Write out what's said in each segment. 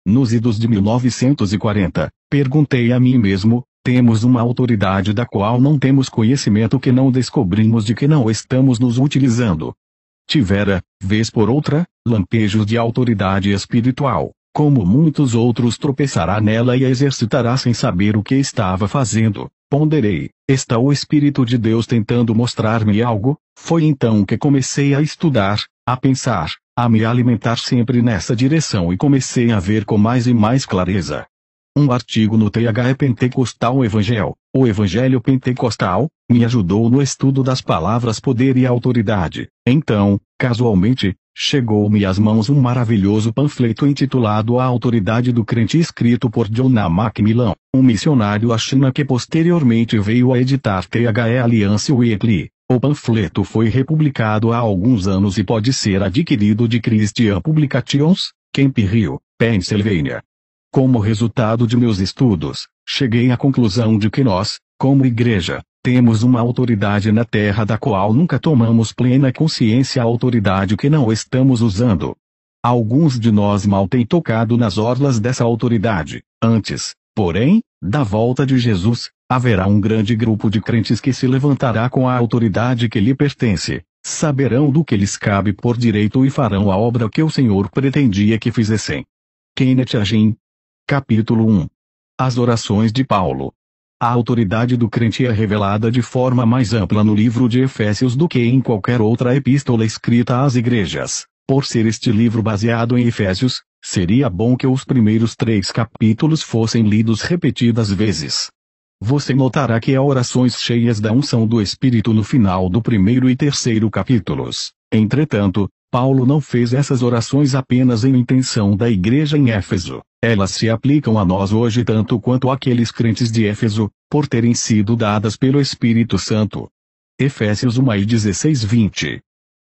nos idos de 1940, perguntei a mim mesmo: temos uma autoridade da qual não temos conhecimento, que não descobrimos, de que não estamos nos utilizando. Tivera, vez por outra, lampejos de autoridade espiritual. Como muitos outros, tropeçará nela e a exercitará sem saber o que estava fazendo. Ponderei: está o Espírito de Deus tentando mostrar-me algo? Foi então que comecei a estudar, a pensar, a me alimentar sempre nessa direção, e comecei a ver com mais e mais clareza. Um artigo no THE Pentecostal Evangel, o Evangelho Pentecostal, me ajudou no estudo das palavras poder e autoridade. Então, casualmente, chegou-me às mãos um maravilhoso panfleto intitulado A Autoridade do Crente, escrito por John A. Macmillan, um missionário à China que posteriormente veio a editar THE Alliance Weekly. O panfleto foi republicado há alguns anos e pode ser adquirido de Christian Publications, Camp Hill, Pennsylvania. Como resultado de meus estudos, cheguei à conclusão de que nós, como igreja, temos uma autoridade na terra da qual nunca tomamos plena consciência, a autoridade que não estamos usando. Alguns de nós mal têm tocado nas orlas dessa autoridade. Antes, porém, da volta de Jesus, haverá um grande grupo de crentes que se levantará com a autoridade que lhe pertence, saberão do que lhes cabe por direito e farão a obra que o Senhor pretendia que fizessem. Kenneth Hagin. Capítulo 1. As orações de Paulo. A autoridade do crente é revelada de forma mais ampla no livro de Efésios do que em qualquer outra epístola escrita às igrejas. Por ser este livro baseado em Efésios, seria bom que os primeiros 3 capítulos fossem lidos repetidas vezes. Você notará que há orações cheias da unção do Espírito no final do 1º e 3º capítulos. Entretanto, Paulo não fez essas orações apenas em intenção da igreja em Éfeso. Elas se aplicam a nós hoje tanto quanto àqueles crentes de Éfeso, por terem sido dadas pelo Espírito Santo. Efésios 1:16-20.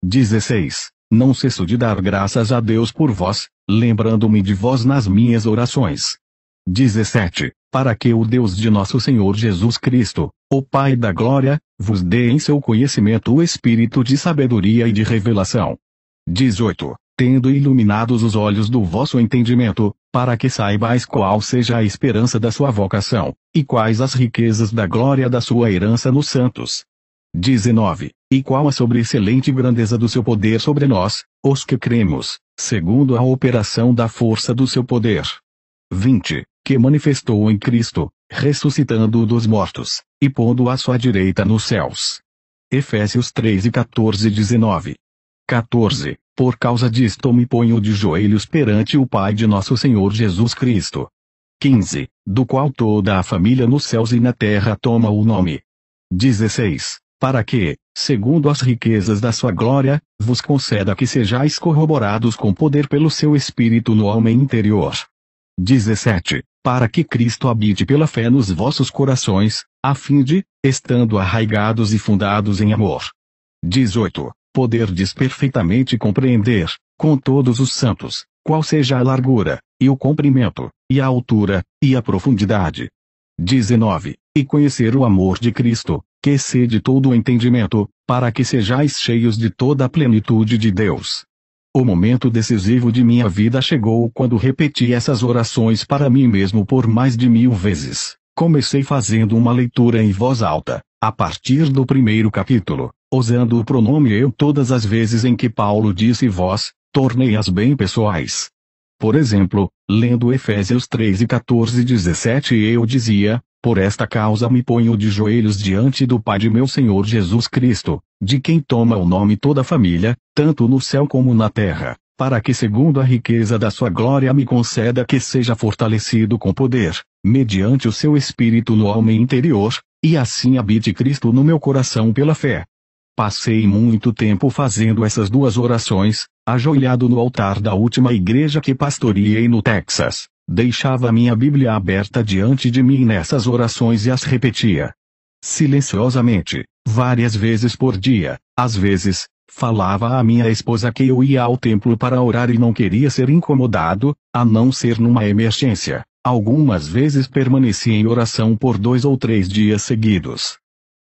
16. Não cesso de dar graças a Deus por vós, lembrando-me de vós nas minhas orações. 17. Para que o Deus de nosso Senhor Jesus Cristo, o Pai da Glória, vos dê em seu conhecimento o espírito de sabedoria e de revelação. 18. Tendo iluminados os olhos do vosso entendimento, para que saibais qual seja a esperança da sua vocação, e quais as riquezas da glória da sua herança nos santos. 19. E qual a sobreexcelente grandeza do seu poder sobre nós, os que cremos, segundo a operação da força do seu poder. 20. Que manifestou em Cristo, ressuscitando-o dos mortos, e pondo-o à sua direita nos céus. Efésios 3:14-19. 14. Por causa disto me ponho de joelhos perante o Pai de nosso Senhor Jesus Cristo. 15. Do qual toda a família nos céus e na terra toma o nome. 16. Para que, segundo as riquezas da sua glória, vos conceda que sejais corroborados com poder pelo seu Espírito no homem interior. 17. Para que Cristo habite pela fé nos vossos corações, a fim de, estando arraigados e fundados em amor. 18. Poderdes perfeitamente compreender, com todos os santos, qual seja a largura, e o comprimento, e a altura, e a profundidade. 19. E conhecer o amor de Cristo, que excede todo o entendimento, para que sejais cheios de toda a plenitude de Deus. O momento decisivo de minha vida chegou quando repeti essas orações para mim mesmo por mais de 1000 vezes. Comecei fazendo uma leitura em voz alta, a partir do 1º capítulo, usando o pronome eu todas as vezes em que Paulo disse vós, tornei-as bem pessoais. Por exemplo, lendo Efésios 3:14-17 eu dizia: por esta causa me ponho de joelhos diante do Pai de meu Senhor Jesus Cristo, de quem toma o nome toda a família, tanto no céu como na terra, para que segundo a riqueza da sua glória me conceda que seja fortalecido com poder, mediante o seu Espírito no homem interior, e assim habite Cristo no meu coração pela fé. Passei muito tempo fazendo essas 2 orações, ajoelhado no altar da última igreja que pastoreei no Texas. Deixava minha Bíblia aberta diante de mim nessas orações e as repetia silenciosamente, várias vezes por dia. Às vezes, falava à minha esposa que eu ia ao templo para orar e não queria ser incomodado, a não ser numa emergência. Algumas vezes permaneci em oração por 2 ou 3 dias seguidos.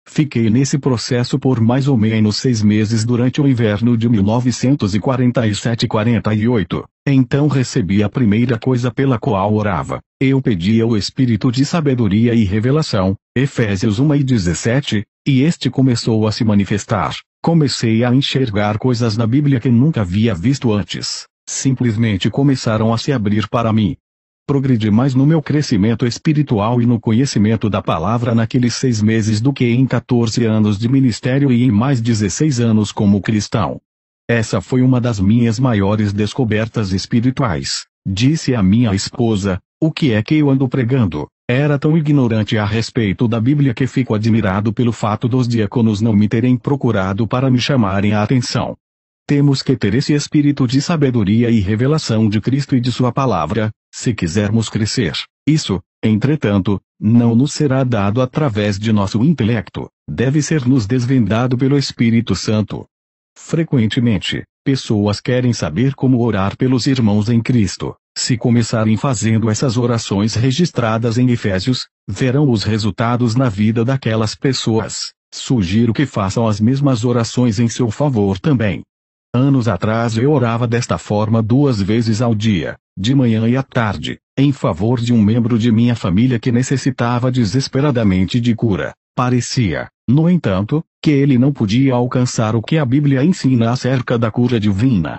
Fiquei nesse processo por mais ou menos 6 meses durante o inverno de 1947-48. Então recebi a primeira coisa pela qual orava. Eu pedia o Espírito de sabedoria e revelação, Efésios 1:17, e este começou a se manifestar. Comecei a enxergar coisas na Bíblia que nunca havia visto antes. Simplesmente começaram a se abrir para mim. Progredi mais no meu crescimento espiritual e no conhecimento da palavra naqueles 6 meses do que em 14 anos de ministério e em mais 16 anos como cristão. Essa foi uma das minhas maiores descobertas espirituais. Disse a minha esposa: o que é que eu ando pregando? Era tão ignorante a respeito da Bíblia que fico admirado pelo fato dos diáconos não me terem procurado para me chamarem a atenção. Temos que ter esse espírito de sabedoria e revelação de Cristo e de sua palavra, se quisermos crescer. Isso, entretanto, não nos será dado através de nosso intelecto, deve ser nos desvendado pelo Espírito Santo. Frequentemente, pessoas querem saber como orar pelos irmãos em Cristo. Se começarem fazendo essas orações registradas em Efésios, verão os resultados na vida daquelas pessoas. Sugiro que façam as mesmas orações em seu favor também. Anos atrás eu orava desta forma 2 vezes ao dia, de manhã e à tarde, em favor de um membro de minha família que necessitava desesperadamente de cura. Parecia, no entanto, que ele não podia alcançar o que a Bíblia ensina acerca da cura divina.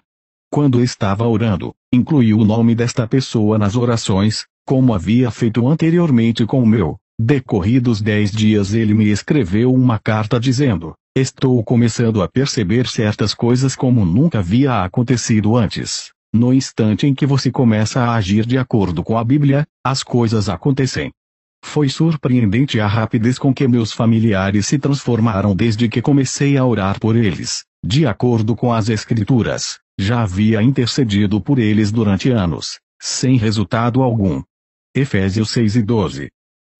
Quando estava orando, incluí o nome desta pessoa nas orações, como havia feito anteriormente com o meu. Decorridos 10 dias ele me escreveu uma carta dizendo: estou começando a perceber certas coisas como nunca havia acontecido antes. No instante em que você começa a agir de acordo com a Bíblia, as coisas acontecem. Foi surpreendente a rapidez com que meus familiares se transformaram desde que comecei a orar por eles. De acordo com as Escrituras, já havia intercedido por eles durante anos, sem resultado algum. Efésios 6:12.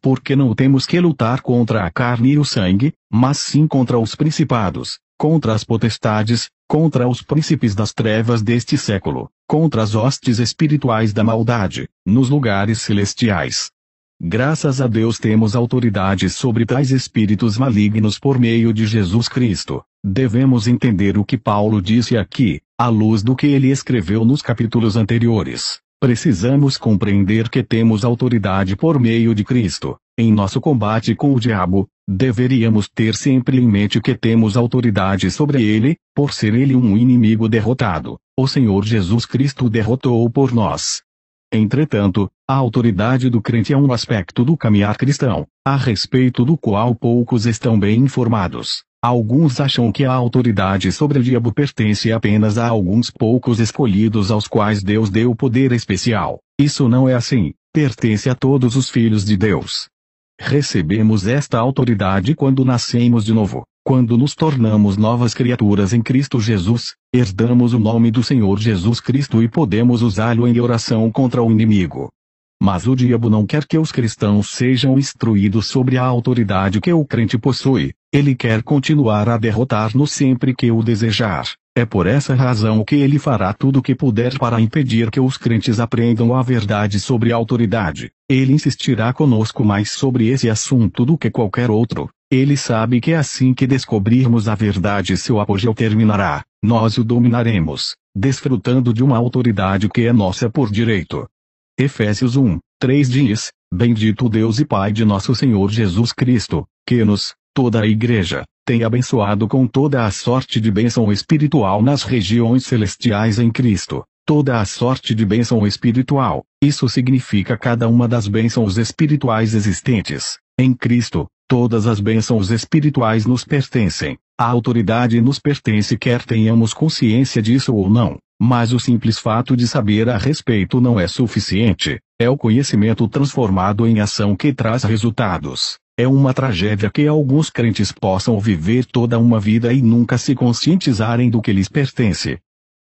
Porque não temos que lutar contra a carne e o sangue, mas sim contra os principados, contra as potestades, contra os príncipes das trevas deste século, contra as hostes espirituais da maldade, nos lugares celestiais. Graças a Deus temos autoridade sobre tais espíritos malignos por meio de Jesus Cristo. Devemos entender o que Paulo disse aqui, à luz do que ele escreveu nos capítulos anteriores. Precisamos compreender que temos autoridade por meio de Cristo. Em nosso combate com o diabo, deveríamos ter sempre em mente que temos autoridade sobre ele, por ser ele um inimigo derrotado. O Senhor Jesus Cristo derrotou por nós. Entretanto, a autoridade do crente é um aspecto do caminhar cristão, a respeito do qual poucos estão bem informados. Alguns acham que a autoridade sobre o diabo pertence apenas a alguns poucos escolhidos aos quais Deus deu poder especial. Isso não é assim, pertence a todos os filhos de Deus. Recebemos esta autoridade quando nascemos de novo, quando nos tornamos novas criaturas em Cristo Jesus, herdamos o nome do Senhor Jesus Cristo e podemos usá-lo em oração contra o inimigo. Mas o diabo não quer que os cristãos sejam instruídos sobre a autoridade que o crente possui. Ele quer continuar a derrotar-nos sempre que o desejar. É por essa razão que ele fará tudo o que puder para impedir que os crentes aprendam a verdade sobre a autoridade. Ele insistirá conosco mais sobre esse assunto do que qualquer outro. Ele sabe que assim que descobrirmos a verdade seu apogeu terminará, nós o dominaremos, desfrutando de uma autoridade que é nossa por direito. Efésios 1:3 diz: Bendito Deus e Pai de nosso Senhor Jesus Cristo, que nos, toda a Igreja, tem abençoado com toda a sorte de bênção espiritual nas regiões celestiais em Cristo. Toda a sorte de bênção espiritual, isso significa cada uma das bênçãos espirituais existentes. Em Cristo, todas as bênçãos espirituais nos pertencem. A autoridade nos pertence quer tenhamos consciência disso ou não. Mas o simples fato de saber a respeito não é suficiente. É o conhecimento transformado em ação que traz resultados. É uma tragédia que alguns crentes possam viver toda uma vida e nunca se conscientizarem do que lhes pertence.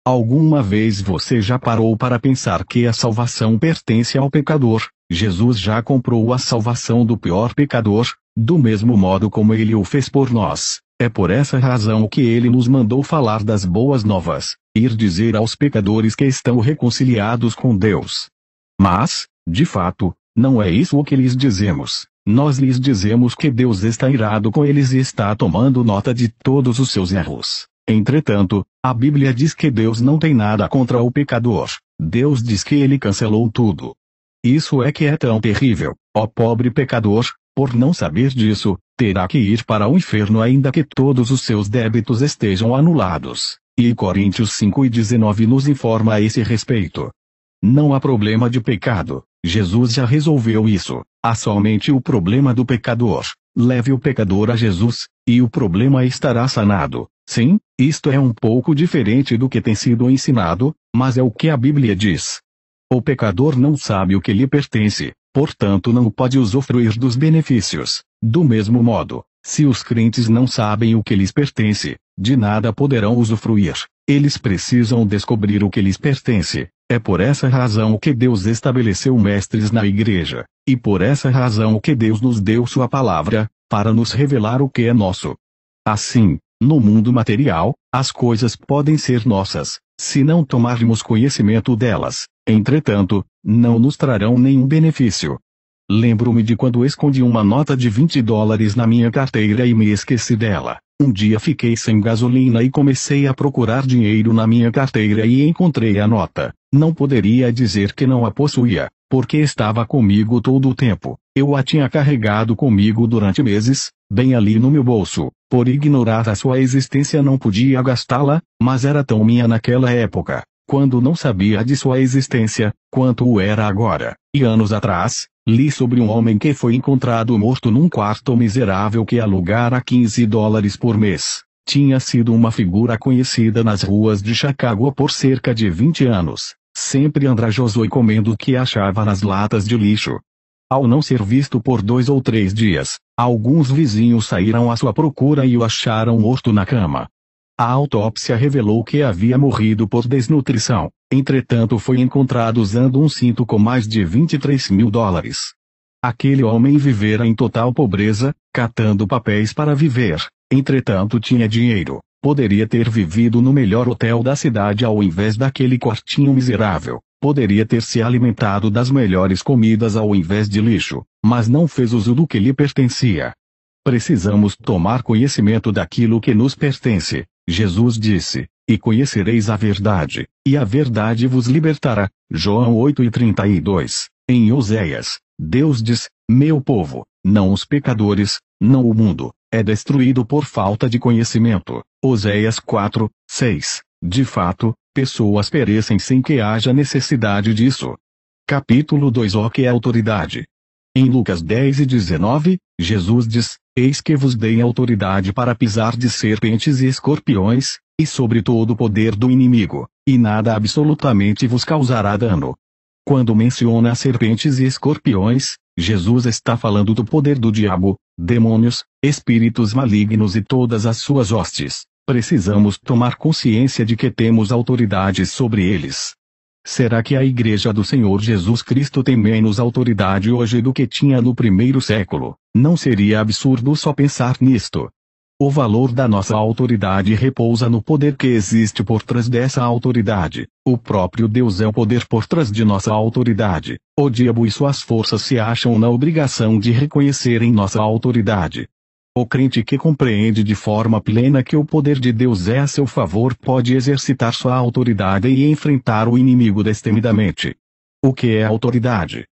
Alguma vez você já parou para pensar que a salvação pertence ao pecador? Jesus já comprou a salvação do pior pecador, do mesmo modo como ele o fez por nós. É por essa razão que ele nos mandou falar das boas novas, ir dizer aos pecadores que estão reconciliados com Deus. Mas, de fato, não é isso o que lhes dizemos. nós lhes dizemos que Deus está irado com eles e está tomando nota de todos os seus erros. Entretanto, a Bíblia diz que Deus não tem nada contra o pecador. Deus diz que ele cancelou tudo. Isso é que é tão terrível. Ó pobre pecador, por não saber disso, terá que ir para o inferno ainda que todos os seus débitos estejam anulados. E Coríntios 5:19 nos informa a esse respeito. Não há problema de pecado. Jesus já resolveu isso. Há somente o problema do pecador. Leve o pecador a Jesus, e o problema estará sanado. Sim, isto é um pouco diferente do que tem sido ensinado, mas é o que a Bíblia diz. O pecador não sabe o que lhe pertence, portanto não pode usufruir dos benefícios. Do mesmo modo, se os crentes não sabem o que lhes pertence, de nada poderão usufruir. Eles precisam descobrir o que lhes pertence. É por essa razão que Deus estabeleceu mestres na igreja, e por essa razão que Deus nos deu sua palavra, para nos revelar o que é nosso. Assim, no mundo material, as coisas podem ser nossas, se não tomarmos conhecimento delas. Entretanto, não nos trarão nenhum benefício. Lembro-me de quando escondi uma nota de $20 na minha carteira e me esqueci dela. Um dia fiquei sem gasolina e comecei a procurar dinheiro na minha carteira e encontrei a nota. Não poderia dizer que não a possuía, porque estava comigo todo o tempo. Eu a tinha carregado comigo durante meses, bem ali no meu bolso. Por ignorar a sua existência não podia gastá-la, mas era tão minha naquela época, quando não sabia de sua existência, quanto o era agora. E anos atrás, li sobre um homem que foi encontrado morto num quarto miserável que alugara $15 por mês. Tinha sido uma figura conhecida nas ruas de Chicago por cerca de 20 anos, sempre andrajoso e comendo o que achava nas latas de lixo. Ao não ser visto por 2 ou 3 dias, alguns vizinhos saíram à sua procura e o acharam morto na cama. A autópsia revelou que havia morrido por desnutrição. Entretanto, foi encontrado usando um cinto com mais de $23 mil. Aquele homem vivera em total pobreza, catando papéis para viver. Entretanto, tinha dinheiro. Poderia ter vivido no melhor hotel da cidade ao invés daquele quartinho miserável. Poderia ter se alimentado das melhores comidas ao invés de lixo, mas não fez uso do que lhe pertencia. Precisamos tomar conhecimento daquilo que nos pertence. Jesus disse, e conhecereis a verdade, e a verdade vos libertará. João 8:32. Em Oséias, Deus diz, meu povo, não os pecadores, não o mundo, é destruído por falta de conhecimento. Oséias 4:6. De fato, pessoas perecem sem que haja necessidade disso. Capítulo 2. O que é autoridade? Em Lucas 10:19, Jesus diz, eis que vos dei autoridade para pisar de serpentes e escorpiões, e sobre todo o poder do inimigo, e nada absolutamente vos causará dano. Quando menciona serpentes e escorpiões, Jesus está falando do poder do diabo, demônios, espíritos malignos e todas as suas hostes. Precisamos tomar consciência de que temos autoridade sobre eles. Será que a Igreja do Senhor Jesus Cristo tem menos autoridade hoje do que tinha no primeiro século? Não seria absurdo só pensar nisto. O valor da nossa autoridade repousa no poder que existe por trás dessa autoridade. O próprio Deus é o poder por trás de nossa autoridade. O diabo e suas forças se acham na obrigação de reconhecerem nossa autoridade. O crente que compreende de forma plena que o poder de Deus é a seu favor pode exercitar sua autoridade e enfrentar o inimigo destemidamente. O que é autoridade?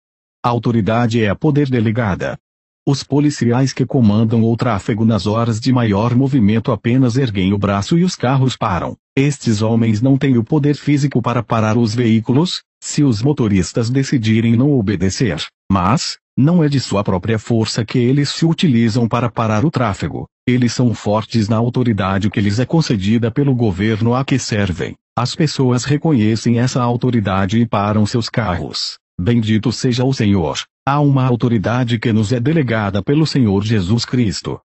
A autoridade é a poder delegada. Os policiais que comandam o tráfego nas horas de maior movimento apenas erguem o braço e os carros param. Estes homens não têm o poder físico para parar os veículos, se os motoristas decidirem não obedecer. Mas, não é de sua própria força que eles se utilizam para parar o tráfego. Eles são fortes na autoridade que lhes é concedida pelo governo a que servem. As pessoas reconhecem essa autoridade e param seus carros. Bendito seja o Senhor. Há uma autoridade que nos é delegada pelo Senhor Jesus Cristo.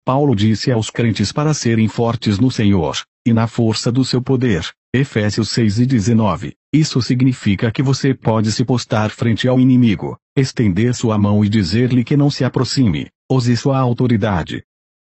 Paulo disse aos crentes para serem fortes no Senhor, e na força do seu poder. Efésios 6:19. Isso significa que você pode se postar frente ao inimigo, estender sua mão e dizer-lhe que não se aproxime. Use sua autoridade.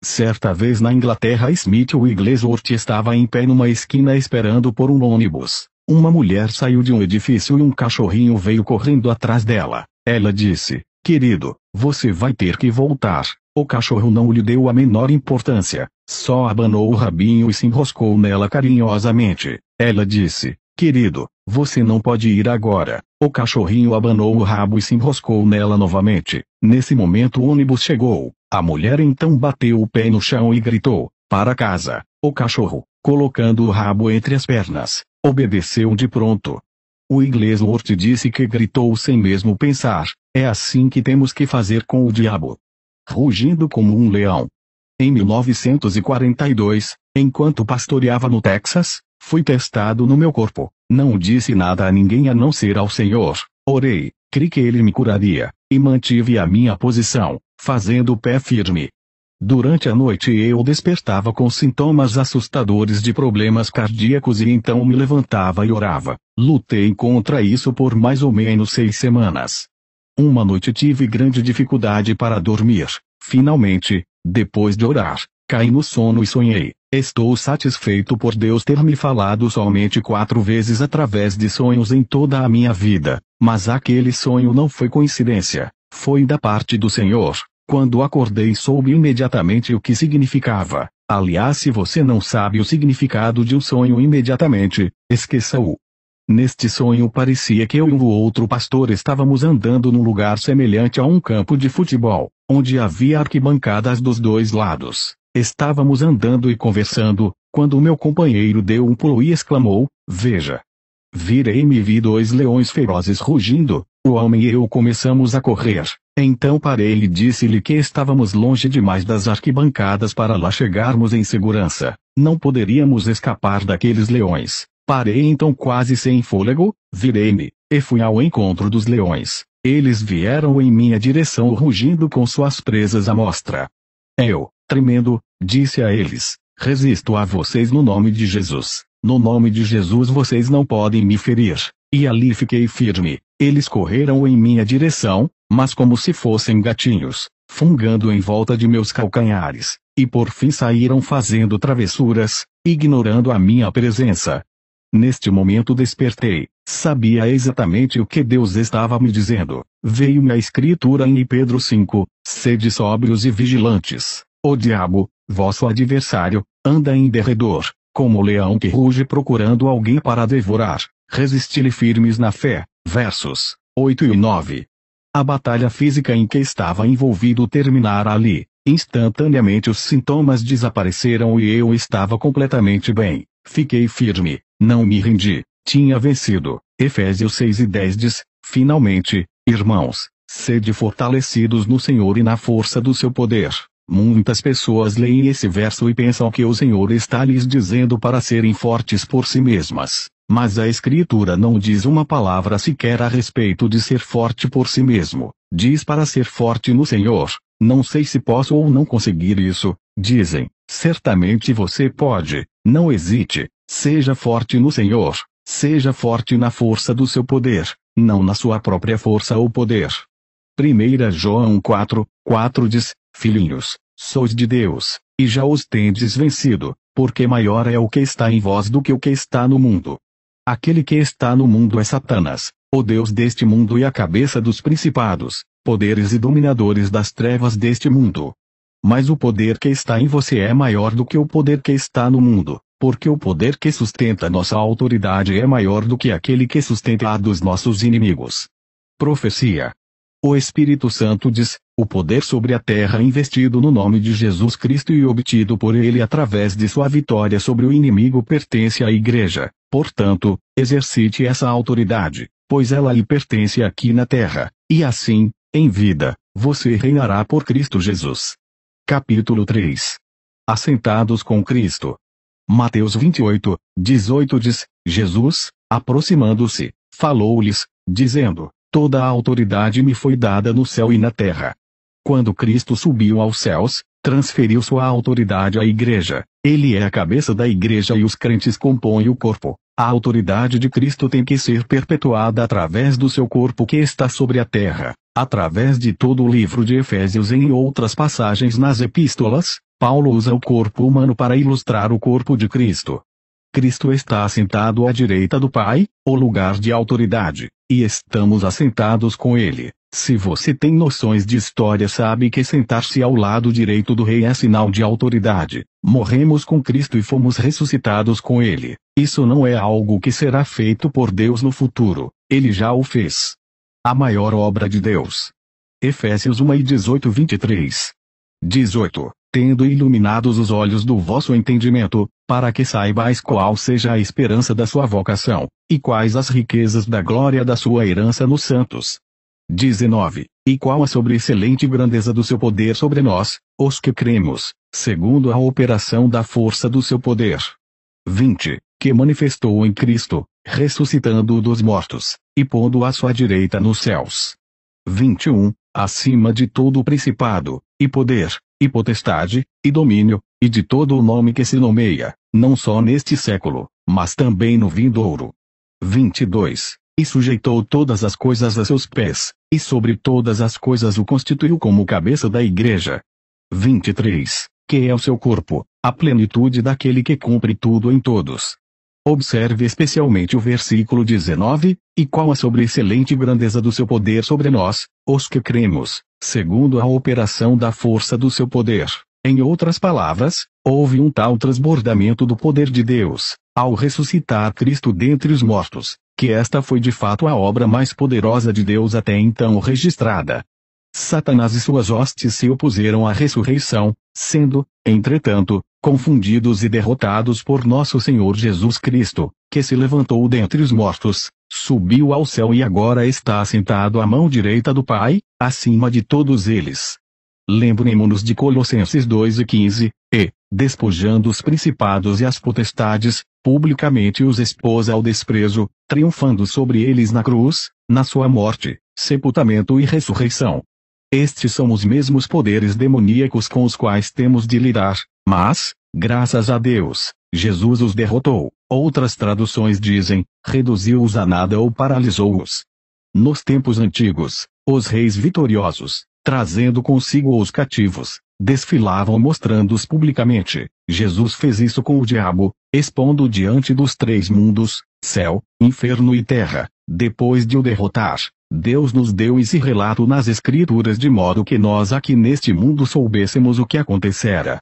Certa vez na Inglaterra, Smith Wigglesworth estava em pé numa esquina esperando por um ônibus. Uma mulher saiu de um edifício e um cachorrinho veio correndo atrás dela. Ela disse, querido, você vai ter que voltar. O cachorro não lhe deu a menor importância, só abanou o rabinho e se enroscou nela carinhosamente. Ela disse, querido, você não pode ir agora. O cachorrinho abanou o rabo e se enroscou nela novamente. Nesse momento o ônibus chegou. A mulher então bateu o pé no chão e gritou, para casa. O cachorro, colocando o rabo entre as pernas, obedeceu de pronto. O inglês Lord disse que gritou sem mesmo pensar. É assim que temos que fazer com o diabo. Rugindo como um leão. Em 1942, enquanto pastoreava no Texas, fui testado no meu corpo. Não disse nada a ninguém a não ser ao Senhor. Orei, criei que Ele me curaria, e mantive a minha posição, fazendo o pé firme. Durante a noite eu despertava com sintomas assustadores de problemas cardíacos e então me levantava e orava. Lutei contra isso por mais ou menos 6 semanas. Uma noite tive grande dificuldade para dormir. Finalmente, depois de orar, caí no sono e sonhei. Estou satisfeito por Deus ter me falado somente 4 vezes através de sonhos em toda a minha vida, mas aquele sonho não foi coincidência, foi da parte do Senhor. Quando acordei soube imediatamente o que significava. Aliás, se você não sabe o significado de um sonho imediatamente, esqueça-o. Neste sonho parecia que eu e um outro pastor estávamos andando num lugar semelhante a um campo de futebol, onde havia arquibancadas dos 2 lados. Estávamos andando e conversando, quando o meu companheiro deu um pulo e exclamou, veja. Virei-me e vi 2 leões ferozes rugindo. O homem e eu começamos a correr. Então parei e disse-lhe que estávamos longe demais das arquibancadas para lá chegarmos em segurança. Não poderíamos escapar daqueles leões. Parei então quase sem fôlego, virei-me, e fui ao encontro dos leões. Eles vieram em minha direção rugindo com suas presas à mostra. Eu, tremendo, disse a eles, resisto a vocês no nome de Jesus. No nome de Jesus vocês não podem me ferir. E ali fiquei firme. Eles correram em minha direção, mas como se fossem gatinhos, fungando em volta de meus calcanhares, e por fim saíram fazendo travessuras, ignorando a minha presença. Neste momento despertei, sabia exatamente o que Deus estava me dizendo. Veio-me a escritura em Pedro 5, sede sóbrios e vigilantes. O diabo, vosso adversário, anda em derredor, como leão que ruge procurando alguém para devorar. Resisti-lhe firmes na fé. Versos 8 e 9. A batalha física em que estava envolvido terminara ali. Instantaneamente os sintomas desapareceram e eu estava completamente bem. Fiquei firme, não me rendi, tinha vencido. Efésios 6 e 10 diz, finalmente, irmãos, sede fortalecidos no Senhor e na força do seu poder. Muitas pessoas leem esse verso e pensam que o Senhor está lhes dizendo para serem fortes por si mesmas. Mas a Escritura não diz uma palavra sequer a respeito de ser forte por si mesmo. Diz para ser forte no Senhor. Não sei se posso ou não conseguir isso, dizem. Certamente você pode. Não hesite. Seja forte no Senhor. Seja forte na força do seu poder, não na sua própria força ou poder. 1 João 4 diz, filhinhos, sois de Deus, e já os tendes vencido, porque maior é o que está em vós do que o que está no mundo. Aquele que está no mundo é Satanás, o Deus deste mundo e a cabeça dos principados, poderes e dominadores das trevas deste mundo. Mas o poder que está em você é maior do que o poder que está no mundo, porque o poder que sustenta nossa autoridade é maior do que aquele que sustenta a dos nossos inimigos. Profecia. O Espírito Santo diz, o poder sobre a terra investido no nome de Jesus Cristo e obtido por ele através de sua vitória sobre o inimigo pertence à Igreja. Portanto, exercite essa autoridade, pois ela lhe pertence aqui na terra, e assim, em vida, você reinará por Cristo Jesus. Capítulo 3. Assentados com Cristo. Mateus 28:18 diz, Jesus, aproximando-se, falou-lhes, dizendo, toda a autoridade me foi dada no céu e na terra. Quando Cristo subiu aos céus, transferiu sua autoridade à Igreja. Ele é a cabeça da Igreja e os crentes compõem o corpo. A autoridade de Cristo tem que ser perpetuada através do seu corpo que está sobre a terra. Através de todo o livro de Efésios e em outras passagens nas epístolas, Paulo usa o corpo humano para ilustrar o corpo de Cristo. Cristo está assentado à direita do Pai, o lugar de autoridade, e estamos assentados com ele. Se você tem noções de história, sabe que sentar-se ao lado direito do rei é sinal de autoridade. Morremos com Cristo e fomos ressuscitados com ele. Isso não é algo que será feito por Deus no futuro. Ele já o fez. A maior obra de Deus. Efésios 1:18-23. 18. Tendo iluminados os olhos do vosso entendimento, para que saibais qual seja a esperança da sua vocação, e quais as riquezas da glória da sua herança nos santos. 19. E qual a sobreexcelente grandeza do seu poder sobre nós, os que cremos, segundo a operação da força do seu poder. 20. Que manifestou em Cristo, ressuscitando-o dos mortos, e pondo-o à sua direita nos céus. 21. Acima de todo o principado, e poder, e potestade, e domínio, e de todo o nome que se nomeia, não só neste século, mas também no vindouro. 22. E sujeitou todas as coisas a seus pés, e sobre todas as coisas o constituiu como cabeça da igreja. 23. Que é o seu corpo, a plenitude daquele que cumpre tudo em todos. Observe especialmente o versículo 19, e qual a sobreexcelente grandeza do seu poder sobre nós, os que cremos, segundo a operação da força do seu poder. Em outras palavras, houve um tal transbordamento do poder de Deus, ao ressuscitar Cristo dentre os mortos, que esta foi de fato a obra mais poderosa de Deus até então registrada. Satanás e suas hostes se opuseram à ressurreição, sendo, entretanto, confundidos e derrotados por nosso Senhor Jesus Cristo, que se levantou dentre os mortos, subiu ao céu e agora está assentado à mão direita do Pai, acima de todos eles. Lembremo-nos de Colossenses 2:15, e, despojando os principados e as potestades, publicamente os expôs ao desprezo, triunfando sobre eles na cruz, na sua morte, sepultamento e ressurreição. Estes são os mesmos poderes demoníacos com os quais temos de lidar, mas, graças a Deus, Jesus os derrotou. Outras traduções dizem, reduziu-os a nada ou paralisou-os. Nos tempos antigos, os reis vitoriosos, trazendo consigo os cativos, desfilavam mostrando-os publicamente. Jesus fez isso com o diabo, expondo-o diante dos três mundos, céu, inferno e terra. Depois de o derrotar, Deus nos deu esse relato nas Escrituras de modo que nós aqui neste mundo soubêssemos o que acontecera.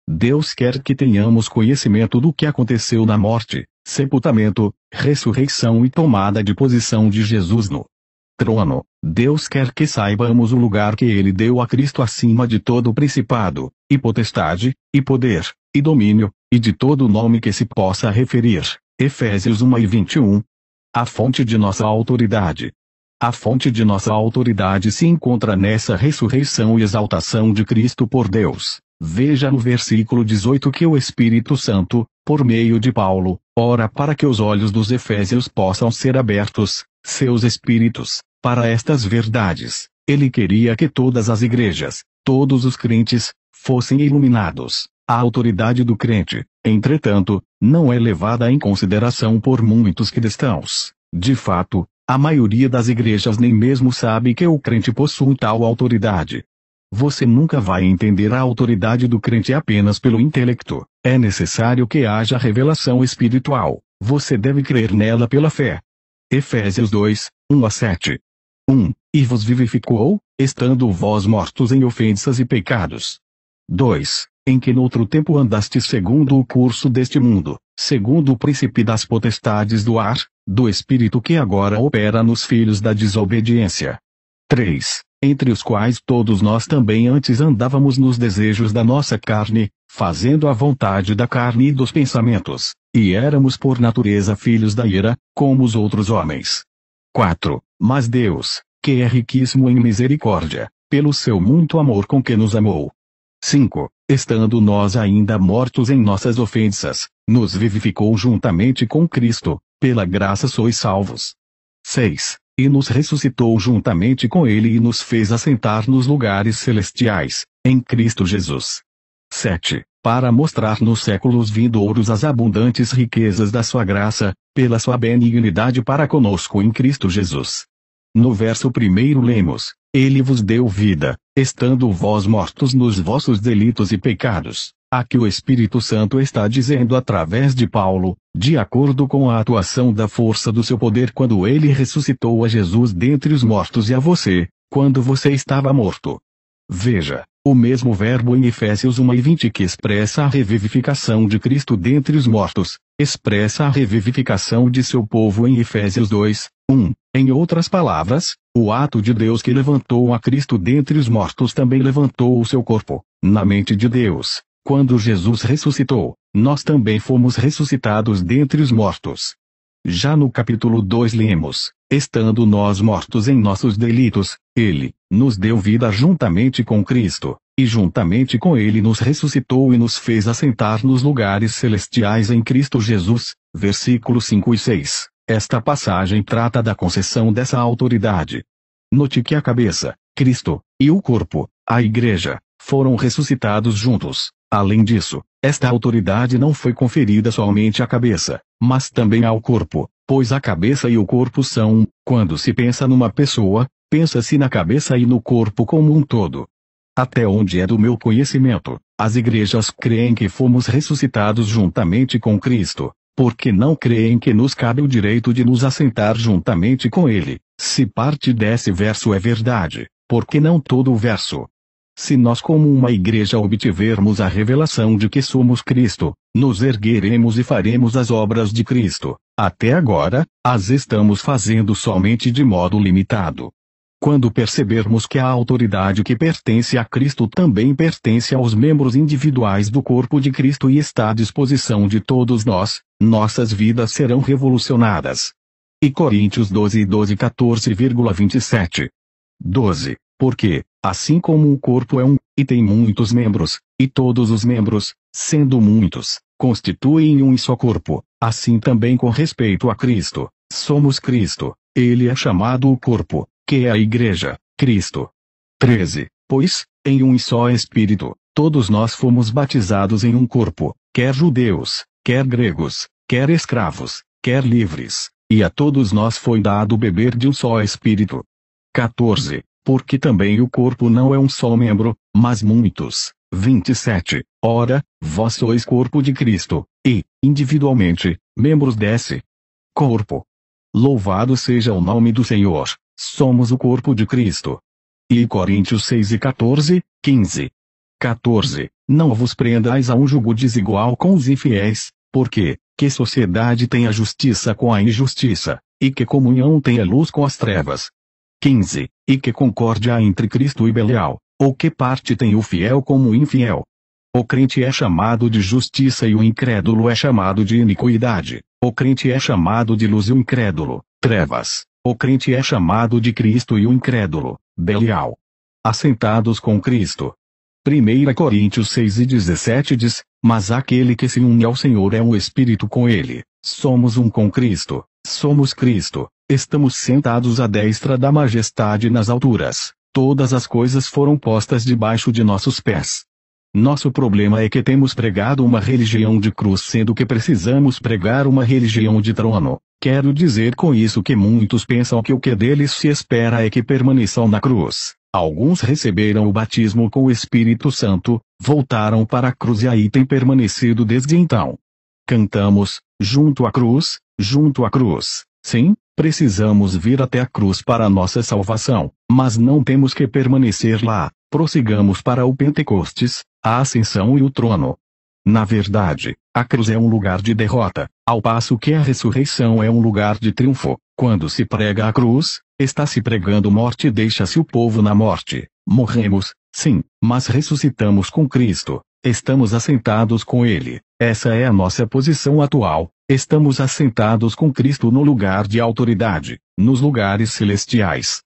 Deus quer que tenhamos conhecimento do que aconteceu na morte, sepultamento, ressurreição e tomada de posição de Jesus no trono. Deus quer que saibamos o lugar que ele deu a Cristo acima de todo o principado, e potestade, e poder, e domínio, e de todo nome que se possa referir. Efésios 1:21. A fonte de nossa autoridade. A fonte de nossa autoridade se encontra nessa ressurreição e exaltação de Cristo por Deus. Veja no versículo 18 que o Espírito Santo, por meio de Paulo, ora para que os olhos dos efésios possam ser abertos, seus espíritos, para estas verdades. Ele queria que todas as igrejas, todos os crentes, fossem iluminados. A autoridade do crente, entretanto, não é levada em consideração por muitos cristãos. De fato, a maioria das igrejas nem mesmo sabe que o crente possui tal autoridade. Você nunca vai entender a autoridade do crente apenas pelo intelecto. É necessário que haja revelação espiritual. Você deve crer nela pela fé. Efésios 2:1-7. 1. E vos vivificou, estando vós mortos em ofensas e pecados. 2. Em que noutro tempo andastes segundo o curso deste mundo, segundo o príncipe das potestades do ar, do espírito que agora opera nos filhos da desobediência. 3. Entre os quais todos nós também antes andávamos nos desejos da nossa carne, fazendo a vontade da carne e dos pensamentos, e éramos por natureza filhos da ira, como os outros homens. 4. Mas Deus, que é riquíssimo em misericórdia, pelo seu muito amor com que nos amou. 5. Estando nós ainda mortos em nossas ofensas, nos vivificou juntamente com Cristo, pela graça sois salvos. 6. E nos ressuscitou juntamente com ele e nos fez assentar nos lugares celestiais, em Cristo Jesus. 7. Para mostrar nos séculos vindouros as abundantes riquezas da sua graça, pela sua benignidade para conosco em Cristo Jesus. No verso 1 lemos, Ele vos deu vida, estando vós mortos nos vossos delitos e pecados. Aqui o Espírito Santo está dizendo através de Paulo, de acordo com a atuação da força do seu poder quando ele ressuscitou a Jesus dentre os mortos e a você, quando você estava morto. Veja, o mesmo verbo em Efésios 1:20 que expressa a revivificação de Cristo dentre os mortos, expressa a revivificação de seu povo em Efésios 2:1. Em outras palavras, o ato de Deus que levantou a Cristo dentre os mortos também levantou o seu corpo, na mente de Deus. Quando Jesus ressuscitou, nós também fomos ressuscitados dentre os mortos. Já no capítulo 2 lemos, estando nós mortos em nossos delitos, ele nos deu vida juntamente com Cristo, e juntamente com ele nos ressuscitou e nos fez assentar nos lugares celestiais em Cristo Jesus. Versículos 5 e 6. Esta passagem trata da concessão dessa autoridade. Note que a cabeça, Cristo, e o corpo, a igreja, foram ressuscitados juntos. Além disso, esta autoridade não foi conferida somente à cabeça, mas também ao corpo, pois a cabeça e o corpo são, quando se pensa numa pessoa, pensa-se na cabeça e no corpo como um todo. Até onde é do meu conhecimento, as igrejas creem que fomos ressuscitados juntamente com Cristo, porque não creem que nos cabe o direito de nos assentar juntamente com Ele. Se parte desse verso é verdade, por que não todo o verso? Se nós como uma igreja obtivermos a revelação de que somos Cristo, nos ergueremos e faremos as obras de Cristo. Até agora, as estamos fazendo somente de modo limitado. Quando percebermos que a autoridade que pertence a Cristo também pertence aos membros individuais do corpo de Cristo e está à disposição de todos nós, nossas vidas serão revolucionadas. E Coríntios 12, 14,27. 12. Porque, assim como o corpo é um, e tem muitos membros, e todos os membros, sendo muitos, constituem um só corpo, assim também com respeito a Cristo, somos Cristo, ele é chamado o corpo, que é a igreja, Cristo. 13. Pois, em um só Espírito, todos nós fomos batizados em um corpo, quer judeus, quer gregos, quer escravos, quer livres, e a todos nós foi dado beber de um só Espírito. 14. Porque também o corpo não é um só membro, mas muitos. 27. Ora, vós sois corpo de Cristo, e, individualmente, membros desse corpo. Louvado seja o nome do Senhor, somos o corpo de Cristo. E Coríntios 6 e 14, 15. 14. Não vos prendais a um jugo desigual com os infiéis, porque, que sociedade tem a justiça com a injustiça, e que comunhão tem a luz com as trevas. 15. E que concórdia há entre Cristo e Belial, ou que parte tem o fiel como o infiel? O crente é chamado de justiça e o incrédulo é chamado de iniquidade. O crente é chamado de luz e o incrédulo, trevas. O crente é chamado de Cristo e o incrédulo, Belial. Assentados com Cristo. 1 Coríntios 6 e 17 diz, mas aquele que se une ao Senhor é um espírito com ele. Somos um com Cristo, somos Cristo. Estamos sentados à destra da majestade nas alturas. Todas as coisas foram postas debaixo de nossos pés. Nosso problema é que temos pregado uma religião de cruz sendo que precisamos pregar uma religião de trono. Quero dizer com isso que muitos pensam que o que deles se espera é que permaneçam na cruz. Alguns receberam o batismo com o Espírito Santo, voltaram para a cruz e aí têm permanecido desde então. Cantamos, junto à cruz, junto à cruz. Sim, precisamos vir até a cruz para a nossa salvação, mas não temos que permanecer lá. Prossigamos para o Pentecostes, a ascensão e o trono. Na verdade, a cruz é um lugar de derrota, ao passo que a ressurreição é um lugar de triunfo. Quando se prega a cruz, está se pregando morte e deixa-se o povo na morte. Morremos, sim, mas ressuscitamos com Cristo. Estamos assentados com Ele. Essa é a nossa posição atual. Estamos assentados com Cristo no lugar de autoridade, nos lugares celestiais.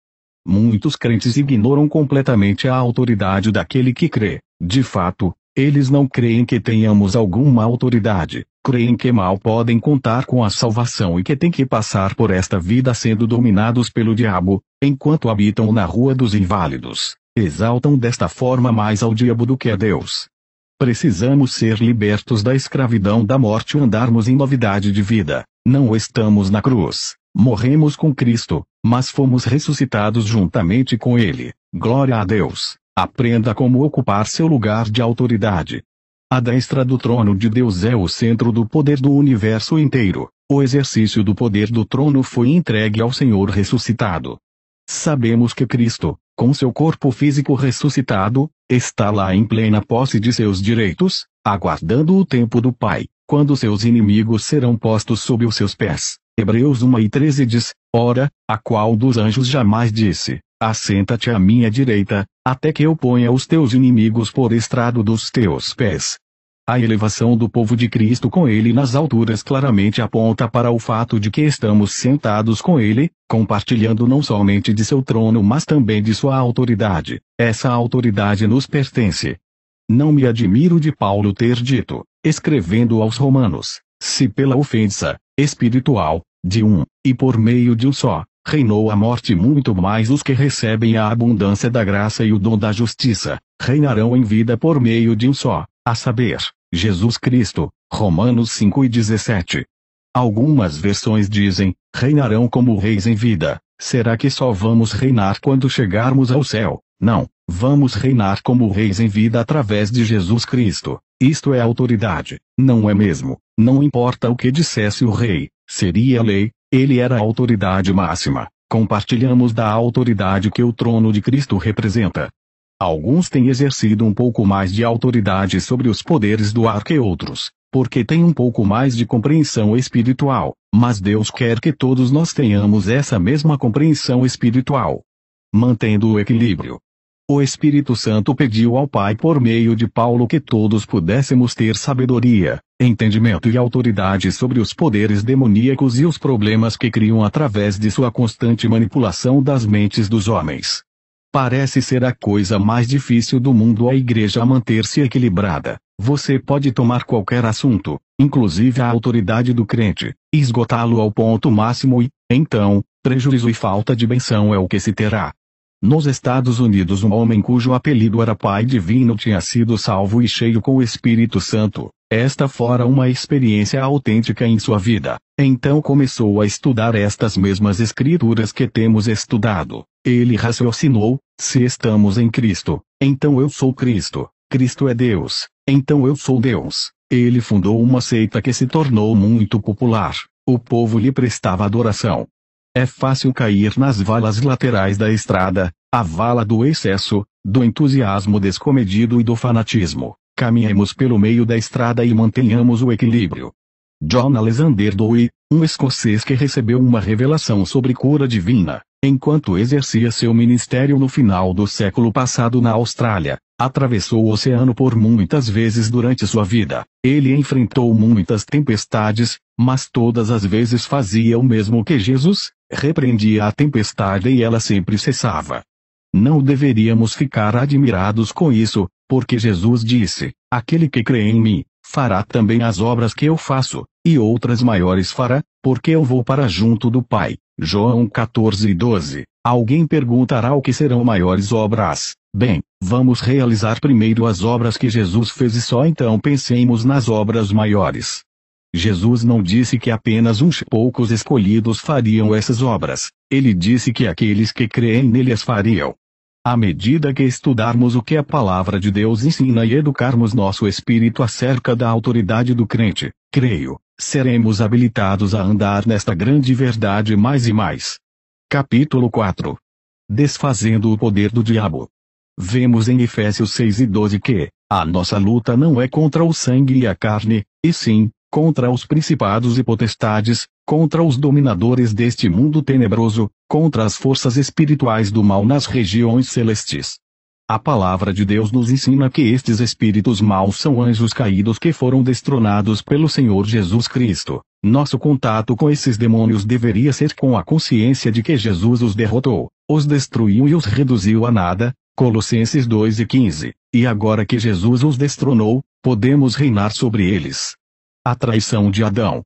Muitos crentes ignoram completamente a autoridade daquele que crê. De fato, eles não creem que tenhamos alguma autoridade. Creem que mal podem contar com a salvação e que têm que passar por esta vida sendo dominados pelo diabo, enquanto habitam na rua dos inválidos. Exaltam desta forma mais ao diabo do que a Deus. Precisamos ser libertos da escravidão da morte e andarmos em novidade de vida. Não estamos na cruz. Morremos com Cristo, mas fomos ressuscitados juntamente com Ele. Glória a Deus. Aprenda como ocupar seu lugar de autoridade. A destra do trono de Deus é o centro do poder do universo inteiro. O exercício do poder do trono foi entregue ao Senhor ressuscitado. Sabemos que Cristo, com seu corpo físico ressuscitado, está lá em plena posse de seus direitos, aguardando o tempo do Pai, quando seus inimigos serão postos sob os seus pés. Hebreus 1:13 diz: Ora, a qual dos anjos jamais disse: Assenta-te à minha direita, até que eu ponha os teus inimigos por estrado dos teus pés. A elevação do povo de Cristo com ele nas alturas claramente aponta para o fato de que estamos sentados com ele, compartilhando não somente de seu trono mas também de sua autoridade. Essa autoridade nos pertence. Não me admiro de Paulo ter dito, escrevendo aos Romanos, se pela ofensa espiritual, de um, e por meio de um só, reinou a morte, muito mais os que recebem a abundância da graça e o dom da justiça, reinarão em vida por meio de um só, a saber, Jesus Cristo. Romanos 5:17. Algumas versões dizem, reinarão como reis em vida. Será que só vamos reinar quando chegarmos ao céu? Não, vamos reinar como reis em vida através de Jesus Cristo. Isto é autoridade, não é mesmo? Não importa o que dissesse o rei, seria lei, ele era a autoridade máxima. Compartilhamos da autoridade que o trono de Cristo representa. Alguns têm exercido um pouco mais de autoridade sobre os poderes do ar que outros, porque têm um pouco mais de compreensão espiritual, mas Deus quer que todos nós tenhamos essa mesma compreensão espiritual. Mantendo o equilíbrio. O Espírito Santo pediu ao Pai por meio de Paulo que todos pudéssemos ter sabedoria, entendimento e autoridade sobre os poderes demoníacos e os problemas que criam através de sua constante manipulação das mentes dos homens. Parece ser a coisa mais difícil do mundo a igreja manter-se equilibrada. Você pode tomar qualquer assunto, inclusive a autoridade do crente, e esgotá-lo ao ponto máximo e, então, prejuízo e falta de benção é o que se terá. Nos Estados Unidos, um homem cujo apelido era Pai Divino tinha sido salvo e cheio com o Espírito Santo. Esta fora uma experiência autêntica em sua vida. Então começou a estudar estas mesmas escrituras que temos estudado. Ele raciocinou, se estamos em Cristo, então eu sou Cristo. Cristo é Deus, então eu sou Deus. Ele fundou uma seita que se tornou muito popular. O povo lhe prestava adoração. É fácil cair nas valas laterais da estrada, a vala do excesso, do entusiasmo descomedido e do fanatismo. Caminhemos pelo meio da estrada e mantenhamos o equilíbrio. John Alexander Dowie, um escocês que recebeu uma revelação sobre cura divina, enquanto exercia seu ministério no final do século passado na Austrália, atravessou o oceano por muitas vezes durante sua vida. Ele enfrentou muitas tempestades, mas todas as vezes fazia o mesmo que Jesus, repreendia a tempestade e ela sempre cessava. Não deveríamos ficar admirados com isso, porque Jesus disse, aquele que crê em mim, fará também as obras que eu faço, e outras maiores fará, porque eu vou para junto do Pai. João 14:12. Alguém perguntará o que serão maiores obras. Bem, vamos realizar primeiro as obras que Jesus fez e só então pensemos nas obras maiores. Jesus não disse que apenas uns poucos escolhidos fariam essas obras. Ele disse que aqueles que creem nele as fariam. À medida que estudarmos o que a palavra de Deus ensina e educarmos nosso espírito acerca da autoridade do crente, creio, seremos habilitados a andar nesta grande verdade mais e mais. Capítulo 4. Desfazendo o poder do diabo. Vemos em Efésios 6:12 que, a nossa luta não é contra o sangue e a carne, e sim, contra os principados e potestades, contra os dominadores deste mundo tenebroso, contra as forças espirituais do mal nas regiões celestes. A palavra de Deus nos ensina que estes espíritos maus são anjos caídos que foram destronados pelo Senhor Jesus Cristo. Nosso contato com esses demônios deveria ser com a consciência de que Jesus os derrotou, os destruiu e os reduziu a nada, Colossenses 2:15, e agora que Jesus os destronou, podemos reinar sobre eles. A traição de Adão.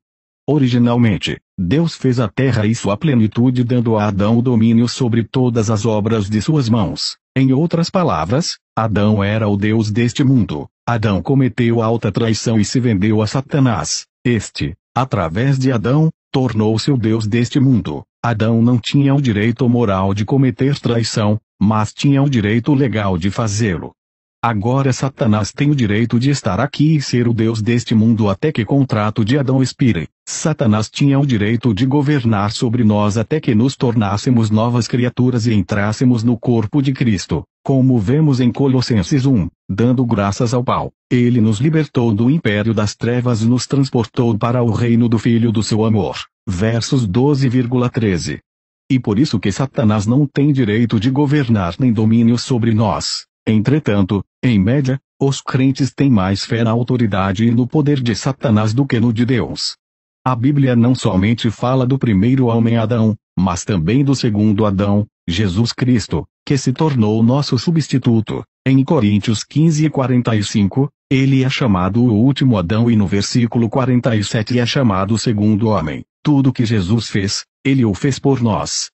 Originalmente, Deus fez a terra e sua plenitude dando a Adão o domínio sobre todas as obras de suas mãos. Em outras palavras, Adão era o Deus deste mundo. Adão cometeu alta traição e se vendeu a Satanás. Este, através de Adão, tornou-se o Deus deste mundo. Adão não tinha o direito moral de cometer traição, mas tinha o direito legal de fazê-lo. Agora Satanás tem o direito de estar aqui e ser o Deus deste mundo até que o contrato de Adão expire. Satanás tinha o direito de governar sobre nós até que nos tornássemos novas criaturas e entrássemos no corpo de Cristo. Como vemos em Colossenses 1, dando graças ao Pai, ele nos libertou do império das trevas e nos transportou para o reino do Filho do seu amor. Versos 12,13. E por isso que Satanás não tem direito de governar nem domínio sobre nós. Entretanto, em média, os crentes têm mais fé na autoridade e no poder de Satanás do que no de Deus. A Bíblia não somente fala do primeiro homem Adão, mas também do segundo Adão, Jesus Cristo, que se tornou nosso substituto. Em Coríntios 15:45, ele é chamado o último Adão e no versículo 47 é chamado o segundo homem. Tudo que Jesus fez, ele o fez por nós.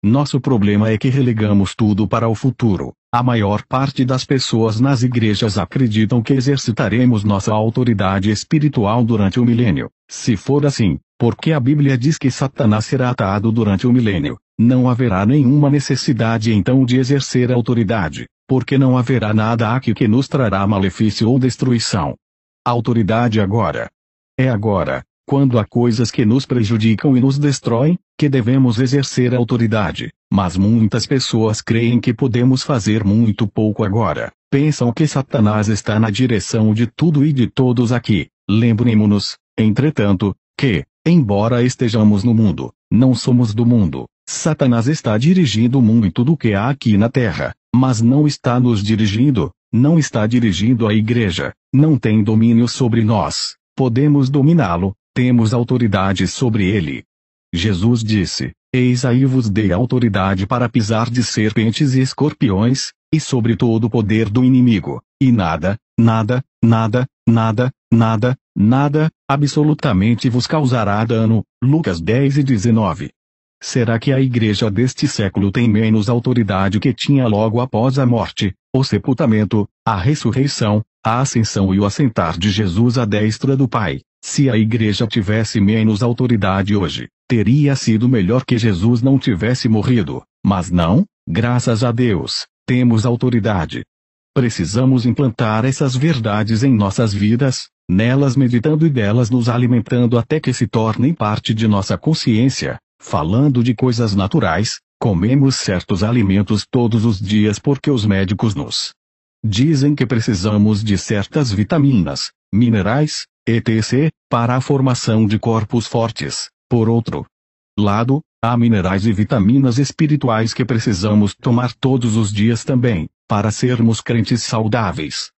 Nosso problema é que relegamos tudo para o futuro. A maior parte das pessoas nas igrejas acreditam que exercitaremos nossa autoridade espiritual durante o milênio. Se for assim, porque a Bíblia diz que Satanás será atado durante o milênio, não haverá nenhuma necessidade então de exercer autoridade, porque não haverá nada aqui que nos trará malefício ou destruição. A autoridade agora. É agora, quando há coisas que nos prejudicam e nos destroem, que devemos exercer a autoridade. Mas muitas pessoas creem que podemos fazer muito pouco agora. Pensam que Satanás está na direção de tudo e de todos aqui. Lembremos-nos, entretanto, que, embora estejamos no mundo, não somos do mundo. Satanás está dirigindo muito do que há aqui na terra, mas não está nos dirigindo, não está dirigindo a igreja, não tem domínio sobre nós. Podemos dominá-lo, temos autoridade sobre ele. Jesus disse: Eis aí vos dei autoridade para pisar de serpentes e escorpiões, e sobre todo o poder do inimigo, e nada, absolutamente vos causará dano. Lucas 10:19. Será que a igreja deste século tem menos autoridade que tinha logo após a morte, o sepultamento, a ressurreição, a ascensão e o assentar de Jesus à destra do Pai? Se a igreja tivesse menos autoridade hoje, teria sido melhor que Jesus não tivesse morrido, mas não, graças a Deus, temos autoridade. Precisamos implantar essas verdades em nossas vidas, nelas meditando e delas nos alimentando até que se tornem parte de nossa consciência. Falando de coisas naturais, comemos certos alimentos todos os dias porque os médicos nos dizem que precisamos de certas vitaminas, minerais, etc., para a formação de corpos fortes. Por outro lado, há minerais e vitaminas espirituais que precisamos tomar todos os dias também, para sermos crentes saudáveis.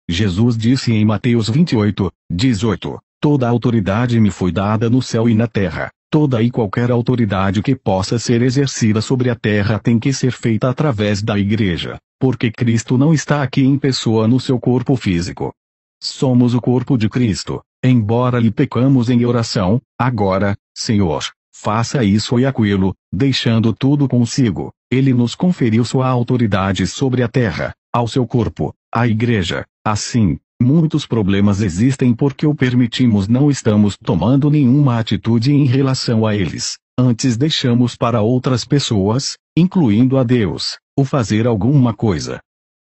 Jesus disse em Mateus 28:18, Toda a autoridade me foi dada no céu e na terra. Toda e qualquer autoridade que possa ser exercida sobre a terra tem que ser feita através da igreja, porque Cristo não está aqui em pessoa no seu corpo físico. Somos o corpo de Cristo, embora lhe pecamos em oração, agora, Senhor, faça isso e aquilo, deixando tudo consigo. Ele nos conferiu sua autoridade sobre a terra, ao seu corpo, a igreja. Assim, muitos problemas existem porque o permitimos, não estamos tomando nenhuma atitude em relação a eles. Antes deixamos para outras pessoas, incluindo a Deus, o fazer alguma coisa.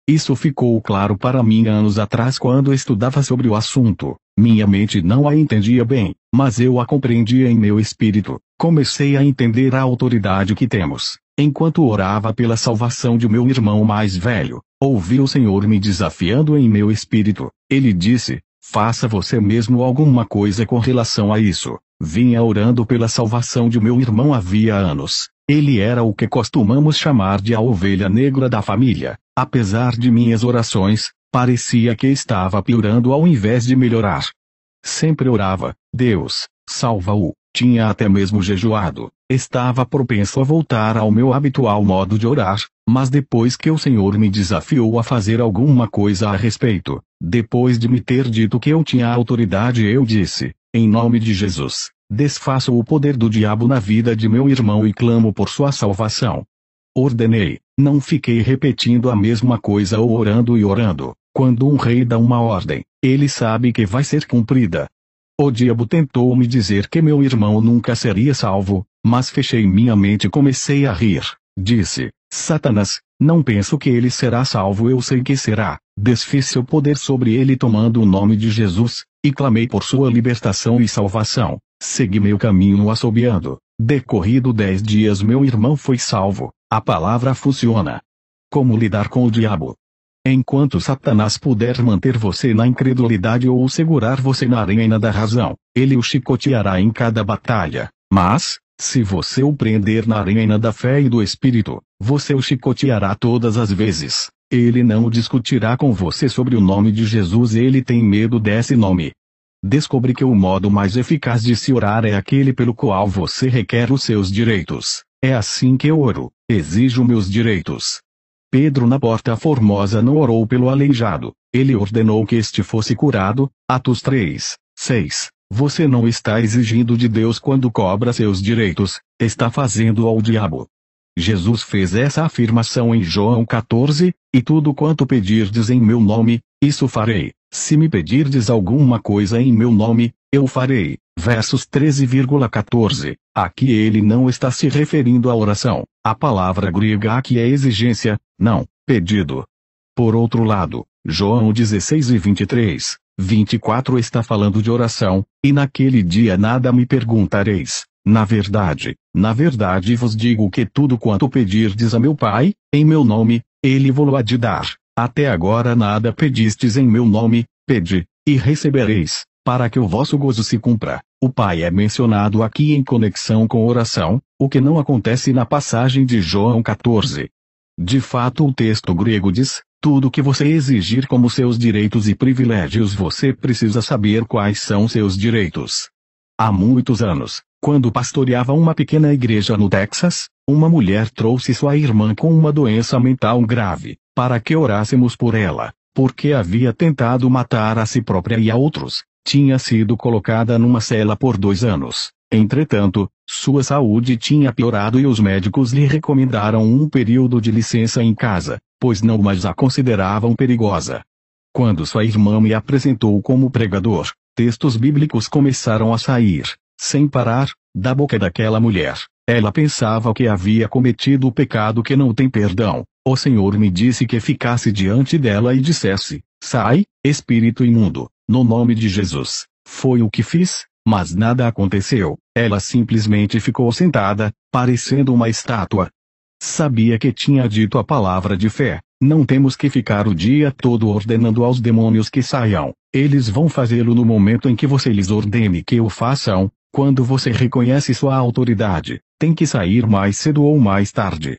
Isso ficou claro para mim anos atrás quando estudava sobre o assunto. Minha mente não a entendia bem, mas eu a compreendia em meu espírito. Comecei a entender a autoridade que temos. Enquanto orava pela salvação de meu irmão mais velho, ouvi o Senhor me desafiando em meu espírito. Ele disse: faça você mesmo alguma coisa com relação a isso. Vinha orando pela salvação de meu irmão havia anos. Ele era o que costumamos chamar de a ovelha negra da família. Apesar de minhas orações, parecia que estava piorando ao invés de melhorar. Sempre orava: Deus, salva-o. Tinha até mesmo jejuado. Estava propenso a voltar ao meu habitual modo de orar, mas depois que o Senhor me desafiou a fazer alguma coisa a respeito, depois de me ter dito que eu tinha autoridade, eu disse: em nome de Jesus, desfaço o poder do diabo na vida de meu irmão e clamo por sua salvação. Ordenei, não fiquei repetindo a mesma coisa ou orando e orando. Quando um rei dá uma ordem, ele sabe que vai ser cumprida. O diabo tentou me dizer que meu irmão nunca seria salvo, mas fechei minha mente e comecei a rir. Disse: Satanás, não penso que ele será salvo, eu sei que será. Desfiz seu poder sobre ele tomando o nome de Jesus, e clamei por sua libertação e salvação. Segui meu caminho assobiando. Decorrido 10 dias meu irmão foi salvo. A palavra funciona. Como lidar com o diabo? Enquanto Satanás puder manter você na incredulidade ou segurar você na arena da razão, ele o chicoteará em cada batalha. Mas, se você o prender na arena da fé e do Espírito, você o chicoteará todas as vezes. Ele não discutirá com você sobre o nome de Jesus, ele tem medo desse nome. Descobri que o modo mais eficaz de se orar é aquele pelo qual você requer os seus direitos. É assim que eu oro, exijo meus direitos. Pedro na Porta Formosa não orou pelo aleijado, ele ordenou que este fosse curado. Atos 3, 6. Você não está exigindo de Deus quando cobra seus direitos, está fazendo ao diabo. Jesus fez essa afirmação em João 14, e tudo quanto pedirdes em meu nome, isso farei. Se me pedirdes alguma coisa em meu nome, eu farei. Versos 13,14. Aqui ele não está se referindo à oração. A palavra grega aqui é exigência, não pedido. Por outro lado, João 16 e 23, 24 está falando de oração, e naquele dia nada me perguntareis. Na verdade vos digo que tudo quanto pedirdes a meu Pai, em meu nome, ele vo-lo há de dar. Até agora nada pedistes em meu nome, pede, e recebereis, para que o vosso gozo se cumpra. O Pai é mencionado aqui em conexão com oração, o que não acontece na passagem de João 14. De fato o texto grego diz, tudo que você exigir como seus direitos e privilégios você precisa saber quais são seus direitos. Há muitos anos, quando pastoreava uma pequena igreja no Texas, uma mulher trouxe sua irmã com uma doença mental grave, para que orássemos por ela, porque havia tentado matar a si própria e a outros. Tinha sido colocada numa cela por 2 anos. Entretanto, sua saúde tinha piorado e os médicos lhe recomendaram um período de licença em casa, pois não mais a consideravam perigosa. Quando sua irmã me apresentou como pregador, textos bíblicos começaram a sair, sem parar, da boca daquela mulher. Ela pensava que havia cometido o pecado que não tem perdão. O Senhor me disse que ficasse diante dela e dissesse, sai, espírito imundo, no nome de Jesus. Foi o que fiz, mas nada aconteceu. Ela simplesmente ficou sentada, parecendo uma estátua. Sabia que tinha dito a palavra de fé. Não temos que ficar o dia todo ordenando aos demônios que saiam. Eles vão fazê-lo no momento em que você lhes ordene que o façam. Quando você reconhece sua autoridade, tem que sair mais cedo ou mais tarde.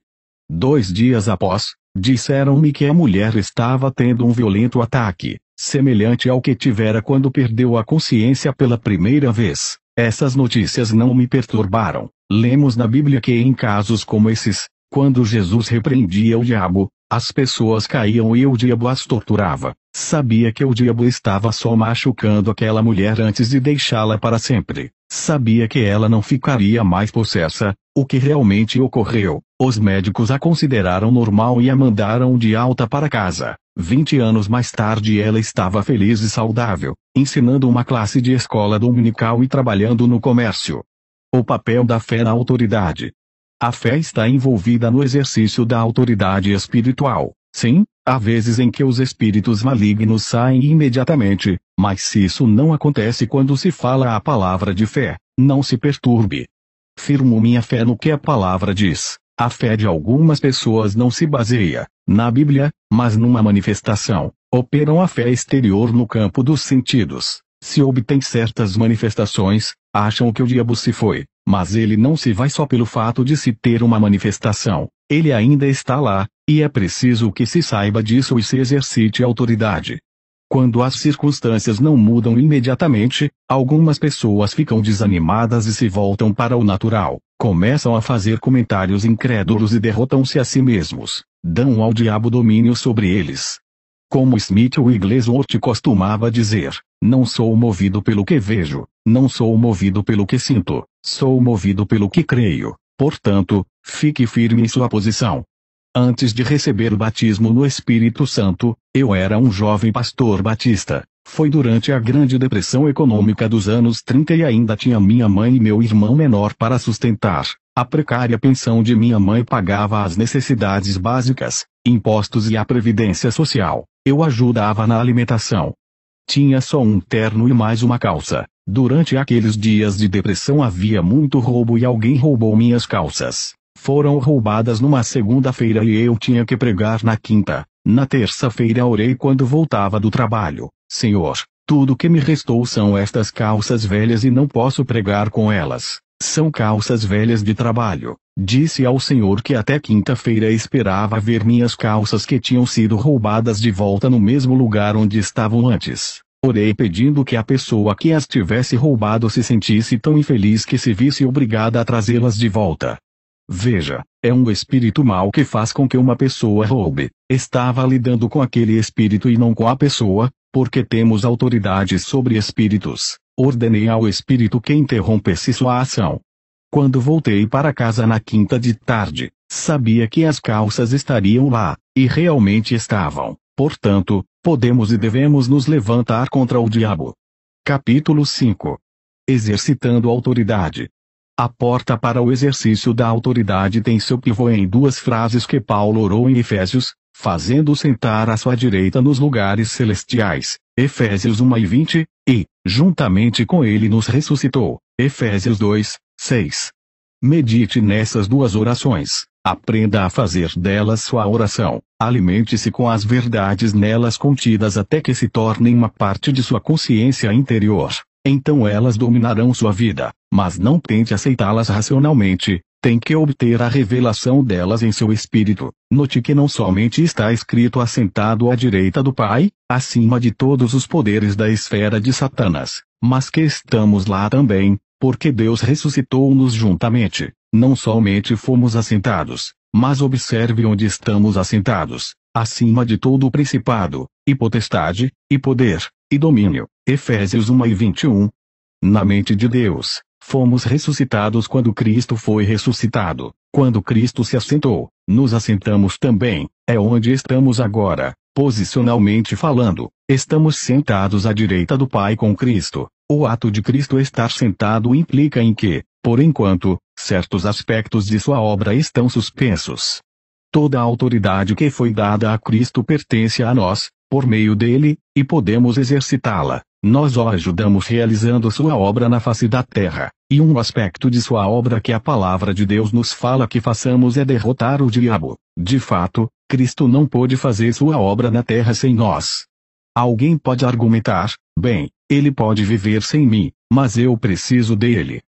2 dias após, disseram-me que a mulher estava tendo um violento ataque, semelhante ao que tivera quando perdeu a consciência pela primeira vez. Essas notícias não me perturbaram. Lemos na Bíblia que em casos como esses, quando Jesus repreendia o diabo, as pessoas caíam e o diabo as torturava. Sabia que o diabo estava só machucando aquela mulher antes de deixá-la para sempre. Sabia que ela não ficaria mais possessa, o que realmente ocorreu. Os médicos a consideraram normal e a mandaram de alta para casa. 20 anos mais tarde ela estava feliz e saudável, ensinando uma classe de escola dominical e trabalhando no comércio. O papel da fé na autoridade. A fé está envolvida no exercício da autoridade espiritual. Sim, há vezes em que os espíritos malignos saem imediatamente, mas se isso não acontece quando se fala a palavra de fé, não se perturbe. Firmo minha fé no que a palavra diz. A fé de algumas pessoas não se baseia na Bíblia, mas numa manifestação. Operam a fé exterior no campo dos sentidos. Se obtém certas manifestações, acham que o diabo se foi, mas ele não se vai só pelo fato de se ter uma manifestação. Ele ainda está lá, e é preciso que se saiba disso e se exercite a autoridade. Quando as circunstâncias não mudam imediatamente, algumas pessoas ficam desanimadas e se voltam para o natural, começam a fazer comentários incrédulos e derrotam-se a si mesmos, dão ao diabo domínio sobre eles. Como Smith Wigglesworth costumava dizer, não sou movido pelo que vejo, não sou movido pelo que sinto, sou movido pelo que creio. Portanto, fique firme em sua posição. Antes de receber o batismo no Espírito Santo, eu era um jovem pastor batista. Foi durante a Grande Depressão Econômica dos anos 30 e ainda tinha minha mãe e meu irmão menor para sustentar. A precária pensão de minha mãe pagava as necessidades básicas, impostos e a previdência social. Eu ajudava na alimentação. Tinha só um terno e mais uma calça. Durante aqueles dias de depressão havia muito roubo e alguém roubou minhas calças. Foram roubadas numa segunda-feira e eu tinha que pregar na quinta. Na terça-feira orei quando voltava do trabalho. Senhor, tudo que me restou são estas calças velhas e não posso pregar com elas. São calças velhas de trabalho. Disse ao Senhor que até quinta-feira esperava ver minhas calças que tinham sido roubadas de volta no mesmo lugar onde estavam antes. Orei pedindo que a pessoa que as tivesse roubado se sentisse tão infeliz que se visse obrigada a trazê-las de volta. Veja, é um espírito mau que faz com que uma pessoa roube. Estava lidando com aquele espírito e não com a pessoa, porque temos autoridade sobre espíritos. Ordenei ao espírito que interrompesse sua ação. Quando voltei para casa na quinta de tarde, sabia que as calças estariam lá, e realmente estavam. Portanto, podemos e devemos nos levantar contra o diabo. Capítulo 5. Exercitando autoridade. A porta para o exercício da autoridade tem seu pivô em duas frases que Paulo orou em Efésios, fazendo sentar à sua direita nos lugares celestiais, Efésios 1:20, e, juntamente com ele nos ressuscitou, Efésios 2:6. Medite nessas duas orações, aprenda a fazer delas sua oração, alimente-se com as verdades nelas contidas até que se tornem uma parte de sua consciência interior. Então elas dominarão sua vida, mas não tente aceitá-las racionalmente, tem que obter a revelação delas em seu espírito. Note que não somente está escrito assentado à direita do Pai, acima de todos os poderes da esfera de Satanás, mas que estamos lá também, porque Deus ressuscitou-nos juntamente. Não somente fomos assentados, mas observe onde estamos assentados, acima de todo o principado, e potestade, e poder, e domínio. Efésios 1:21. Na mente de Deus, fomos ressuscitados quando Cristo foi ressuscitado. Quando Cristo se assentou, nos assentamos também. É onde estamos agora, posicionalmente falando. Estamos sentados à direita do Pai com Cristo. O ato de Cristo estar sentado implica em que, por enquanto, certos aspectos de sua obra estão suspensos. Toda a autoridade que foi dada a Cristo pertence a nós, por meio dele, e podemos exercitá-la. Nós o ajudamos realizando sua obra na face da terra, e um aspecto de sua obra que a palavra de Deus nos fala que façamos é derrotar o diabo. De fato, Cristo não pôde fazer sua obra na terra sem nós. Alguém pode argumentar, bem, ele pode viver sem mim, mas eu preciso dele.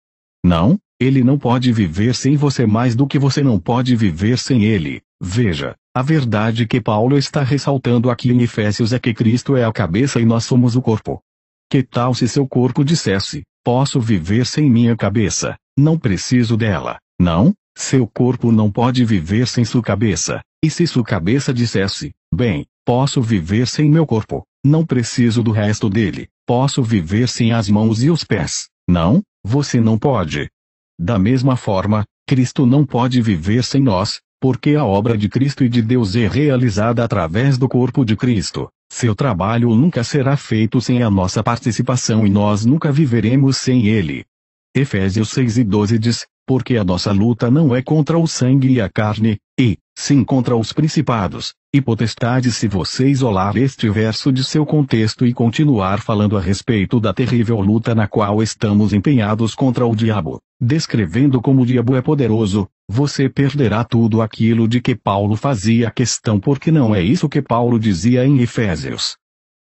Não, ele não pode viver sem você mais do que você não pode viver sem ele. Veja, a verdade que Paulo está ressaltando aqui em Efésios é que Cristo é a cabeça e nós somos o corpo. Que tal se seu corpo dissesse, posso viver sem minha cabeça, não preciso dela? Não, seu corpo não pode viver sem sua cabeça. E se sua cabeça dissesse, bem, posso viver sem meu corpo, não preciso do resto dele, posso viver sem as mãos e os pés? Não, você não pode. Da mesma forma, Cristo não pode viver sem nós, porque a obra de Cristo e de Deus é realizada através do corpo de Cristo. Seu trabalho nunca será feito sem a nossa participação e nós nunca viveremos sem ele. Efésios 6:12 diz, porque a nossa luta não é contra o sangue e a carne, e, sim contra os principados, e potestades. Se você isolar este verso de seu contexto e continuar falando a respeito da terrível luta na qual estamos empenhados contra o diabo, descrevendo como o diabo é poderoso, você perderá tudo aquilo de que Paulo fazia questão, porque não é isso que Paulo dizia em Efésios.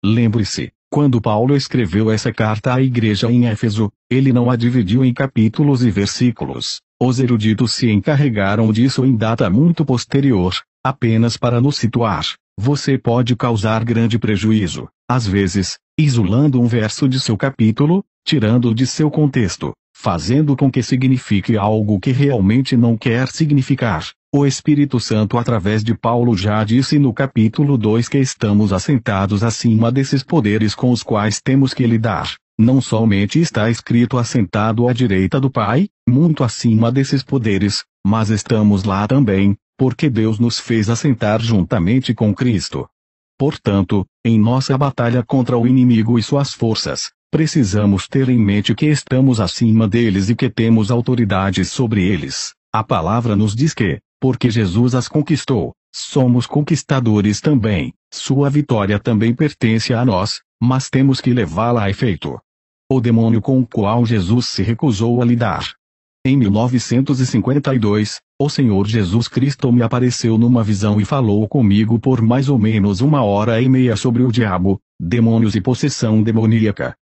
Lembre-se, quando Paulo escreveu essa carta à igreja em Éfeso, ele não a dividiu em capítulos e versículos. Os eruditos se encarregaram disso em data muito posterior, apenas para nos situar. Você pode causar grande prejuízo, às vezes, isolando um verso de seu capítulo, tirando-o de seu contexto, fazendo com que signifique algo que realmente não quer significar. O Espírito Santo através de Paulo já disse no capítulo 2 que estamos assentados acima desses poderes com os quais temos que lidar. Não somente está escrito assentado à direita do Pai, muito acima desses poderes, mas estamos lá também, porque Deus nos fez assentar juntamente com Cristo. Portanto, em nossa batalha contra o inimigo e suas forças, precisamos ter em mente que estamos acima deles e que temos autoridade sobre eles. A palavra nos diz que, porque Jesus as conquistou, somos conquistadores também. Sua vitória também pertence a nós, mas temos que levá-la a efeito. O demônio com o qual Jesus se recusou a lidar. Em 1952, o Senhor Jesus Cristo me apareceu numa visão e falou comigo por mais ou menos 1h30 sobre o diabo, demônios e possessão demoníaca.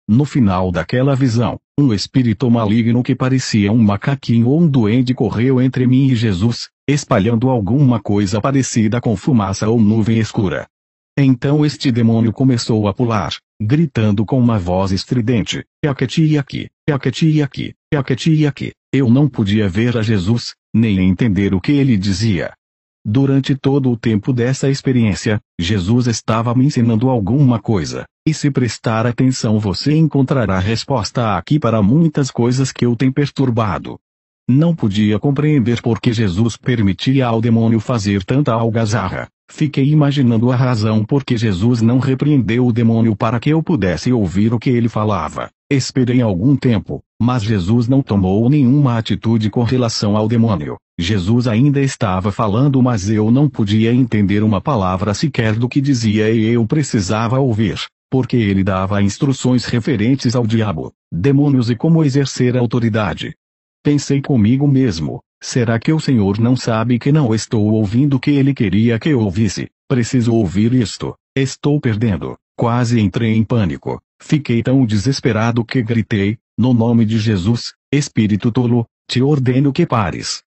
No final daquela visão, um espírito maligno que parecia um macaquinho ou um duende correu entre mim e Jesus, espalhando alguma coisa parecida com fumaça ou nuvem escura. Então este demônio começou a pular, gritando com uma voz estridente: "Aqui, aqui, aqui, aqui, aqui, aqui." Eu não podia ver a Jesus, nem entender o que ele dizia. Durante todo o tempo dessa experiência, Jesus estava me ensinando alguma coisa, e se prestar atenção você encontrará resposta aqui para muitas coisas que o têm perturbado. Não podia compreender por que Jesus permitia ao demônio fazer tanta algazarra. Fiquei imaginando a razão por que Jesus não repreendeu o demônio para que eu pudesse ouvir o que ele falava. Esperei algum tempo, mas Jesus não tomou nenhuma atitude com relação ao demônio. Jesus ainda estava falando, mas eu não podia entender uma palavra sequer do que dizia e eu precisava ouvir, porque ele dava instruções referentes ao diabo, demônios e como exercer autoridade. Pensei comigo mesmo: será que o Senhor não sabe que não estou ouvindo o que ele queria que eu ouvisse? Preciso ouvir isto. Estou perdendo. Quase entrei em pânico. Fiquei tão desesperado que gritei: no nome de Jesus, espírito tolo, te ordeno que pares.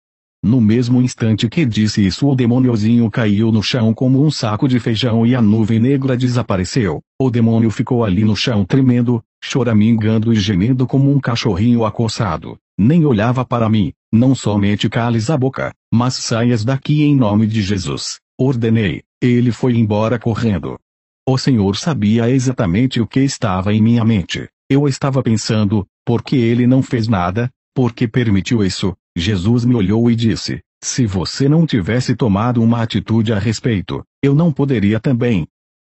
No mesmo instante que disse isso, o demôniozinho caiu no chão como um saco de feijão e a nuvem negra desapareceu. O demônio ficou ali no chão tremendo, choramingando e gemendo como um cachorrinho acossado. Nem olhava para mim. Não somente cales a boca, mas saias daqui em nome de Jesus, ordenei. Ele foi embora correndo. O Senhor sabia exatamente o que estava em minha mente. Eu estava pensando: por que ele não fez nada? Por que permitiu isso? Jesus me olhou e disse: se você não tivesse tomado uma atitude a respeito, eu não poderia também.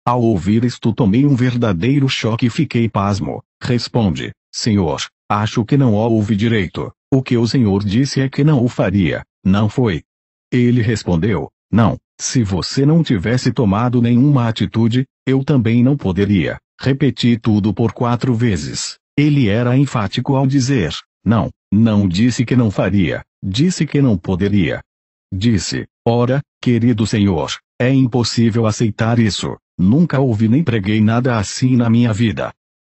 Ao ouvir isto tomei um verdadeiro choque e fiquei pasmo. Responde: Senhor, acho que não ouvi direito. O que o Senhor disse é que não o faria, não foi? Ele respondeu: não, se você não tivesse tomado nenhuma atitude, eu também não poderia. Repeti tudo por 4 vezes. Ele era enfático ao dizer: não, não disse que não faria, disse que não poderia. Disse: ora, querido Senhor, é impossível aceitar isso. Nunca ouvi nem preguei nada assim na minha vida.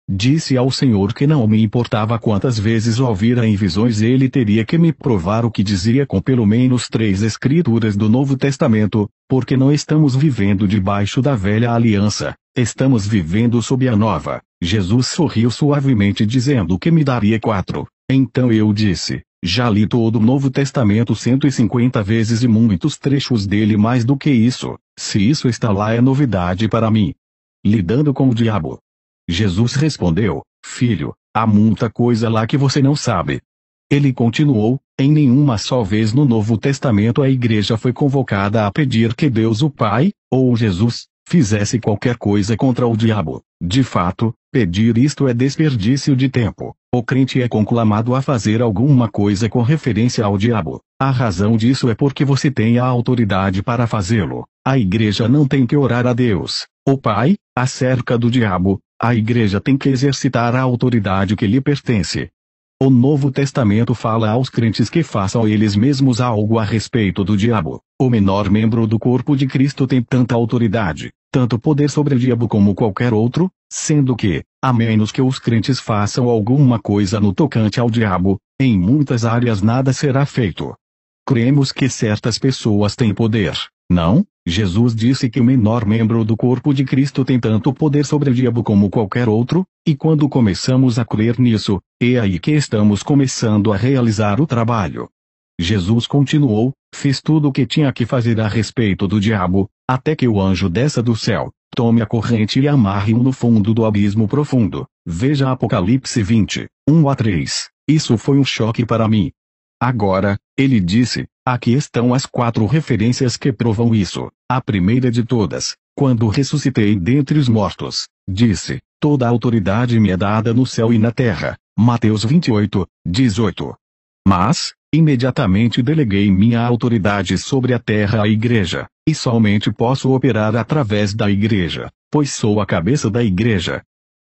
Disse ao Senhor que não me importava quantas vezes ouvira em visões, ele teria que me provar o que dizia com pelo menos 3 escrituras do Novo Testamento, porque não estamos vivendo debaixo da velha aliança, estamos vivendo sob a nova. Jesus sorriu suavemente dizendo que me daria 4. Então eu disse: já li todo o Novo Testamento 150 vezes e muitos trechos dele mais do que isso. Se isso está lá é novidade para mim. Lidando com o diabo. Jesus respondeu: filho, há muita coisa lá que você não sabe. Ele continuou: em nenhuma só vez no Novo Testamento a igreja foi convocada a pedir que Deus o Pai, ou Jesus, fizesse qualquer coisa contra o diabo. De fato, pedir isto é desperdício de tempo. O crente é conclamado a fazer alguma coisa com referência ao diabo. A razão disso é porque você tem a autoridade para fazê-lo. A igreja não tem que orar a Deus, o Pai, acerca do diabo. A igreja tem que exercitar a autoridade que lhe pertence. O Novo Testamento fala aos crentes que façam eles mesmos algo a respeito do diabo. O menor membro do corpo de Cristo tem tanta autoridade, tanto poder sobre o diabo como qualquer outro, sendo que, a menos que os crentes façam alguma coisa no tocante ao diabo, em muitas áreas nada será feito. Cremos que certas pessoas têm poder, não? Jesus disse que o menor membro do corpo de Cristo tem tanto poder sobre o diabo como qualquer outro, e quando começamos a crer nisso, é aí que estamos começando a realizar o trabalho. Jesus continuou: fiz tudo o que tinha que fazer a respeito do diabo, até que o anjo desça do céu, tome a corrente e amarre-o no fundo do abismo profundo. Veja Apocalipse 20, 1-3. Isso foi um choque para mim. Agora, ele disse: aqui estão as 4 referências que provam isso. A primeira de todas, quando ressuscitei dentre os mortos, disse: toda a autoridade me é dada no céu e na terra. Mateus 28, 18. Mas, Imediatamente deleguei minha autoridade sobre a terra à igreja, e somente posso operar através da igreja, pois sou a cabeça da igreja.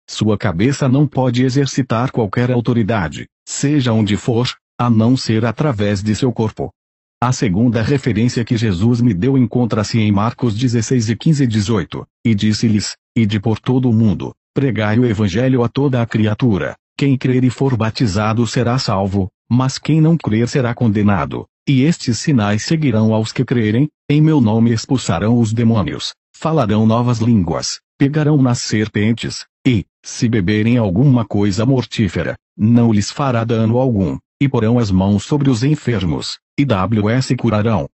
Sua cabeça não pode exercitar qualquer autoridade, seja onde for, a não ser através de seu corpo. A segunda referência que Jesus me deu encontra-se em Marcos 16 e 15 e 18, e disse-lhes: Ide por todo o mundo, pregai o evangelho a toda a criatura, quem crer e for batizado será salvo, mas quem não crer será condenado, e estes sinais seguirão aos que crerem, em meu nome expulsarão os demônios, falarão novas línguas, pegarão nas serpentes, e, se beberem alguma coisa mortífera, não lhes fará dano algum, e porão as mãos sobre os enfermos, e se curarão.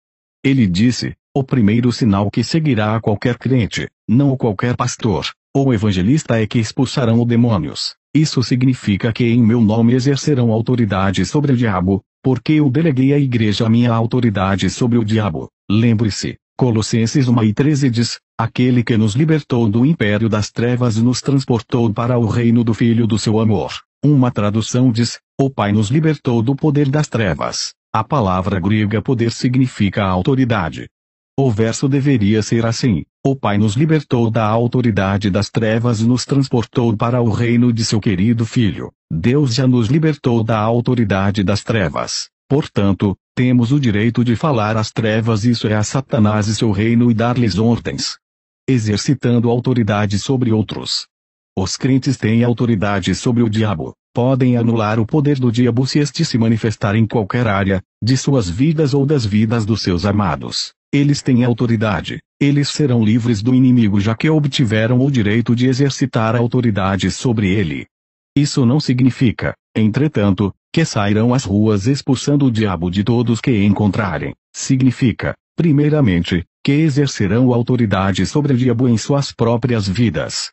Ele disse: o primeiro sinal que seguirá a qualquer crente, não qualquer pastor, ou evangelista é que expulsarão os demônios. Isso significa que em meu nome exercerão autoridade sobre o diabo, porque eu deleguei à igreja a minha autoridade sobre o diabo. Lembre-se, Colossenses 1:13 diz: aquele que nos libertou do império das trevas e nos transportou para o reino do Filho do seu amor. Uma tradução diz: o Pai nos libertou do poder das trevas. A palavra grega poder significa autoridade. O verso deveria ser assim: o Pai nos libertou da autoridade das trevas e nos transportou para o reino de seu querido Filho. Deus já nos libertou da autoridade das trevas. Portanto, temos o direito de falar às trevas, isso é, a Satanás e seu reino, e dar-lhes ordens, exercitando autoridade sobre outros. Os crentes têm autoridade sobre o diabo. Podem anular o poder do diabo se este se manifestar em qualquer área, de suas vidas ou das vidas dos seus amados. Eles têm autoridade. Eles serão livres do inimigo já que obtiveram o direito de exercitar a autoridade sobre ele. Isso não significa, entretanto, que sairão às ruas expulsando o diabo de todos que encontrarem. Significa, primeiramente, que exercerão autoridade sobre o diabo em suas próprias vidas.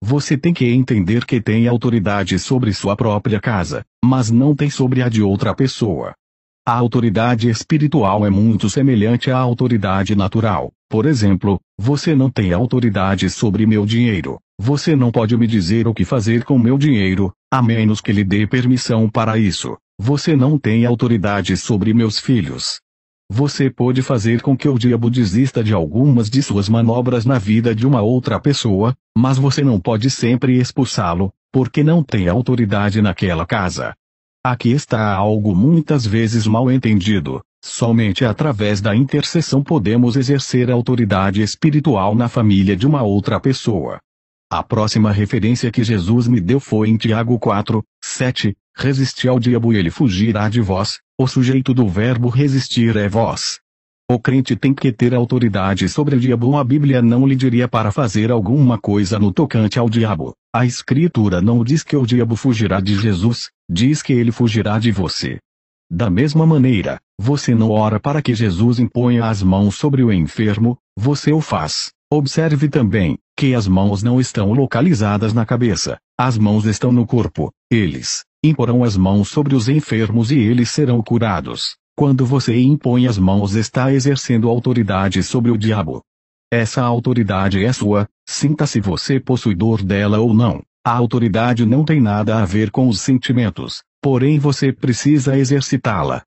Você tem que entender que tem autoridade sobre sua própria casa, mas não tem sobre a de outra pessoa. A autoridade espiritual é muito semelhante à autoridade natural. Por exemplo, você não tem autoridade sobre meu dinheiro. Você não pode me dizer o que fazer com meu dinheiro, a menos que lhe dê permissão para isso. Você não tem autoridade sobre meus filhos. Você pode fazer com que o diabo desista de algumas de suas manobras na vida de uma outra pessoa, mas você não pode sempre expulsá-lo, porque não tem autoridade naquela casa. Aqui está algo muitas vezes mal entendido. Somente através da intercessão podemos exercer autoridade espiritual na família de uma outra pessoa. A próxima referência que Jesus me deu foi em Tiago 4:7, resisti ao diabo e ele fugirá de vós. O sujeito do verbo resistir é vós. O crente tem que ter autoridade sobre o diabo. A Bíblia não lhe diria para fazer alguma coisa no tocante ao diabo. A Escritura não diz que o diabo fugirá de Jesus, diz que ele fugirá de você. Da mesma maneira, você não ora para que Jesus imponha as mãos sobre o enfermo, você o faz. Observe também, que as mãos não estão localizadas na cabeça, as mãos estão no corpo. Eles imporão as mãos sobre os enfermos e eles serão curados. Quando você impõe as mãos, está exercendo autoridade sobre o diabo. Essa autoridade é sua, sinta-se você possuidor dela ou não. A autoridade não tem nada a ver com os sentimentos, porém você precisa exercitá-la.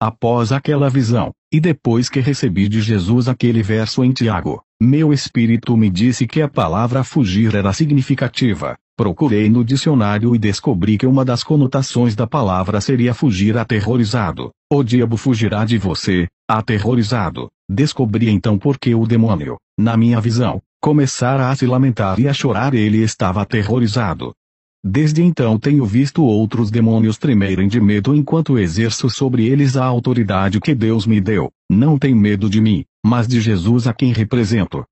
Após aquela visão, e depois que recebi de Jesus aquele verso em Tiago, meu espírito me disse que a palavra fugir era significativa. Procurei no dicionário e descobri que uma das conotações da palavra seria fugir aterrorizado. O diabo fugirá de você, aterrorizado. Descobri então por que o demônio, na minha visão, começara a se lamentar e a chorar. Ele estava aterrorizado. Desde então tenho visto outros demônios tremerem de medo enquanto exerço sobre eles a autoridade que Deus me deu. Não tem medo de mim, mas de Jesus a quem represento.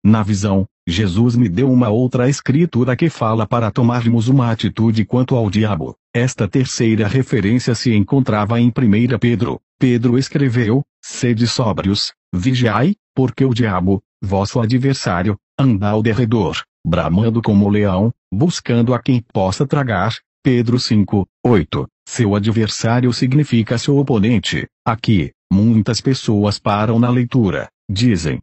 Na visão, Jesus me deu uma outra escritura que fala para tomarmos uma atitude quanto ao diabo. Esta terceira referência se encontrava em 1 Pedro. Pedro escreveu: sede sóbrios, vigiai, porque o diabo, vosso adversário, anda ao derredor, bramando como leão, buscando a quem possa tragar. Pedro 5:8. Seu adversário significa seu oponente. Aqui, muitas pessoas param na leitura, dizem: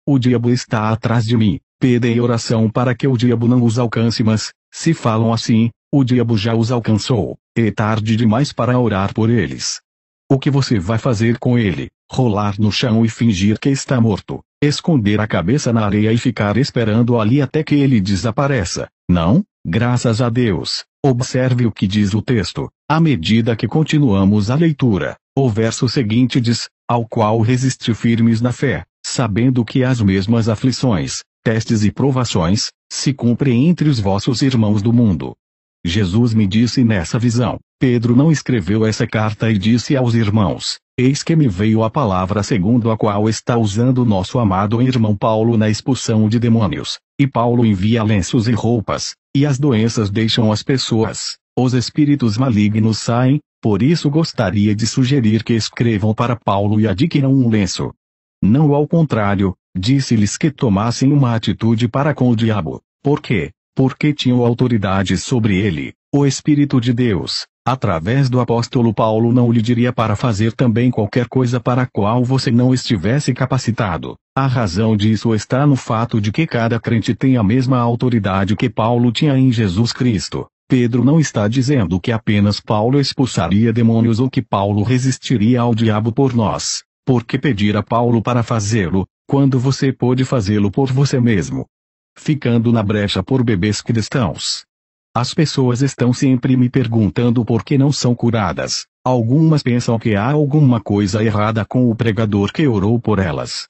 o diabo está atrás de mim. Pedem oração para que o diabo não os alcance, mas, se falam assim, o diabo já os alcançou. É tarde demais para orar por eles. O que você vai fazer com ele? Rolar no chão e fingir que está morto, esconder a cabeça na areia e ficar esperando ali até que ele desapareça? Não, graças a Deus. Observe o que diz o texto, à medida que continuamos a leitura. O verso seguinte diz, ao qual resisti firmes na fé, sabendo que as mesmas aflições, testes e provações, se cumprem entre os vossos irmãos do mundo. Jesus me disse nessa visão, Pedro não escreveu essa carta e disse aos irmãos, eis que me veio a palavra segundo a qual está usando nosso amado irmão Paulo na expulsão de demônios, e Paulo envia lenços e roupas, e as doenças deixam as pessoas, os espíritos malignos saem, por isso gostaria de sugerir que escrevam para Paulo e adquiram um lenço. Não ao contrário, disse-lhes que tomassem uma atitude para com o diabo. Por quê? Porque tinham autoridade sobre ele, o Espírito de Deus, através do apóstolo Paulo não lhe diria para fazer também qualquer coisa para a qual você não estivesse capacitado. A razão disso está no fato de que cada crente tem a mesma autoridade que Paulo tinha em Jesus Cristo. Pedro não está dizendo que apenas Paulo expulsaria demônios ou que Paulo resistiria ao diabo por nós. Por que pedir a Paulo para fazê-lo, quando você pode fazê-lo por você mesmo? Ficando na brecha por bebês cristãos. As pessoas estão sempre me perguntando por que não são curadas. Algumas pensam que há alguma coisa errada com o pregador que orou por elas.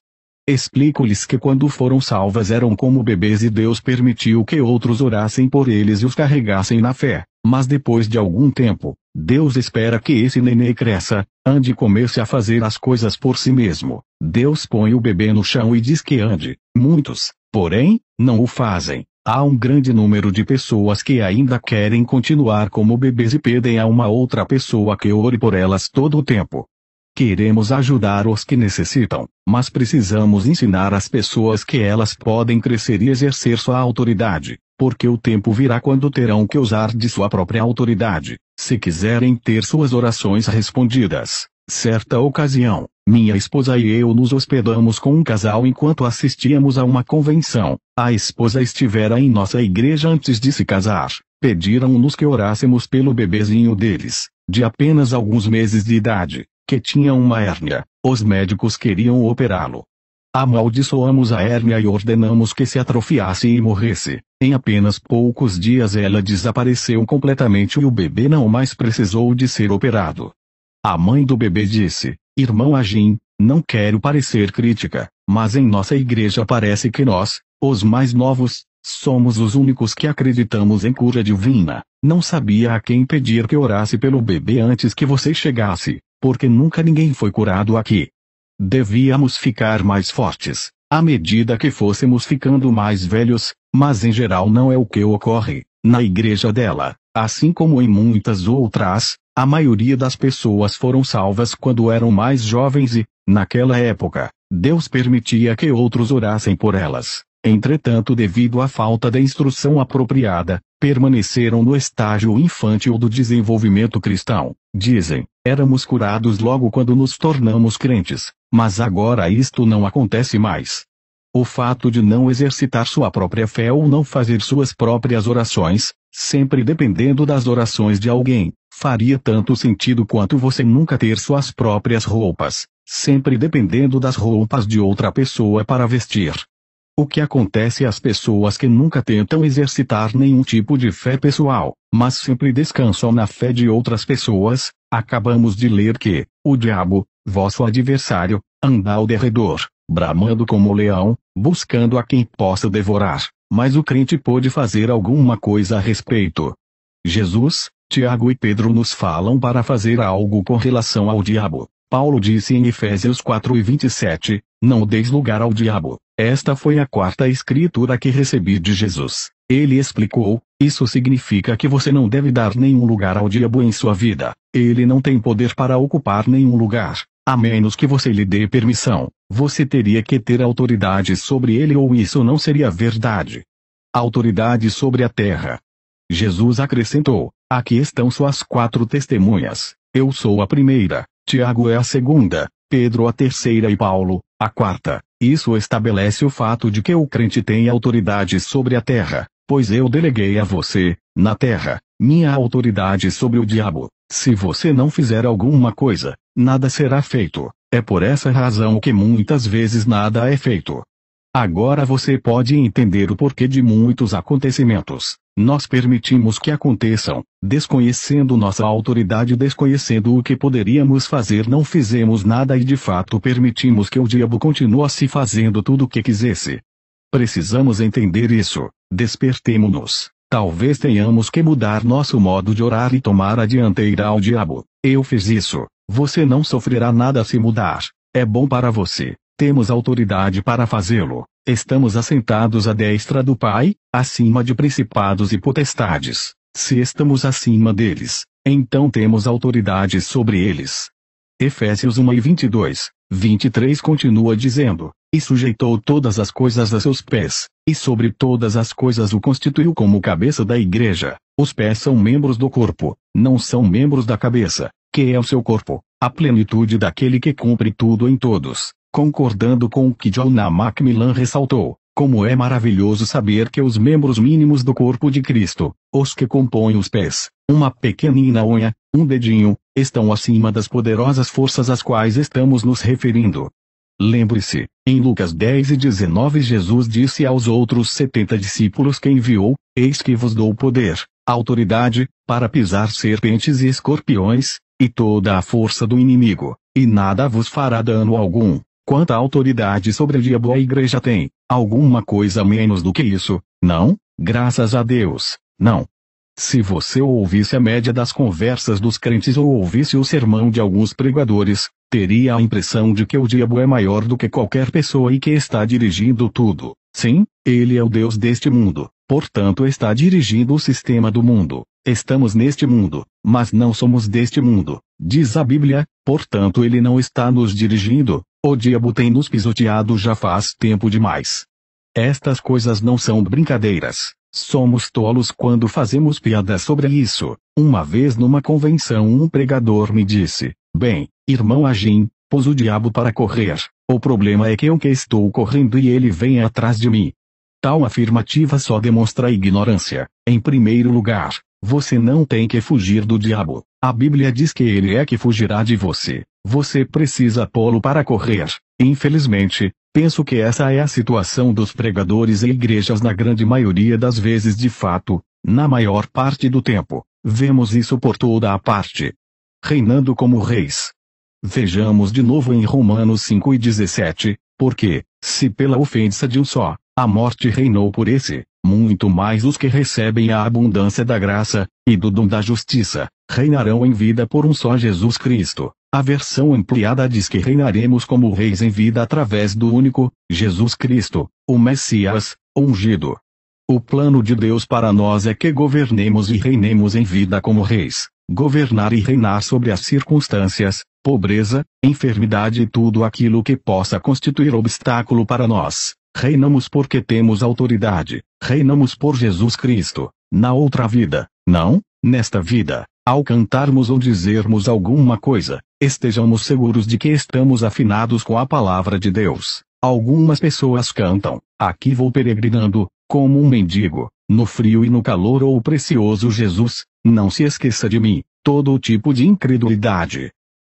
Explico-lhes que quando foram salvas eram como bebês e Deus permitiu que outros orassem por eles e os carregassem na fé. Mas depois de algum tempo, Deus espera que esse nenê cresça, ande e comece a fazer as coisas por si mesmo. Deus põe o bebê no chão e diz que ande. Muitos, porém, não o fazem. Há um grande número de pessoas que ainda querem continuar como bebês e pedem a uma outra pessoa que ore por elas todo o tempo. Queremos ajudar os que necessitam, mas precisamos ensinar as pessoas que elas podem crescer e exercer sua autoridade, porque o tempo virá quando terão que usar de sua própria autoridade, se quiserem ter suas orações respondidas. Certa ocasião, minha esposa e eu nos hospedamos com um casal enquanto assistíamos a uma convenção. A esposa estivera em nossa igreja antes de se casar. Pediram-nos que orássemos pelo bebezinho deles, de apenas alguns meses de idade, que tinha uma hérnia. Os médicos queriam operá-lo. Amaldiçoamos a hérnia e ordenamos que se atrofiasse e morresse. Em apenas poucos dias ela desapareceu completamente e o bebê não mais precisou de ser operado. A mãe do bebê disse, irmão Agim, não quero parecer crítica, mas em nossa igreja parece que nós, os mais novos, somos os únicos que acreditamos em cura divina. Não sabia a quem pedir que orasse pelo bebê antes que você chegasse, porque nunca ninguém foi curado aqui. Devíamos ficar mais fortes, à medida que fôssemos ficando mais velhos, mas em geral não é o que ocorre. Na igreja dela, assim como em muitas outras, a maioria das pessoas foram salvas quando eram mais jovens e, naquela época, Deus permitia que outros orassem por elas. Entretanto, devido à falta de instrução apropriada, permaneceram no estágio infantil do desenvolvimento cristão. Dizem, éramos curados logo quando nos tornamos crentes, mas agora isto não acontece mais. O fato de não exercitar sua própria fé ou não fazer suas próprias orações, sempre dependendo das orações de alguém, faria tanto sentido quanto você nunca ter suas próprias roupas, sempre dependendo das roupas de outra pessoa para vestir. O que acontece às pessoas que nunca tentam exercitar nenhum tipo de fé pessoal, mas sempre descansam na fé de outras pessoas? Acabamos de ler que, o diabo, vosso adversário, anda ao derredor, bramando como leão, buscando a quem possa devorar. Mas o crente pode fazer alguma coisa a respeito. Jesus, Tiago e Pedro nos falam para fazer algo com relação ao diabo. Paulo disse em Efésios 4:27, não deis lugar ao diabo. Esta foi a quarta escritura que recebi de Jesus. Ele explicou, isso significa que você não deve dar nenhum lugar ao diabo em sua vida. Ele não tem poder para ocupar nenhum lugar, a menos que você lhe dê permissão. Você teria que ter autoridade sobre ele ou isso não seria verdade. Autoridade sobre a terra. Jesus acrescentou, aqui estão suas 4 testemunhas. Eu sou a primeira, Tiago é a segunda, Pedro a terceira e Paulo, a quarta. Isso estabelece o fato de que o crente tem autoridade sobre a terra, pois eu deleguei a você, na terra, minha autoridade sobre o diabo. Se você não fizer alguma coisa, nada será feito. É por essa razão que muitas vezes nada é feito. Agora você pode entender o porquê de muitos acontecimentos. Nós permitimos que aconteçam, desconhecendo nossa autoridade e desconhecendo o que poderíamos fazer, não fizemos nada e de fato permitimos que o diabo continuasse fazendo tudo o que quisesse. Precisamos entender isso. Despertemo-nos. Talvez tenhamos que mudar nosso modo de orar e tomar a dianteira ao diabo. Eu fiz isso. Você não sofrerá nada se mudar. É bom para você. Temos autoridade para fazê-lo. Estamos assentados à destra do Pai, acima de principados e potestades. Se estamos acima deles, então temos autoridade sobre eles. Efésios 1:22, 23 continua dizendo: e sujeitou todas as coisas a seus pés, e sobre todas as coisas o constituiu como cabeça da igreja. Os pés são membros do corpo, não são membros da cabeça, que é o seu corpo, a plenitude daquele que cumpre tudo em todos. Concordando com o que John Macmillan ressaltou, como é maravilhoso saber que os membros mínimos do corpo de Cristo, os que compõem os pés, uma pequenina unha, um dedinho, estão acima das poderosas forças às quais estamos nos referindo. Lembre-se, em Lucas 10:19 Jesus disse aos outros 70 discípulos que enviou: eis que vos dou poder, autoridade, para pisar serpentes e escorpiões, e toda a força do inimigo, e nada vos fará dano algum. Quanta autoridade sobre o diabo a igreja tem? Alguma coisa menos do que isso? Não? Graças a Deus, não. Se você ouvisse a média das conversas dos crentes ou ouvisse o sermão de alguns pregadores, teria a impressão de que o diabo é maior do que qualquer pessoa e que está dirigindo tudo. Sim, ele é o Deus deste mundo, portanto está dirigindo o sistema do mundo. Estamos neste mundo, mas não somos deste mundo, diz a Bíblia, portanto ele não está nos dirigindo. O diabo tem nos pisoteado já faz tempo demais. Estas coisas não são brincadeiras. Somos tolos quando fazemos piadas sobre isso. Uma vez numa convenção um pregador me disse: bem, irmão Agim, pus o diabo para correr. O problema é que eu que estou correndo e ele vem atrás de mim. Tal afirmativa só demonstra ignorância. Em primeiro lugar, você não tem que fugir do diabo. A Bíblia diz que ele é que fugirá de você. Você precisa pô-lo para correr. Infelizmente, penso que essa é a situação dos pregadores e igrejas na grande maioria das vezes. De fato, na maior parte do tempo, vemos isso por toda a parte. Reinando como reis. Vejamos de novo em Romanos 5:17, porque, se pela ofensa de um só, a morte reinou por esse, muito mais os que recebem a abundância da graça, e do dom da justiça, reinarão em vida por um só Jesus Cristo. A versão ampliada diz que reinaremos como reis em vida através do único, Jesus Cristo, o Messias, ungido. O plano de Deus para nós é que governemos e reinemos em vida como reis. Governar e reinar sobre as circunstâncias, pobreza, enfermidade e tudo aquilo que possa constituir obstáculo para nós. Reinamos porque temos autoridade. Reinamos por Jesus Cristo. Na outra vida, não, nesta vida. Ao cantarmos ou dizermos alguma coisa, estejamos seguros de que estamos afinados com a palavra de Deus. Algumas pessoas cantam: aqui vou peregrinando, como um mendigo, no frio e no calor. Ou o precioso Jesus, não se esqueça de mim. Todo tipo de incredulidade.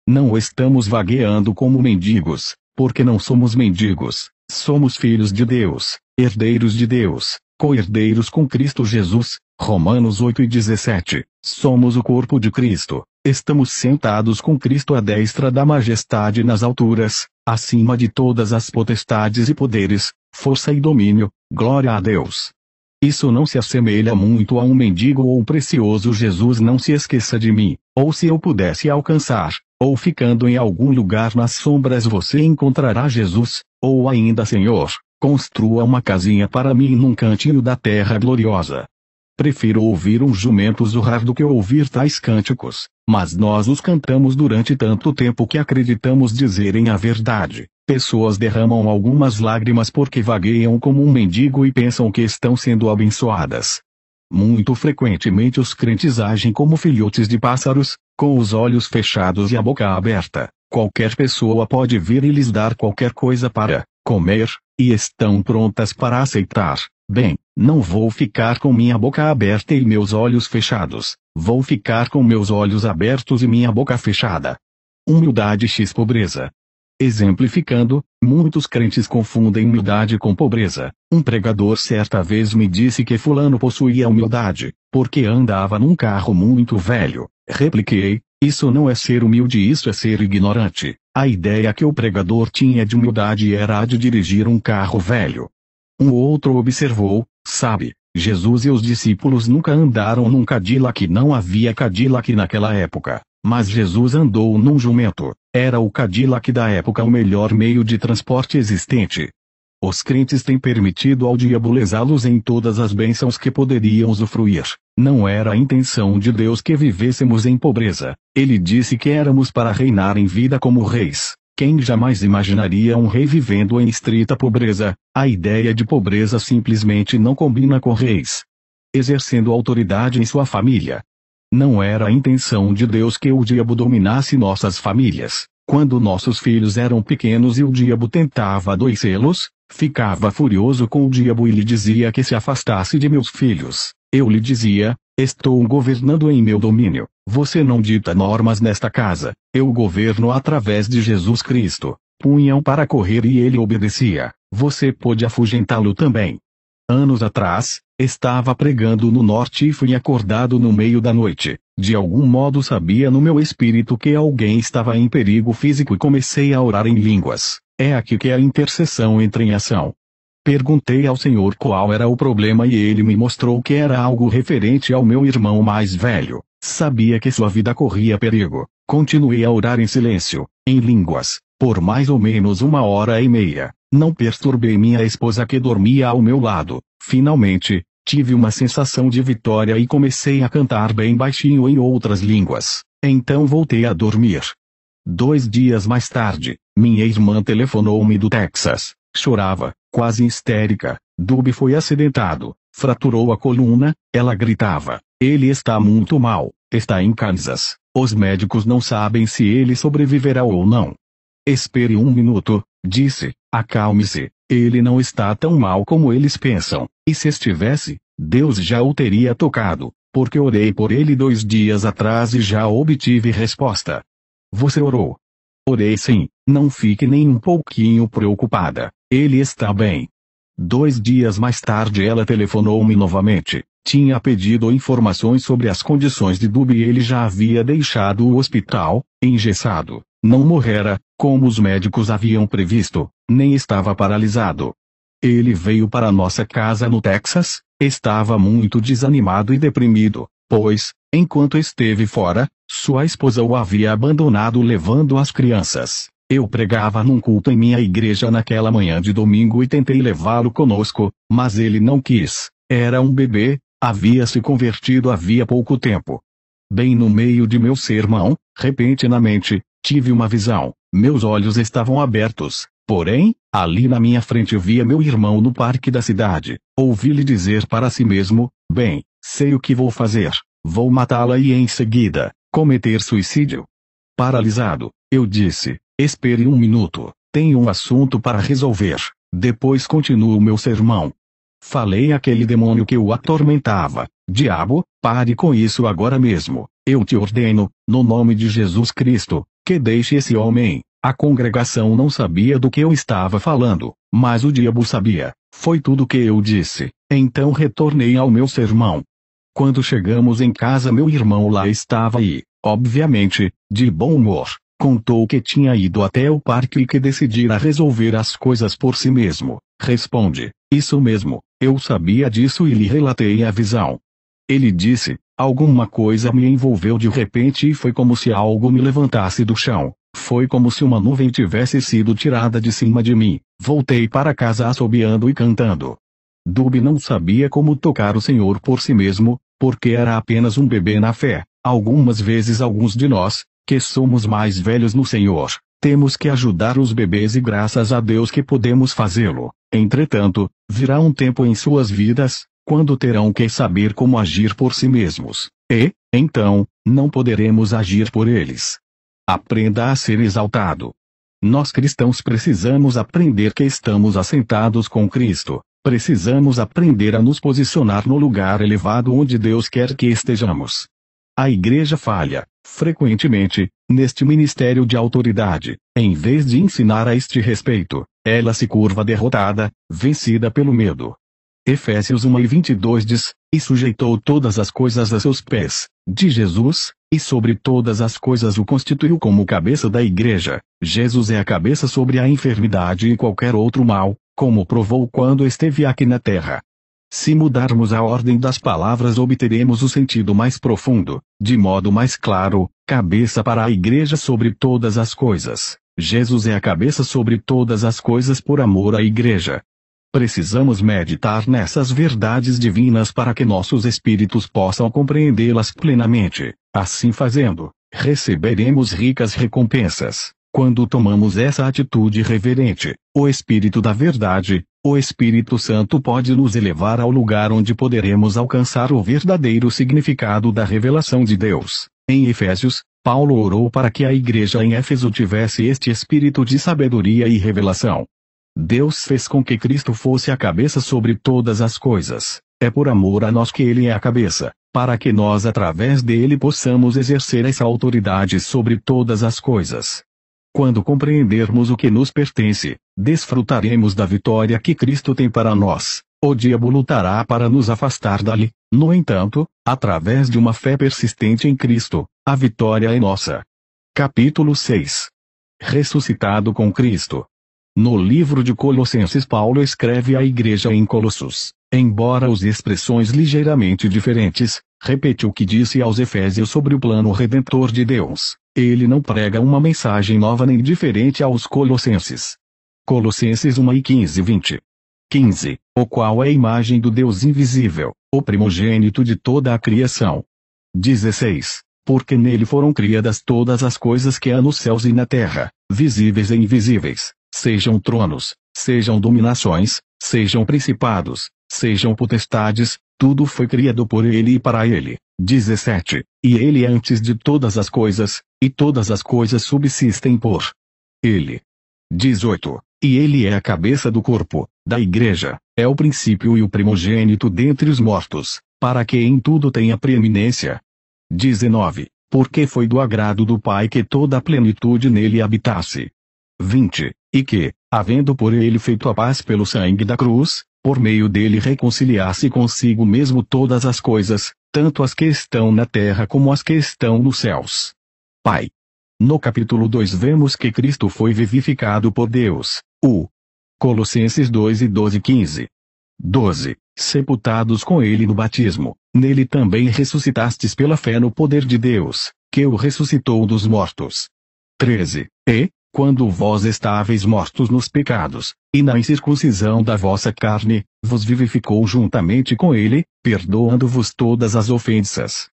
Não estamos vagueando como mendigos, porque não somos mendigos. Somos filhos de Deus, herdeiros de Deus, co-herdeiros com Cristo Jesus. Romanos 8:17. Somos o corpo de Cristo. Estamos sentados com Cristo à destra da majestade nas alturas, acima de todas as potestades e poderes, força e domínio. Glória a Deus. Isso não se assemelha muito a um mendigo ou precioso Jesus. Não se esqueça de mim. Ou se eu pudesse alcançar, ou ficando em algum lugar nas sombras você encontrará Jesus, ou ainda Senhor, construa uma casinha para mim num cantinho da terra gloriosa. Prefiro ouvir um jumento zurrar do que ouvir tais cânticos, mas nós os cantamos durante tanto tempo que acreditamos dizerem a verdade. Pessoas derramam algumas lágrimas porque vagueiam como um mendigo e pensam que estão sendo abençoadas. Muito frequentemente os crentes agem como filhotes de pássaros, com os olhos fechados e a boca aberta. Qualquer pessoa pode vir e lhes dar qualquer coisa para, comer, e estão prontas para aceitar. Bem, não vou ficar com minha boca aberta e meus olhos fechados. Vou ficar com meus olhos abertos e minha boca fechada. Humildade x pobreza. Exemplificando, muitos crentes confundem humildade com pobreza. Um pregador certa vez me disse que fulano possuía humildade, porque andava num carro muito velho. Repliquei, isso não é ser humilde, isso é ser ignorante. A ideia que o pregador tinha de humildade era a de dirigir um carro velho. Um outro observou, sabe, Jesus e os discípulos nunca andaram num Cadillac, não havia Cadillac naquela época. Mas Jesus andou num jumento. Era o Cadillac da época o melhor meio de transporte existente. Os crentes têm permitido ao diabo lesá-los em todas as bênçãos que poderiam usufruir. Não era a intenção de Deus que vivêssemos em pobreza. Ele disse que éramos para reinar em vida como reis. Quem jamais imaginaria um rei vivendo em estrita pobreza? A ideia de pobreza simplesmente não combina com reis. Exercendo autoridade em sua família. Não era a intenção de Deus que o diabo dominasse nossas famílias. Quando nossos filhos eram pequenos e o diabo tentava adoecê-los, ficava furioso com o diabo e lhe dizia que se afastasse de meus filhos. Eu lhe dizia, estou governando em meu domínio. Você não dita normas nesta casa, eu governo através de Jesus Cristo. Punham para correr e ele obedecia. Você pôde afugentá-lo também. Anos atrás, estava pregando no norte e fui acordado no meio da noite. De algum modo sabia no meu espírito que alguém estava em perigo físico e comecei a orar em línguas. É aqui que a intercessão entra em ação. Perguntei ao Senhor qual era o problema e ele me mostrou que era algo referente ao meu irmão mais velho. Sabia que sua vida corria perigo. Continuei a orar em silêncio, em línguas, por mais ou menos 1h30. Não perturbei minha esposa que dormia ao meu lado. Finalmente, tive uma sensação de vitória e comecei a cantar bem baixinho em outras línguas. Então voltei a dormir. 2 dias mais tarde, minha irmã telefonou-me do Texas. Chorava, quase histérica. Dubi foi acidentado, fraturou a coluna. Ela gritava, ele está muito mal, está em Kansas. Os médicos não sabem se ele sobreviverá ou não. Espere 1 minuto, disse, acalme-se, ele não está tão mal como eles pensam, e se estivesse, Deus já o teria tocado, porque orei por ele 2 dias atrás e já obtive resposta. Você orou? Orei sim, não fique nem um pouquinho preocupada, ele está bem. 2 dias mais tarde ela telefonou-me novamente. Tinha pedido informações sobre as condições de Dubi e ele já havia deixado o hospital, engessado. Não morrera, como os médicos haviam previsto, nem estava paralisado. Ele veio para nossa casa no Texas, estava muito desanimado e deprimido, pois, enquanto esteve fora, sua esposa o havia abandonado levando as crianças. Eu pregava num culto em minha igreja naquela manhã de domingo e tentei levá-lo conosco, mas ele não quis. Era um bebê, havia se convertido havia pouco tempo. Bem no meio de meu sermão, repentinamente, tive uma visão. Meus olhos estavam abertos, porém, ali na minha frente via meu irmão no parque da cidade. Ouvi-lhe dizer para si mesmo, bem, sei o que vou fazer. Vou matá-la e em seguida, cometer suicídio. Paralisado, eu disse, espere 1 minuto, tenho um assunto para resolver, depois continuo meu sermão. Falei àquele demônio que o atormentava, diabo, pare com isso agora mesmo, eu te ordeno, no nome de Jesus Cristo, que deixe esse homem. A congregação não sabia do que eu estava falando, mas o diabo sabia. Foi tudo o que eu disse. Então retornei ao meu sermão. Quando chegamos em casa meu irmão lá estava e, obviamente, de bom humor. Contou que tinha ido até o parque e que decidira resolver as coisas por si mesmo. Responde, isso mesmo, eu sabia disso e lhe relatei a visão. Ele disse, alguma coisa me envolveu de repente e foi como se algo me levantasse do chão. Foi como se uma nuvem tivesse sido tirada de cima de mim. Voltei para casa assobiando e cantando. Dubi não sabia como tocar o Senhor por si mesmo, porque era apenas um bebê na fé. Algumas vezes alguns de nós, que somos mais velhos no Senhor, temos que ajudar os bebês e graças a Deus que podemos fazê-lo. Entretanto, virá um tempo em suas vidas, quando terão que saber como agir por si mesmos. E, então, não poderemos agir por eles. Aprenda a ser exaltado. Nós cristãos precisamos aprender que estamos assentados com Cristo. Precisamos aprender a nos posicionar no lugar elevado onde Deus quer que estejamos. A igreja falha, frequentemente, neste ministério de autoridade. Em vez de ensinar a este respeito, ela se curva derrotada, vencida pelo medo. Efésios 1:22 diz: e sujeitou todas as coisas a seus pés, de Jesus, e sobre todas as coisas o constituiu como cabeça da igreja. Jesus é a cabeça sobre a enfermidade e qualquer outro mal, como provou quando esteve aqui na terra. Se mudarmos a ordem das palavras, obteremos o sentido mais profundo, de modo mais claro: cabeça para a igreja sobre todas as coisas. Jesus é a cabeça sobre todas as coisas por amor à igreja. Precisamos meditar nessas verdades divinas para que nossos espíritos possam compreendê-las plenamente. Assim fazendo, receberemos ricas recompensas. Quando tomamos essa atitude reverente, o Espírito da Verdade, o Espírito Santo pode nos elevar ao lugar onde poderemos alcançar o verdadeiro significado da revelação de Deus. Em Efésios, Paulo orou para que a igreja em Éfeso tivesse este espírito de sabedoria e revelação. Deus fez com que Cristo fosse a cabeça sobre todas as coisas. É por amor a nós que Ele é a cabeça, para que nós através dele possamos exercer essa autoridade sobre todas as coisas. Quando compreendermos o que nos pertence, desfrutaremos da vitória que Cristo tem para nós. O diabo lutará para nos afastar dali. No entanto, através de uma fé persistente em Cristo, a vitória é nossa. Capítulo 6. Ressuscitado com Cristo. No livro de Colossenses, Paulo escreve à igreja em Colossos. Embora use expressões ligeiramente diferentes, repete o que disse aos Efésios sobre o plano redentor de Deus. Ele não prega uma mensagem nova nem diferente aos Colossenses. Colossenses 1:15-20. 15. O qual é a imagem do Deus invisível, o primogênito de toda a criação. 16. Porque nele foram criadas todas as coisas que há nos céus e na terra, visíveis e invisíveis, sejam tronos, sejam dominações, sejam principados, sejam potestades, tudo foi criado por ele e para ele. 17. E ele é antes de todas as coisas, e todas as coisas subsistem por ele. 18. E ele é a cabeça do corpo, da igreja, é o princípio e o primogênito dentre os mortos, para que em tudo tenha preeminência. 19. Porque foi do agrado do Pai que toda a plenitude nele habitasse. 20. E que, havendo por ele feito a paz pelo sangue da cruz, por meio dele reconciliasse consigo mesmo todas as coisas, tanto as que estão na terra como as que estão nos céus. Pai. No capítulo 2 vemos que Cristo foi vivificado por Deus. Colossenses 2:12-15. 12. Sepultados com ele no batismo, nele também ressuscitastes pela fé no poder de Deus, que o ressuscitou dos mortos. 13. E, quando vós estáveis mortos nos pecados, e na incircuncisão da vossa carne, vos vivificou juntamente com ele, perdoando-vos todas as ofensas.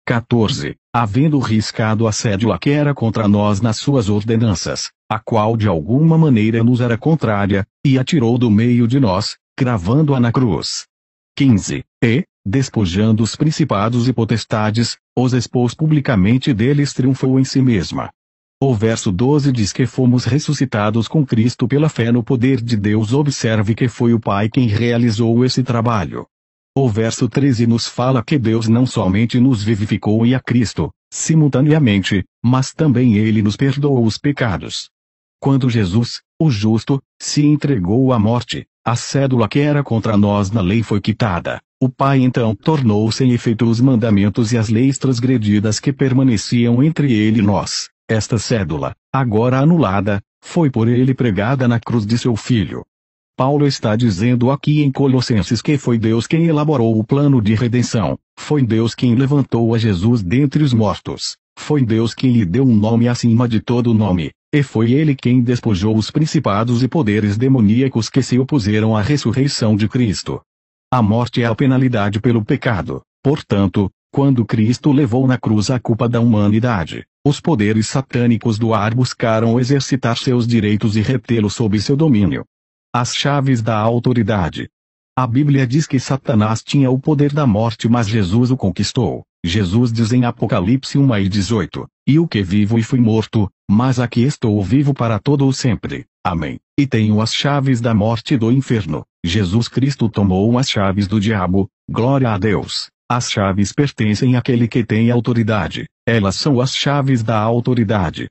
14. Havendo riscado a cédula que era contra nós nas suas ordenanças, a qual de alguma maneira nos era contrária, e a tirou do meio de nós, cravando-a na cruz. 15. E, despojando os principados e potestades, os expôs publicamente, deles triunfou em si mesma. O verso 12 diz que fomos ressuscitados com Cristo pela fé no poder de Deus. Observe que foi o Pai quem realizou esse trabalho. O verso 13 nos fala que Deus não somente nos vivificou e a Cristo, simultaneamente, mas também Ele nos perdoou os pecados. Quando Jesus, o justo, se entregou à morte, a cédula que era contra nós na lei foi quitada. O Pai então tornou sem efeito os mandamentos e as leis transgredidas que permaneciam entre Ele e nós. Esta cédula, agora anulada, foi por Ele pregada na cruz de seu Filho. Paulo está dizendo aqui em Colossenses que foi Deus quem elaborou o plano de redenção, foi Deus quem levantou a Jesus dentre os mortos, foi Deus quem lhe deu um nome acima de todo nome, e foi Ele quem despojou os principados e poderes demoníacos que se opuseram à ressurreição de Cristo. A morte é a penalidade pelo pecado, portanto, quando Cristo levou na cruz a culpa da humanidade, os poderes satânicos do ar buscaram exercitar seus direitos e retê-lo sob seu domínio. As chaves da autoridade. A Bíblia diz que Satanás tinha o poder da morte, mas Jesus o conquistou. Jesus diz em Apocalipse 1:18, e o que vivo e fui morto, mas aqui estou vivo para todo o sempre. Amém. E tenho as chaves da morte e do inferno. Jesus Cristo tomou as chaves do diabo, glória a Deus. As chaves pertencem àquele que tem autoridade. Elas são as chaves da autoridade.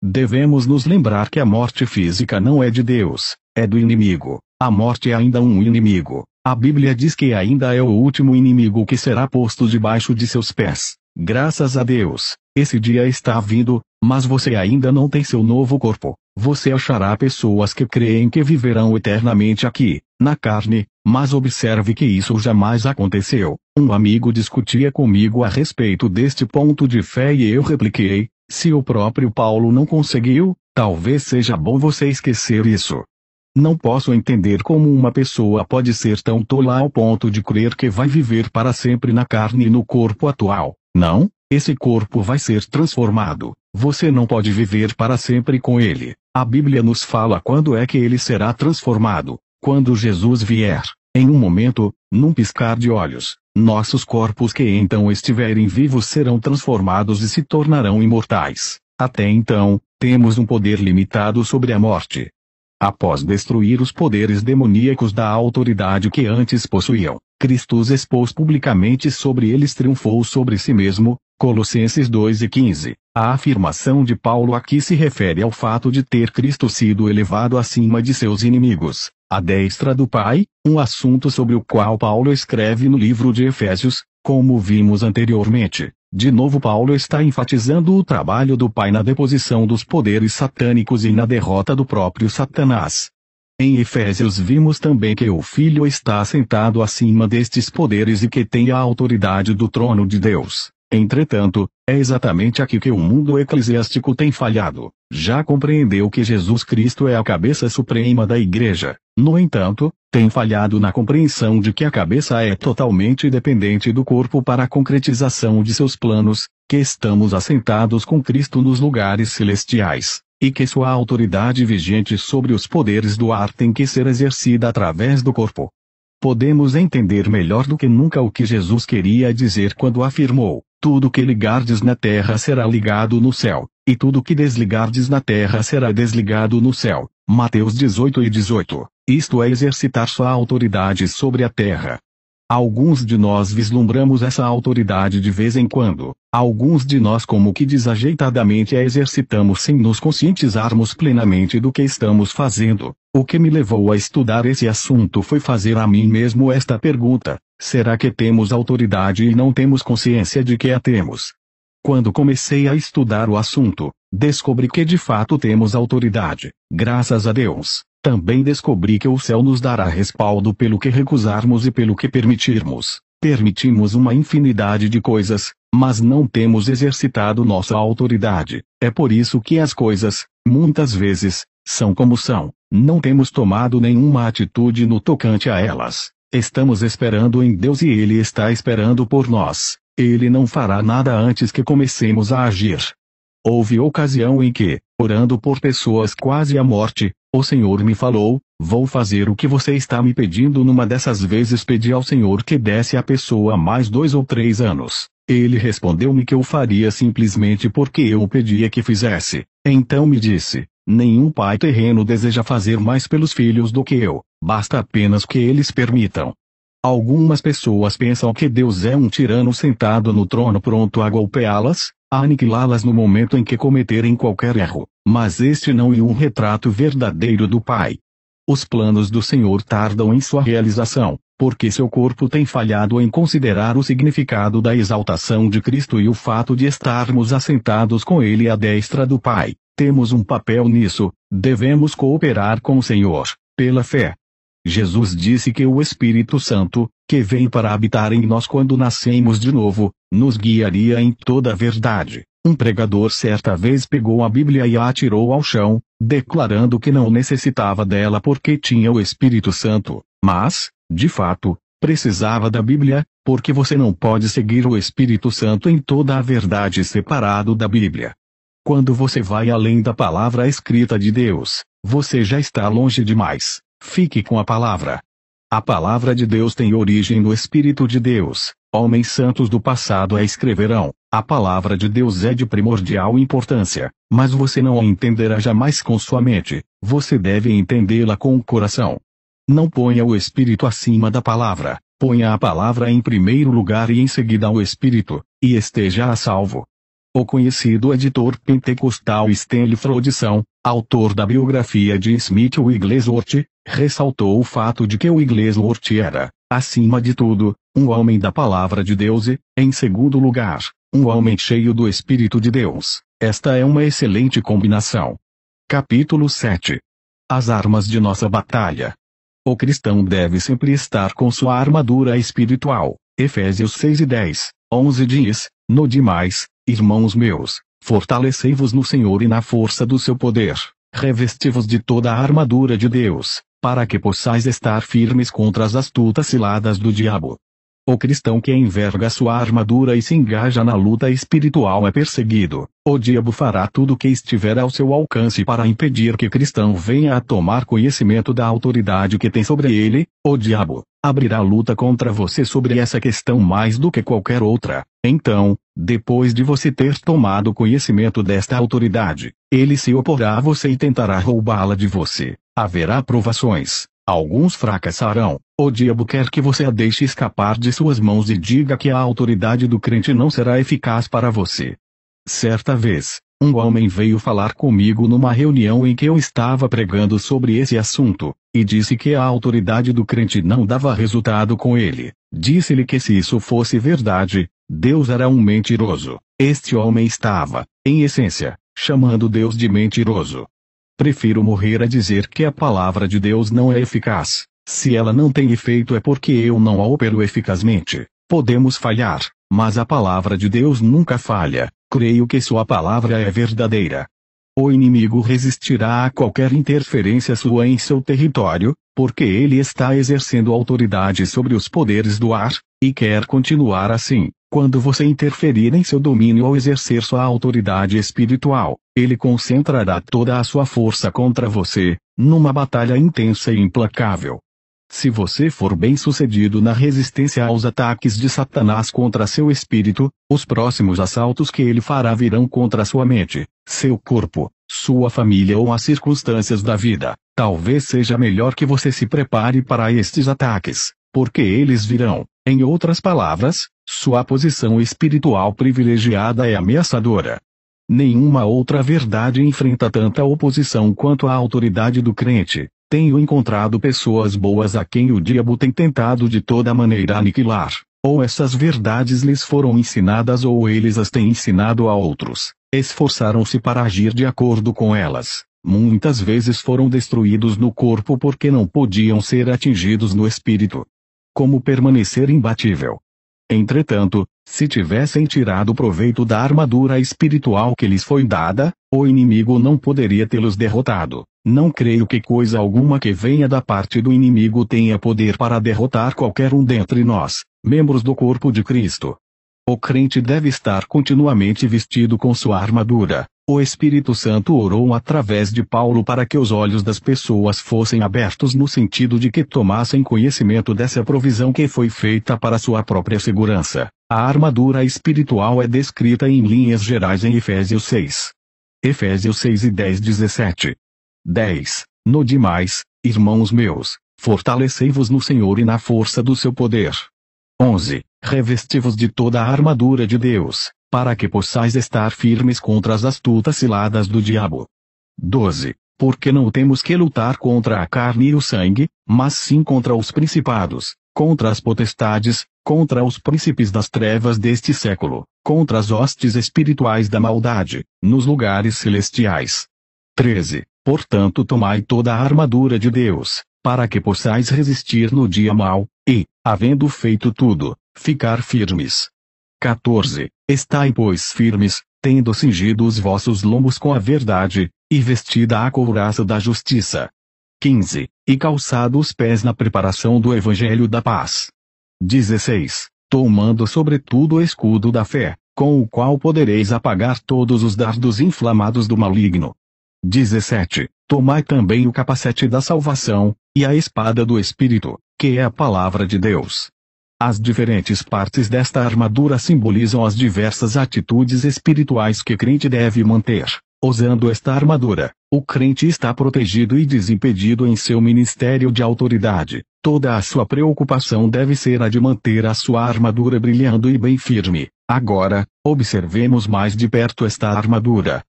Devemos nos lembrar que a morte física não é de Deus, é do inimigo. A morte é ainda um inimigo. A Bíblia diz que ainda é o último inimigo que será posto debaixo de seus pés. Graças a Deus, esse dia está vindo, mas você ainda não tem seu novo corpo. Você achará pessoas que creem que viverão eternamente aqui, na carne, mas observe que isso jamais aconteceu. Um amigo discutia comigo a respeito deste ponto de fé e eu repliquei: se o próprio Paulo não conseguiu, talvez seja bom você esquecer isso. Não posso entender como uma pessoa pode ser tão tola ao ponto de crer que vai viver para sempre na carne e no corpo atual. Não, esse corpo vai ser transformado. Você não pode viver para sempre com ele. A Bíblia nos fala quando é que ele será transformado. Quando Jesus vier, em um momento, num piscar de olhos, nossos corpos que então estiverem vivos serão transformados e se tornarão imortais. Até então, temos um poder limitado sobre a morte. Após destruir os poderes demoníacos da autoridade que antes possuíam, Cristo os expôs publicamente sobre eles, triunfou sobre si mesmo. Colossenses 2:15. A afirmação de Paulo aqui se refere ao fato de ter Cristo sido elevado acima de seus inimigos, à destra do Pai, um assunto sobre o qual Paulo escreve no livro de Efésios, como vimos anteriormente. De novo Paulo está enfatizando o trabalho do Pai na deposição dos poderes satânicos e na derrota do próprio Satanás. Em Efésios vimos também que o Filho está sentado acima destes poderes e que tem a autoridade do trono de Deus. Entretanto, é exatamente aqui que o mundo eclesiástico tem falhado. Já compreendeu que Jesus Cristo é a cabeça suprema da Igreja. No entanto, tem falhado na compreensão de que a cabeça é totalmente dependente do corpo para a concretização de seus planos, que estamos assentados com Cristo nos lugares celestiais, e que sua autoridade vigente sobre os poderes do ar tem que ser exercida através do corpo. Podemos entender melhor do que nunca o que Jesus queria dizer quando afirmou: tudo que ligardes na terra será ligado no céu, e tudo que desligardes na terra será desligado no céu. Mateus 18:18. Isto é exercitar sua autoridade sobre a terra. Alguns de nós vislumbramos essa autoridade de vez em quando. Alguns de nós como que desajeitadamente a exercitamos sem nos conscientizarmos plenamente do que estamos fazendo. O que me levou a estudar esse assunto foi fazer a mim mesmo esta pergunta: será que temos autoridade e não temos consciência de que a temos? Quando comecei a estudar o assunto, descobri que de fato temos autoridade, graças a Deus. Também descobri que o céu nos dará respaldo pelo que recusarmos e pelo que permitirmos. Permitimos uma infinidade de coisas, mas não temos exercitado nossa autoridade. É por isso que as coisas, muitas vezes, são como são. Não temos tomado nenhuma atitude no tocante a elas. Estamos esperando em Deus e Ele está esperando por nós. Ele não fará nada antes que comecemos a agir. Houve ocasião em que, orando por pessoas quase à morte, o Senhor me falou: vou fazer o que você está me pedindo. Numa dessas vezes pedi ao Senhor que desse à pessoa mais 2 ou 3 anos. Ele respondeu-me que eu faria simplesmente porque eu o pedia que fizesse. Então me disse: nenhum pai terreno deseja fazer mais pelos filhos do que eu, basta apenas que eles permitam. Algumas pessoas pensam que Deus é um tirano sentado no trono pronto a golpeá-las, a aniquilá-las no momento em que cometerem qualquer erro, mas este não é um retrato verdadeiro do Pai. Os planos do Senhor tardam em sua realização, porque seu corpo tem falhado em considerar o significado da exaltação de Cristo e o fato de estarmos assentados com Ele à destra do Pai. Temos um papel nisso, devemos cooperar com o Senhor, pela fé. Jesus disse que o Espírito Santo, que vem para habitar em nós quando nascemos de novo, nos guiaria em toda a verdade. Um pregador certa vez pegou a Bíblia e a atirou ao chão, declarando que não necessitava dela porque tinha o Espírito Santo, mas, de fato, precisava da Bíblia, porque você não pode seguir o Espírito Santo em toda a verdade separado da Bíblia. Quando você vai além da palavra escrita de Deus, você já está longe demais. Fique com a palavra. A palavra de Deus tem origem no Espírito de Deus. Homens santos do passado a escreverão. A palavra de Deus é de primordial importância, mas você não a entenderá jamais com sua mente. Você deve entendê-la com o coração. Não ponha o Espírito acima da palavra. Ponha a palavra em primeiro lugar e em seguida o Espírito, e esteja a salvo. O conhecido editor pentecostal Stanley Frodson, autor da biografia de Smith Wigglesworth, ressaltou o fato de que Wigglesworth era, acima de tudo, um homem da palavra de Deus e, em segundo lugar, um homem cheio do Espírito de Deus. Esta é uma excelente combinação. Capítulo 7. As armas de nossa batalha. O cristão deve sempre estar com sua armadura espiritual. Efésios 6:10, 11 diz: no demais, irmãos meus, fortalecei-vos no Senhor e na força do seu poder. Revesti-vos de toda a armadura de Deus, para que possais estar firmes contra as astutas ciladas do diabo. O cristão que enverga sua armadura e se engaja na luta espiritual é perseguido. O diabo fará tudo o que estiver ao seu alcance para impedir que o cristão venha a tomar conhecimento da autoridade que tem sobre ele. O diabo abrirá luta contra você sobre essa questão mais do que qualquer outra. Então, depois de você ter tomado conhecimento desta autoridade, ele se oporá a você e tentará roubá-la de você. Haverá provações. Alguns fracassarão. O diabo quer que você a deixe escapar de suas mãos e diga que a autoridade do crente não será eficaz para você. Certa vez, um homem veio falar comigo numa reunião em que eu estava pregando sobre esse assunto, e disse que a autoridade do crente não dava resultado com ele. Disse-lhe que se isso fosse verdade, Deus era um mentiroso. Este homem estava, em essência, chamando Deus de mentiroso. Prefiro morrer a dizer que a palavra de Deus não é eficaz. Se ela não tem efeito é porque eu não a opero eficazmente. Podemos falhar, mas a palavra de Deus nunca falha. Creio que sua palavra é verdadeira. O inimigo resistirá a qualquer interferência sua em seu território, porque ele está exercendo autoridade sobre os poderes do ar, e quer continuar assim. Quando você interferir em seu domínio ou exercer sua autoridade espiritual, ele concentrará toda a sua força contra você, numa batalha intensa e implacável. Se você for bem-sucedido na resistência aos ataques de Satanás contra seu espírito, os próximos assaltos que ele fará virão contra sua mente, seu corpo, sua família ou as circunstâncias da vida. Talvez seja melhor que você se prepare para estes ataques, porque eles virão. Em outras palavras, sua posição espiritual privilegiada é ameaçadora. Nenhuma outra verdade enfrenta tanta oposição quanto a autoridade do crente. Tenho encontrado pessoas boas a quem o diabo tem tentado de toda maneira aniquilar. Ou essas verdades lhes foram ensinadas ou eles as têm ensinado a outros. Esforçaram-se para agir de acordo com elas. Muitas vezes foram destruídos no corpo porque não podiam ser atingidos no espírito. Como permanecer imbatível? Entretanto, se tivessem tirado proveito da armadura espiritual que lhes foi dada, o inimigo não poderia tê-los derrotado. Não creio que coisa alguma que venha da parte do inimigo tenha poder para derrotar qualquer um dentre nós, membros do corpo de Cristo. O crente deve estar continuamente vestido com sua armadura. O Espírito Santo orou através de Paulo para que os olhos das pessoas fossem abertos no sentido de que tomassem conhecimento dessa provisão que foi feita para sua própria segurança. A armadura espiritual é descrita em linhas gerais em Efésios 6. Efésios 6:10-17. 10. No demais, irmãos meus, fortalecei-vos no Senhor e na força do seu poder. 11. Revesti-vos de toda a armadura de Deus, para que possais estar firmes contra as astutas ciladas do diabo. 12. Porque não temos que lutar contra a carne e o sangue, mas sim contra os principados, contra as potestades, contra os príncipes das trevas deste século, contra as hostes espirituais da maldade, nos lugares celestiais. 13. Portanto tomai toda a armadura de Deus, para que possais resistir no dia mau, e, havendo feito tudo, ficar firmes. 14. Estai pois firmes, tendo cingido os vossos lombos com a verdade, e vestida a couraça da justiça. 15. E calçado os pés na preparação do evangelho da paz. 16. Tomando sobretudo o escudo da fé, com o qual podereis apagar todos os dardos inflamados do maligno. 17. Tomai também o capacete da salvação, e a espada do Espírito, que é a palavra de Deus. As diferentes partes desta armadura simbolizam as diversas atitudes espirituais que o crente deve manter. Usando esta armadura, o crente está protegido e desimpedido em seu ministério de autoridade. Toda a sua preocupação deve ser a de manter a sua armadura brilhando e bem firme. Agora, observemos mais de perto esta armadura.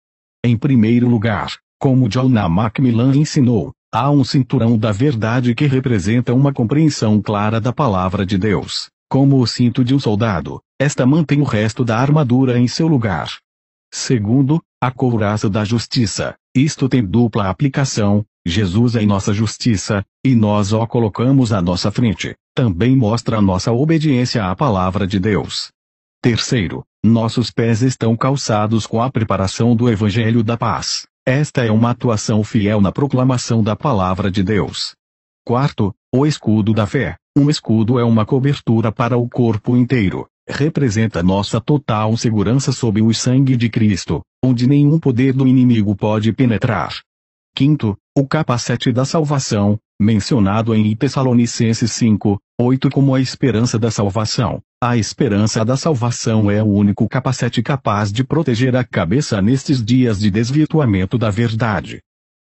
Em primeiro lugar, como John Macmillan ensinou, há um cinturão da verdade que representa uma compreensão clara da palavra de Deus. Como o cinto de um soldado, esta mantém o resto da armadura em seu lugar. Segundo, a couraça da justiça. Isto tem dupla aplicação. Jesus é nossa justiça, e nós o colocamos à nossa frente. Também mostra a nossa obediência à palavra de Deus. Terceiro, nossos pés estão calçados com a preparação do Evangelho da Paz. Esta é uma atuação fiel na proclamação da palavra de Deus. Quarto, o escudo da fé. Um escudo é uma cobertura para o corpo inteiro. Representa nossa total segurança sob o sangue de Cristo, onde nenhum poder do inimigo pode penetrar. Quinto, o capacete da salvação, mencionado em Tessalonicenses 5:8 como a esperança da salvação. A esperança da salvação é o único capacete capaz de proteger a cabeça nestes dias de desvirtuamento da verdade.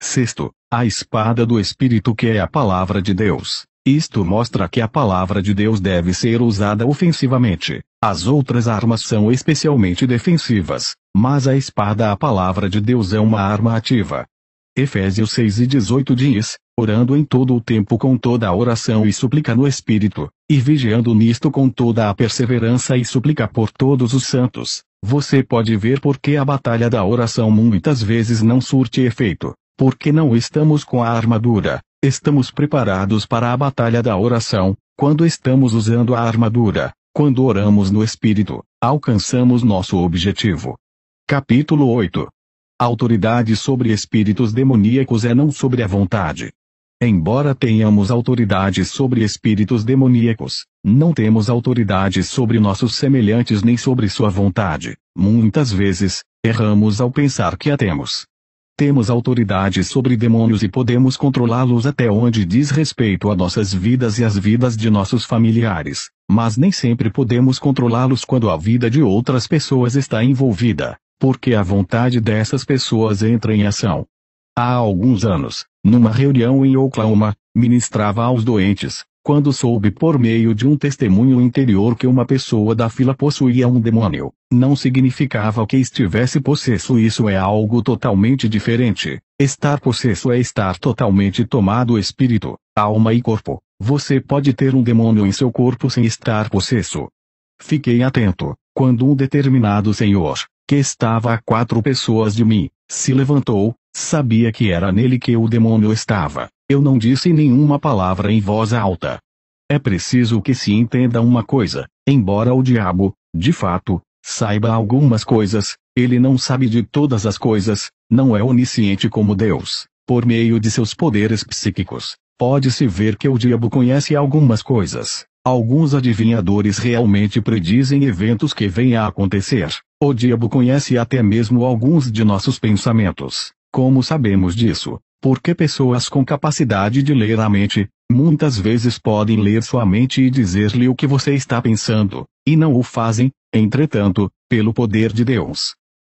Sexto, a espada do Espírito, que é a palavra de Deus. Isto mostra que a palavra de Deus deve ser usada ofensivamente. As outras armas são especialmente defensivas, mas a espada, a palavra de Deus, é uma arma ativa. Efésios 6:18 diz: orando em todo o tempo com toda a oração e súplica no Espírito, e vigiando nisto com toda a perseverança e súplica por todos os santos. Você pode ver por que a batalha da oração muitas vezes não surte efeito, porque não estamos com a armadura. Estamos preparados para a batalha da oração. Quando estamos usando a armadura, quando oramos no Espírito, alcançamos nosso objetivo. Capítulo 8. Autoridade sobre espíritos demoníacos é não sobre a vontade. Embora tenhamos autoridade sobre espíritos demoníacos, não temos autoridade sobre nossos semelhantes nem sobre sua vontade. Muitas vezes, erramos ao pensar que a temos. Temos autoridade sobre demônios e podemos controlá-los até onde diz respeito a nossas vidas e as vidas de nossos familiares, mas nem sempre podemos controlá-los quando a vida de outras pessoas está envolvida, porque a vontade dessas pessoas entra em ação. Há alguns anos, numa reunião em Oklahoma, ministrava aos doentes, quando soube por meio de um testemunho interior que uma pessoa da fila possuía um demônio. Não significava que estivesse possesso, isso é algo totalmente diferente. Estar possesso é estar totalmente tomado espírito, alma e corpo. Você pode ter um demônio em seu corpo sem estar possesso. Fiquei atento, quando um determinado senhor, que estava a 4 pessoas de mim, se levantou, sabia que era nele que o demônio estava. Eu não disse nenhuma palavra em voz alta. É preciso que se entenda uma coisa: embora o diabo, de fato, saiba algumas coisas, ele não sabe de todas as coisas, não é onisciente como Deus. Por meio de seus poderes psíquicos, pode-se ver que o diabo conhece algumas coisas. Alguns adivinhadores realmente predizem eventos que vêm a acontecer. O diabo conhece até mesmo alguns de nossos pensamentos. Como sabemos disso? Porque pessoas com capacidade de ler a mente, muitas vezes podem ler sua mente e dizer-lhe o que você está pensando, e não o fazem, entretanto, pelo poder de Deus.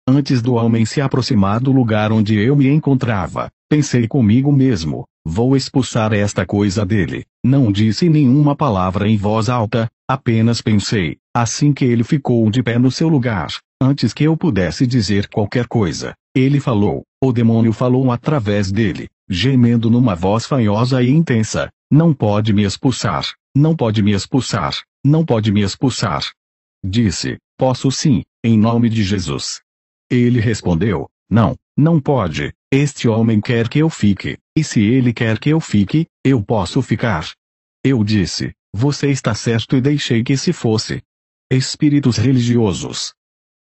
Antes do homem se aproximar do lugar onde eu me encontrava, pensei comigo mesmo: vou expulsar esta coisa dele. Não disse nenhuma palavra em voz alta, apenas pensei. Assim que ele ficou de pé no seu lugar, antes que eu pudesse dizer qualquer coisa, ele falou. O demônio falou através dele, gemendo numa voz fanhosa e intensa: não pode me expulsar, não pode me expulsar, não pode me expulsar. Disse: posso sim, em nome de Jesus. Ele respondeu: não, não pode, este homem quer que eu fique, e se ele quer que eu fique, eu posso ficar. Eu disse: você está certo, e deixei que se fosse. Espíritos religiosos.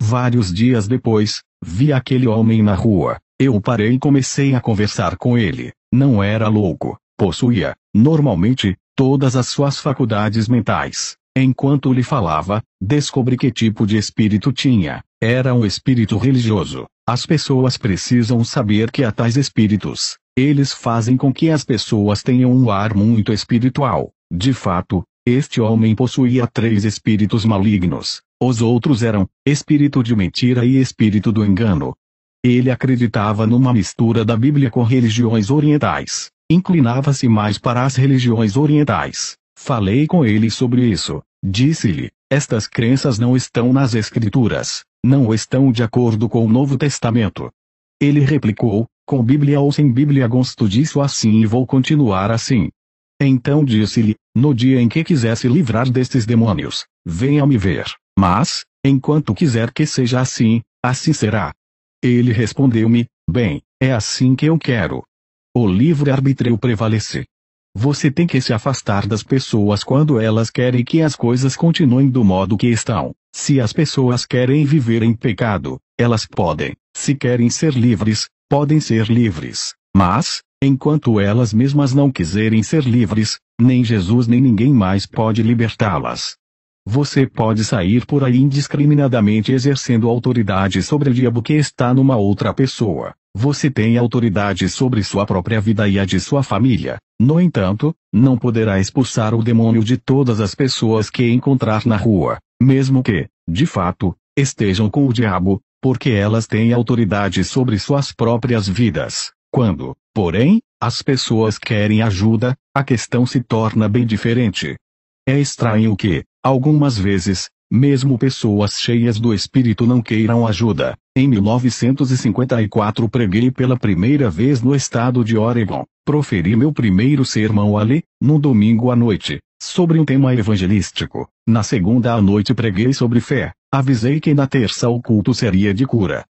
Vários dias depois, vi aquele homem na rua. Eu parei e comecei a conversar com ele. Não era louco, possuía, normalmente, todas as suas faculdades mentais. Enquanto lhe falava, descobri que tipo de espírito tinha. Era um espírito religioso. As pessoas precisam saber que há tais espíritos. Eles fazem com que as pessoas tenham um ar muito espiritual. De fato, este homem possuía 3 espíritos malignos. Os outros eram espírito de mentira e espírito do engano. Ele acreditava numa mistura da Bíblia com religiões orientais. Inclinava-se mais para as religiões orientais. Falei com ele sobre isso. Disse-lhe: estas crenças não estão nas Escrituras. Não estão de acordo com o Novo Testamento. Ele replicou: com Bíblia ou sem Bíblia gosto disso assim e vou continuar assim. Então disse-lhe: no dia em que quiser se livrar destes demônios, venha me ver. Mas, enquanto quiser que seja assim, assim será. Ele respondeu-me: bem, é assim que eu quero. O livre-arbítrio prevalece. Você tem que se afastar das pessoas quando elas querem que as coisas continuem do modo que estão. Se as pessoas querem viver em pecado, elas podem. Se querem ser livres, podem ser livres. Mas, enquanto elas mesmas não quiserem ser livres, nem Jesus nem ninguém mais pode libertá-las. Você pode sair por aí indiscriminadamente exercendo autoridade sobre o diabo que está numa outra pessoa. Você tem autoridade sobre sua própria vida e a de sua família. No entanto, não poderá expulsar o demônio de todas as pessoas que encontrar na rua, mesmo que, de fato, estejam com o diabo, porque elas têm autoridade sobre suas próprias vidas. Quando, porém, as pessoas querem ajuda, a questão se torna bem diferente. É estranho que, algumas vezes, mesmo pessoas cheias do Espírito não queiram ajuda. Em 1954 preguei pela primeira vez no estado de Oregon. Proferi meu primeiro sermão ali, num domingo à noite, sobre um tema evangelístico. Na segunda à noite preguei sobre fé. Avisei que na terça o culto seria de cura.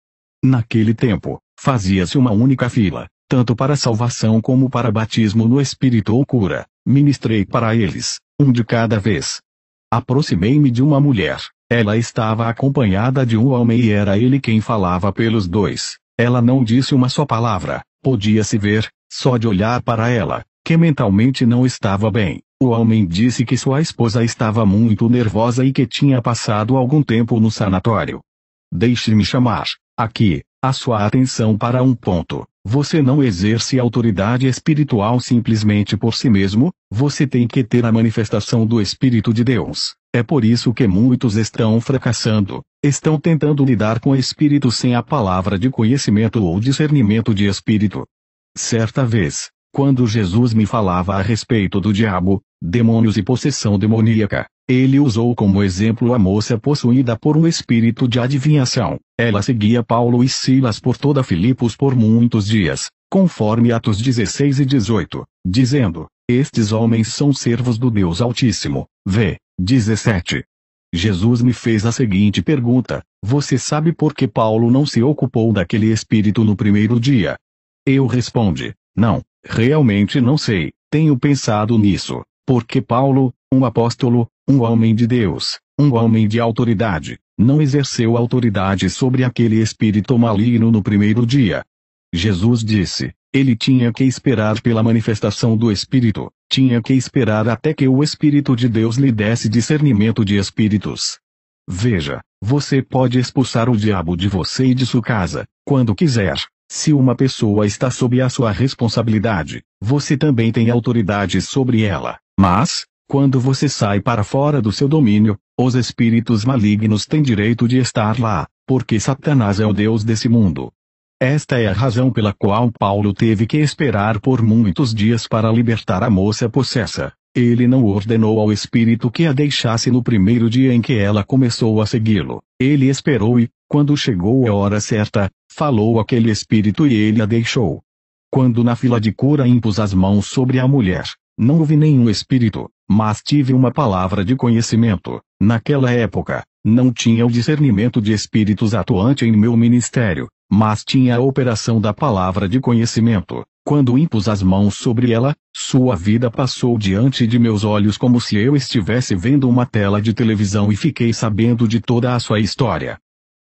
Naquele tempo, fazia-se uma única fila, tanto para salvação como para batismo no Espírito ou cura. Ministrei para eles, um de cada vez. Aproximei-me de uma mulher. Ela estava acompanhada de um homem e era ele quem falava pelos dois. Ela não disse uma só palavra. Podia-se ver, só de olhar para ela, que mentalmente não estava bem. O homem disse que sua esposa estava muito nervosa e que tinha passado algum tempo no sanatório. Deixe-me chamar, aqui, a sua atenção para um ponto. Você não exerce autoridade espiritual simplesmente por si mesmo, você tem que ter a manifestação do Espírito de Deus. É por isso que muitos estão fracassando, estão tentando lidar com o Espírito sem a palavra de conhecimento ou discernimento de Espírito. Certa vez, quando Jesus me falava a respeito do diabo, demônios e possessão demoníaca, ele usou como exemplo a moça possuída por um espírito de adivinhação. Ela seguia Paulo e Silas por toda Filipos por muitos dias, conforme Atos 16 e 18, dizendo: estes homens são servos do Deus Altíssimo. V. 17. Jesus me fez a seguinte pergunta: você sabe por que Paulo não se ocupou daquele espírito no primeiro dia? Eu respondi: não, realmente não sei, tenho pensado nisso, porque Paulo, um apóstolo, um homem de Deus, um homem de autoridade, não exerceu autoridade sobre aquele espírito maligno no primeiro dia. Jesus disse: ele tinha que esperar pela manifestação do Espírito, tinha que esperar até que o Espírito de Deus lhe desse discernimento de espíritos. Veja, você pode expulsar o diabo de você e de sua casa, quando quiser. Se uma pessoa está sob a sua responsabilidade, você também tem autoridade sobre ela. Mas, quando você sai para fora do seu domínio, os espíritos malignos têm direito de estar lá, porque Satanás é o Deus desse mundo. Esta é a razão pela qual Paulo teve que esperar por muitos dias para libertar a moça possessa. Ele não ordenou ao espírito que a deixasse no primeiro dia em que ela começou a segui-lo. Ele esperou e, quando chegou a hora certa, falou àquele espírito e ele a deixou. Quando na fila de cura impus as mãos sobre a mulher, não houve nenhum espírito, mas tive uma palavra de conhecimento. Naquela época, não tinha o discernimento de espíritos atuante em meu ministério, mas tinha a operação da palavra de conhecimento. Quando impus as mãos sobre ela, sua vida passou diante de meus olhos como se eu estivesse vendo uma tela de televisão e fiquei sabendo de toda a sua história.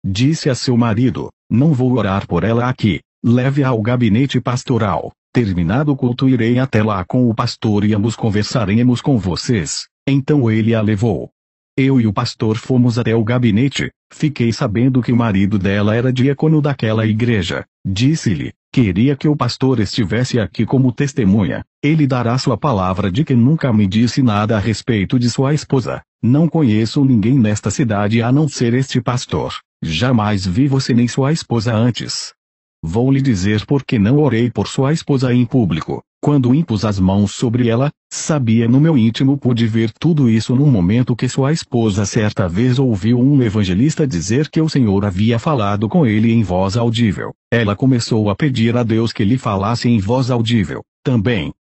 Disse a seu marido: não vou orar por ela aqui, leve-a ao gabinete pastoral. Terminado o culto irei até lá com o pastor e ambos conversaremos com vocês. Então ele a levou. Eu e o pastor fomos até o gabinete. Fiquei sabendo que o marido dela era diácono daquela igreja. Disse-lhe: queria que o pastor estivesse aqui como testemunha. Ele dará sua palavra de que nunca me disse nada a respeito de sua esposa. Não conheço ninguém nesta cidade a não ser este pastor. Jamais vi você nem sua esposa antes. Vou lhe dizer por que não orei por sua esposa em público. Quando impus as mãos sobre ela, sabia no meu íntimo, pude ver tudo isso no momento que sua esposa certa vez ouviu um evangelista dizer que o Senhor havia falado com ele em voz audível. Ela começou a pedir a Deus que lhe falasse em voz audível, também.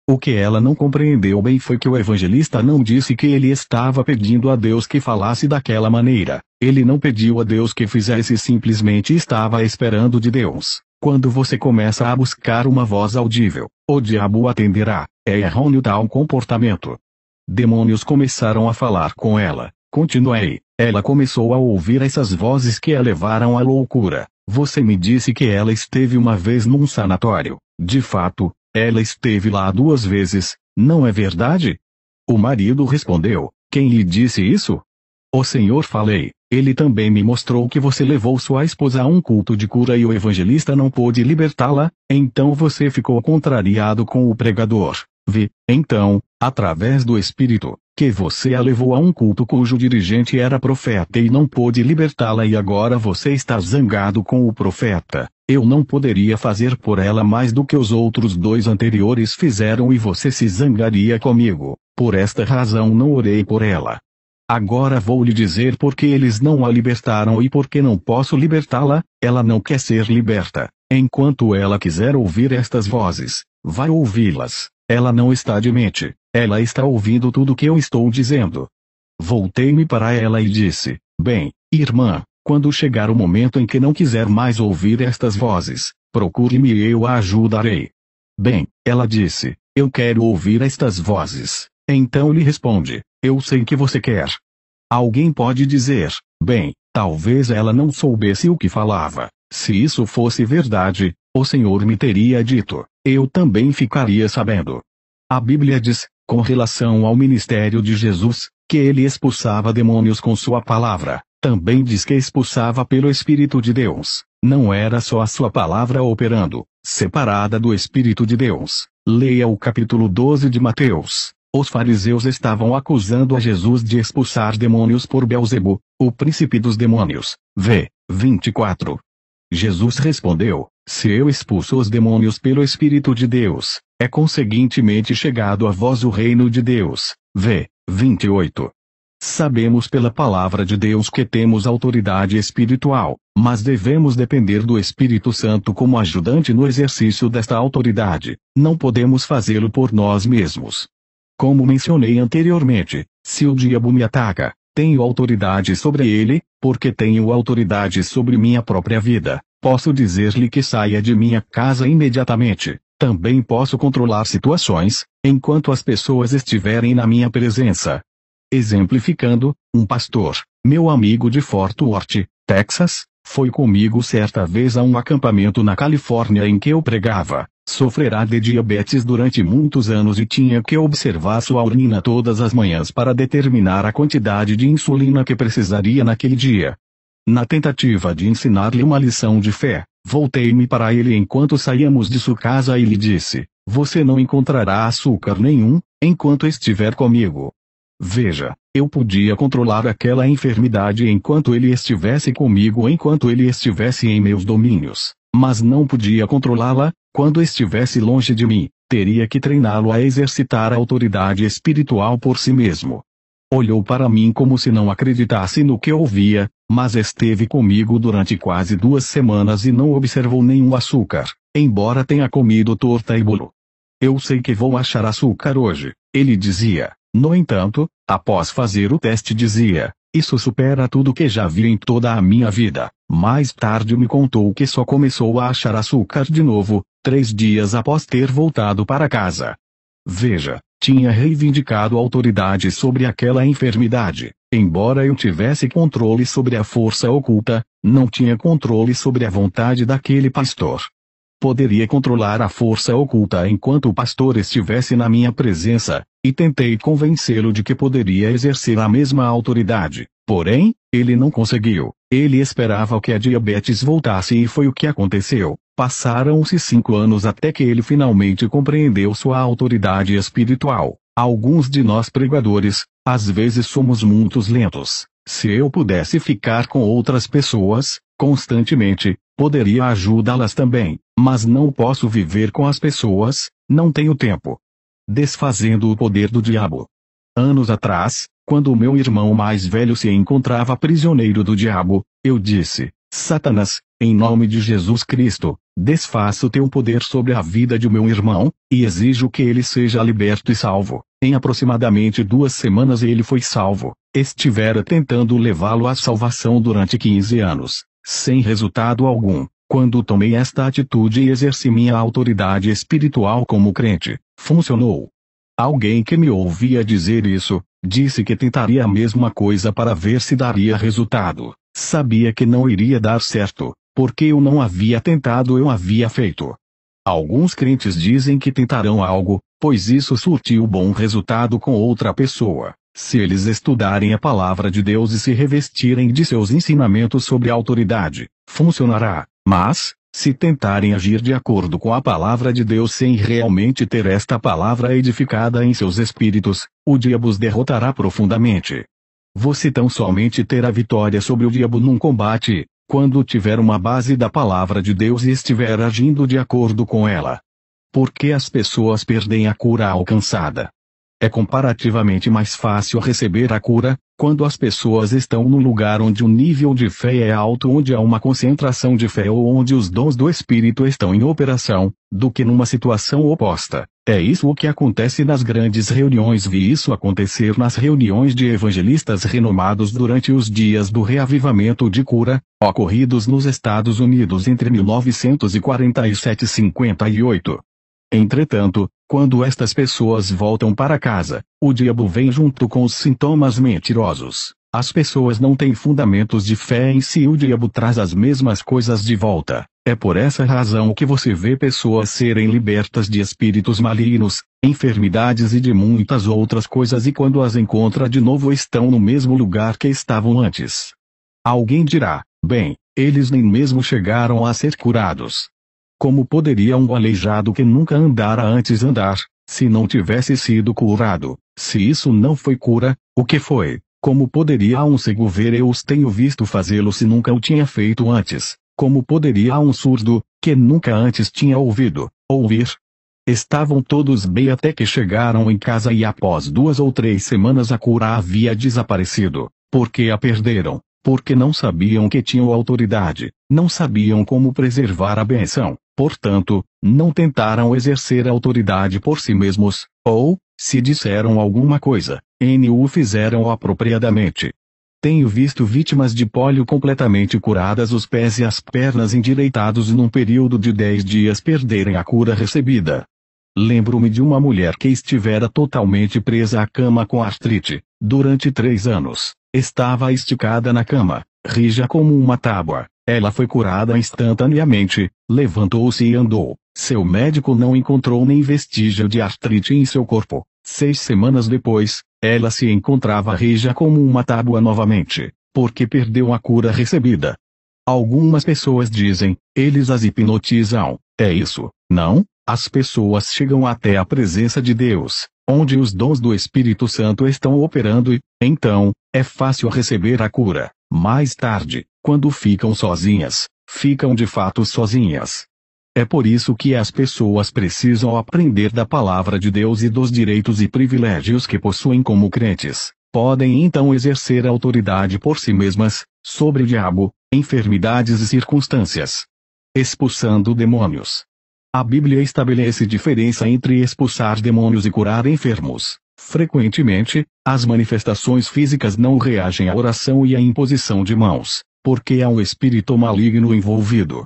O que ela não compreendeu bem foi que o evangelista não disse que ele estava pedindo a Deus que falasse daquela maneira. Ele não pediu a Deus que fizesse, simplesmente estava esperando de Deus. Quando você começa a buscar uma voz audível, o diabo atenderá. É errôneo tal comportamento. Demônios começaram a falar com ela. Continuei. Ela começou a ouvir essas vozes que a levaram à loucura. Você me disse que ela esteve uma vez num sanatório. De fato, ela esteve lá 2 vezes, não é verdade? O marido respondeu: quem lhe disse isso? O Senhor, falei. Ele também me mostrou que você levou sua esposa a um culto de cura e o evangelista não pôde libertá-la, então você ficou contrariado com o pregador. Vi, então, através do Espírito, que você a levou a um culto cujo dirigente era profeta e não pôde libertá-la, e agora você está zangado com o profeta. Eu não poderia fazer por ela mais do que os outros 2 anteriores fizeram e você se zangaria comigo. Por esta razão não orei por ela. Agora vou lhe dizer por que eles não a libertaram e por que não posso libertá-la. Ela não quer ser liberta. Enquanto ela quiser ouvir estas vozes, vai ouvi-las. Ela não está demente. Ela está ouvindo tudo o que eu estou dizendo. Voltei-me para ela e disse: bem, irmã, quando chegar o momento em que não quiser mais ouvir estas vozes, procure-me e eu a ajudarei. Bem, ela disse: eu quero ouvir estas vozes. Então lhe responde: eu sei que você quer. Alguém pode dizer: bem, talvez ela não soubesse o que falava. Se isso fosse verdade, o Senhor me teria dito. Eu também ficaria sabendo. A Bíblia diz, com relação ao ministério de Jesus, que ele expulsava demônios com sua palavra. Também diz que expulsava pelo Espírito de Deus. Não era só a sua palavra operando, separada do Espírito de Deus. Leia o capítulo 12 de Mateus. Os fariseus estavam acusando a Jesus de expulsar demônios por Beelzebu, o príncipe dos demônios. V. 24. Jesus respondeu: se eu expulso os demônios pelo Espírito de Deus, é conseguintemente chegado a vós o reino de Deus. V. 28. Sabemos pela palavra de Deus que temos autoridade espiritual, mas devemos depender do Espírito Santo como ajudante no exercício desta autoridade. Não podemos fazê-lo por nós mesmos. Como mencionei anteriormente, se o diabo me ataca, tenho autoridade sobre ele, porque tenho autoridade sobre minha própria vida. Posso dizer-lhe que saia de minha casa imediatamente. Também posso controlar situações, enquanto as pessoas estiverem na minha presença. Exemplificando, um pastor, meu amigo de Fort Worth, Texas, foi comigo certa vez a um acampamento na Califórnia em que eu pregava. Sofrerá de diabetes durante muitos anos e tinha que observar sua urina todas as manhãs para determinar a quantidade de insulina que precisaria naquele dia. Na tentativa de ensinar-lhe uma lição de fé, voltei-me para ele enquanto saíamos de sua casa e lhe disse: você não encontrará açúcar nenhum, enquanto estiver comigo. Veja, eu podia controlar aquela enfermidade enquanto ele estivesse comigo, enquanto ele estivesse em meus domínios, mas não podia controlá-la quando estivesse longe de mim. Teria que treiná-lo a exercitar a autoridade espiritual por si mesmo. Olhou para mim como se não acreditasse no que ouvia, mas esteve comigo durante quase 2 semanas e não observou nenhum açúcar, embora tenha comido torta e bolo. Eu sei que vou achar açúcar hoje, ele dizia. No entanto, após fazer o teste dizia: isso supera tudo que já vi em toda a minha vida. Mais tarde me contou que só começou a achar açúcar de novo, 3 dias após ter voltado para casa. Veja, tinha reivindicado autoridade sobre aquela enfermidade. Embora eu tivesse controle sobre a força oculta, não tinha controle sobre a vontade daquele pastor. Poderia controlar a força oculta enquanto o pastor estivesse na minha presença, e tentei convencê-lo de que poderia exercer a mesma autoridade. Porém, ele não conseguiu. Ele esperava que a diabetes voltasse e foi o que aconteceu. Passaram-se 5 anos até que ele finalmente compreendeu sua autoridade espiritual. Alguns de nós pregadores, às vezes somos muito lentos. Se eu pudesse ficar com outras pessoas, constantemente, poderia ajudá-las também, mas não posso viver com as pessoas, não tenho tempo. Desfazendo o poder do diabo. Anos atrás, quando o meu irmão mais velho se encontrava prisioneiro do diabo, eu disse: Satanás, em nome de Jesus Cristo, desfaça o teu poder sobre a vida de meu irmão, e exijo que ele seja liberto e salvo. Em aproximadamente 2 semanas ele foi salvo. Estivera tentando levá-lo à salvação durante 15 anos, sem resultado algum. Quando tomei esta atitude e exerci minha autoridade espiritual como crente, funcionou. Alguém que me ouvia dizer isso, disse que tentaria a mesma coisa para ver se daria resultado. Sabia que não iria dar certo, porque eu não havia tentado, eu havia feito. Alguns crentes dizem que tentarão algo, pois isso surtiu bom resultado com outra pessoa. Se eles estudarem a palavra de Deus e se revestirem de seus ensinamentos sobre autoridade, funcionará. Mas, se tentarem agir de acordo com a palavra de Deus sem realmente ter esta palavra edificada em seus espíritos, o diabo os derrotará profundamente. Você tão somente terá vitória sobre o diabo num combate, quando tiver uma base da palavra de Deus e estiver agindo de acordo com ela. Porque as pessoas perdem a cura alcançada. É comparativamente mais fácil receber a cura, quando as pessoas estão num lugar onde o nível de fé é alto, onde há uma concentração de fé ou onde os dons do Espírito estão em operação, do que numa situação oposta. É isso o que acontece nas grandes reuniões. Vi isso acontecer nas reuniões de evangelistas renomados durante os dias do reavivamento de cura, ocorridos nos Estados Unidos entre 1947 e 58. Entretanto, quando estas pessoas voltam para casa, o diabo vem junto com os sintomas mentirosos. As pessoas não têm fundamentos de fé em si, o diabo traz as mesmas coisas de volta. É por essa razão que você vê pessoas serem libertas de espíritos malignos, enfermidades e de muitas outras coisas, e quando as encontra de novo estão no mesmo lugar que estavam antes. Alguém dirá: bem, eles nem mesmo chegaram a ser curados. Como poderia um aleijado que nunca andara antes andar, se não tivesse sido curado? Se isso não foi cura, o que foi? Como poderia um cego ver? Eu os tenho visto fazê-lo se nunca o tinha feito antes. Como poderia um surdo, que nunca antes tinha ouvido, ouvir? Estavam todos bem até que chegaram em casa e após 2 ou 3 semanas a cura havia desaparecido. Porque a perderam? Porque não sabiam que tinham autoridade, não sabiam como preservar a benção. Portanto, não tentaram exercer a autoridade por si mesmos, ou, se disseram alguma coisa, o fizeram apropriadamente. Tenho visto vítimas de pólio completamente curadas, os pés e as pernas endireitados num período de 10 dias perderem a cura recebida. Lembro-me de uma mulher que estivera totalmente presa à cama com artrite, durante 3 anos. Estava esticada na cama, rija como uma tábua. Ela foi curada instantaneamente, levantou-se e andou. Seu médico não encontrou nem vestígio de artrite em seu corpo. 6 semanas depois, ela se encontrava rija como uma tábua novamente, porque perdeu a cura recebida. Algumas pessoas dizem: eles as hipnotizam. É isso, não? As pessoas chegam até a presença de Deus, onde os dons do Espírito Santo estão operando e, então, é fácil receber a cura. Mais tarde, quando ficam sozinhas, ficam de fato sozinhas. É por isso que as pessoas precisam aprender da palavra de Deus e dos direitos e privilégios que possuem como crentes. Podem então exercer autoridade por si mesmas, sobre o diabo, enfermidades e circunstâncias. Expulsando demônios. A Bíblia estabelece diferença entre expulsar demônios e curar enfermos. Frequentemente, as manifestações físicas não reagem à oração e à imposição de mãos, porque há um espírito maligno envolvido.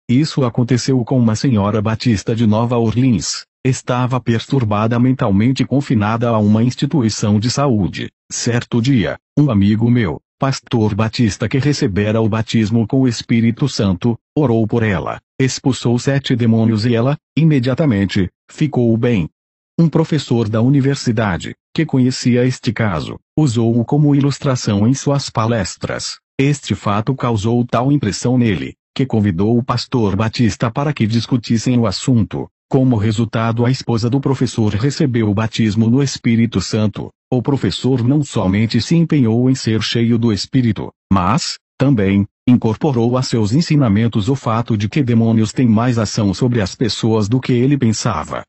Isso aconteceu com uma senhora batista de Nova Orleans. Estava perturbada mentalmente, confinada a uma instituição de saúde. Certo dia, um amigo meu, pastor batista que recebera o batismo com o Espírito Santo, orou por ela, expulsou 7 demônios e ela, imediatamente, ficou bem. Um professor da universidade, que conhecia este caso, usou-o como ilustração em suas palestras. Este fato causou tal impressão nele, que convidou o pastor Batista para que discutissem o assunto. Como resultado, a esposa do professor recebeu o batismo no Espírito Santo. O professor não somente se empenhou em ser cheio do Espírito, mas, também, incorporou a seus ensinamentos o fato de que demônios têm mais ação sobre as pessoas do que ele pensava.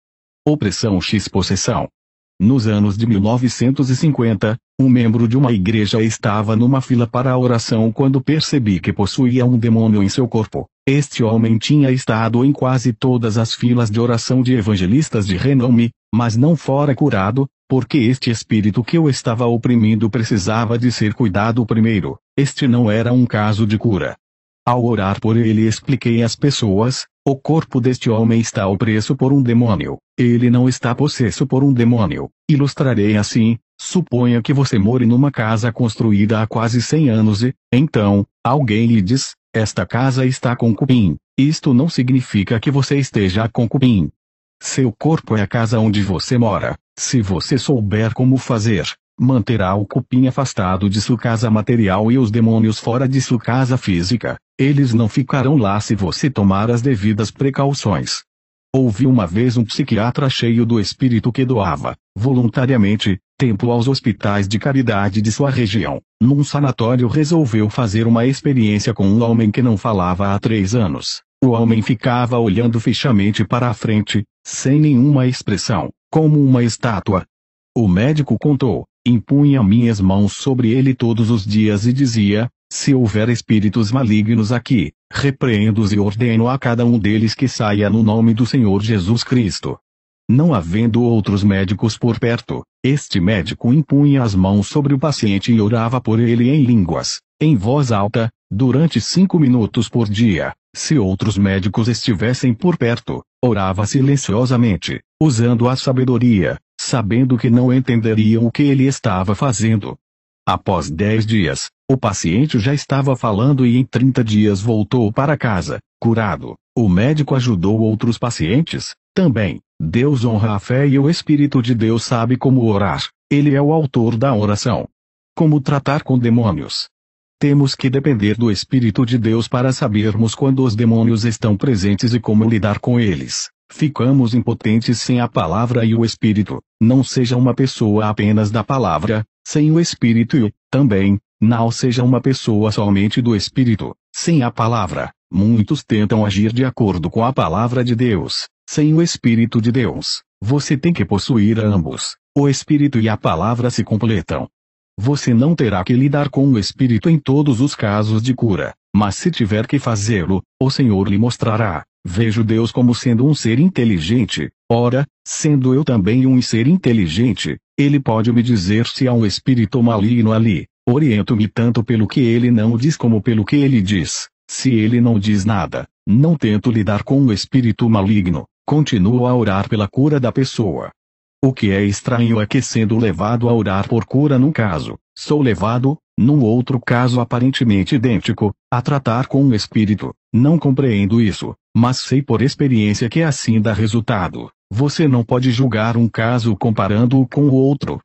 Opressão x possessão. Nos anos de 1950, um membro de uma igreja estava numa fila para a oração quando percebi que possuía um demônio em seu corpo. Este homem tinha estado em quase todas as filas de oração de evangelistas de renome, mas não fora curado, porque este espírito que o estava oprimindo precisava de ser cuidado primeiro. Este não era um caso de cura. Ao orar por ele, expliquei às pessoas: o corpo deste homem está opresso por um demônio. Ele não está possesso por um demônio. Ilustrarei assim: suponha que você more numa casa construída há quase 100 anos e, então, alguém lhe diz: esta casa está com cupim. Isto não significa que você esteja com cupim. Seu corpo é a casa onde você mora. Se você souber como fazer, manterá o cupim afastado de sua casa material e os demônios fora de sua casa física. Eles não ficarão lá se você tomar as devidas precauções. Houve uma vez um psiquiatra cheio do espírito que doava, voluntariamente, tempo aos hospitais de caridade de sua região. Num sanatório resolveu fazer uma experiência com um homem que não falava há 3 anos. O homem ficava olhando fixamente para a frente, sem nenhuma expressão, como uma estátua. O médico contou: impunha minhas mãos sobre ele todos os dias e dizia: se houver espíritos malignos aqui, repreendo-os e ordeno a cada um deles que saia no nome do Senhor Jesus Cristo. Não havendo outros médicos por perto, este médico impunha as mãos sobre o paciente e orava por ele em línguas, em voz alta, durante 5 minutos por dia. Se outros médicos estivessem por perto, orava silenciosamente, usando a sabedoria, sabendo que não entenderiam o que ele estava fazendo. Após 10 dias, o paciente já estava falando e em 30 dias voltou para casa, curado. O médico ajudou outros pacientes, também. Deus honra a fé e o Espírito de Deus sabe como orar. Ele é o autor da oração. Como tratar com demônios? Temos que depender do Espírito de Deus para sabermos quando os demônios estão presentes e como lidar com eles. Ficamos impotentes sem a palavra e o Espírito. Não seja uma pessoa apenas da palavra, sem o Espírito e, também, não seja uma pessoa somente do Espírito, sem a palavra. Muitos tentam agir de acordo com a palavra de Deus, sem o Espírito de Deus. Você tem que possuir ambos. O Espírito e a palavra se completam. Você não terá que lidar com o Espírito em todos os casos de cura, mas se tiver que fazê-lo, o Senhor lhe mostrará. Vejo Deus como sendo um ser inteligente. Ora, sendo eu também um ser inteligente, Ele pode me dizer se há um espírito maligno ali. Oriento-me tanto pelo que Ele não diz como pelo que Ele diz. Se Ele não diz nada, não tento lidar com o espírito maligno. Continuo a orar pela cura da pessoa. O que é estranho é que, sendo levado a orar por cura num caso, sou levado, num outro caso aparentemente idêntico, a tratar com um espírito. Não compreendo isso, mas sei por experiência que assim dá resultado. Você não pode julgar um caso comparando-o com o outro.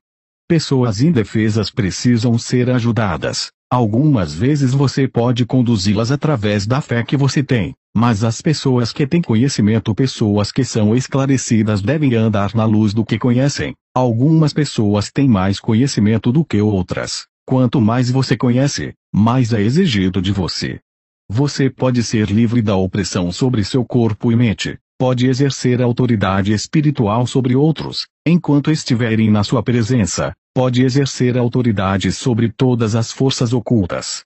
Pessoas indefesas precisam ser ajudadas. Algumas vezes você pode conduzi-las através da fé que você tem, mas as pessoas que têm conhecimento, pessoas que são esclarecidas, devem andar na luz do que conhecem. Algumas pessoas têm mais conhecimento do que outras. Quanto mais você conhece, mais é exigido de você. Você pode ser livre da opressão sobre seu corpo e mente, pode exercer autoridade espiritual sobre outros, enquanto estiverem na sua presença, pode exercer autoridade sobre todas as forças ocultas.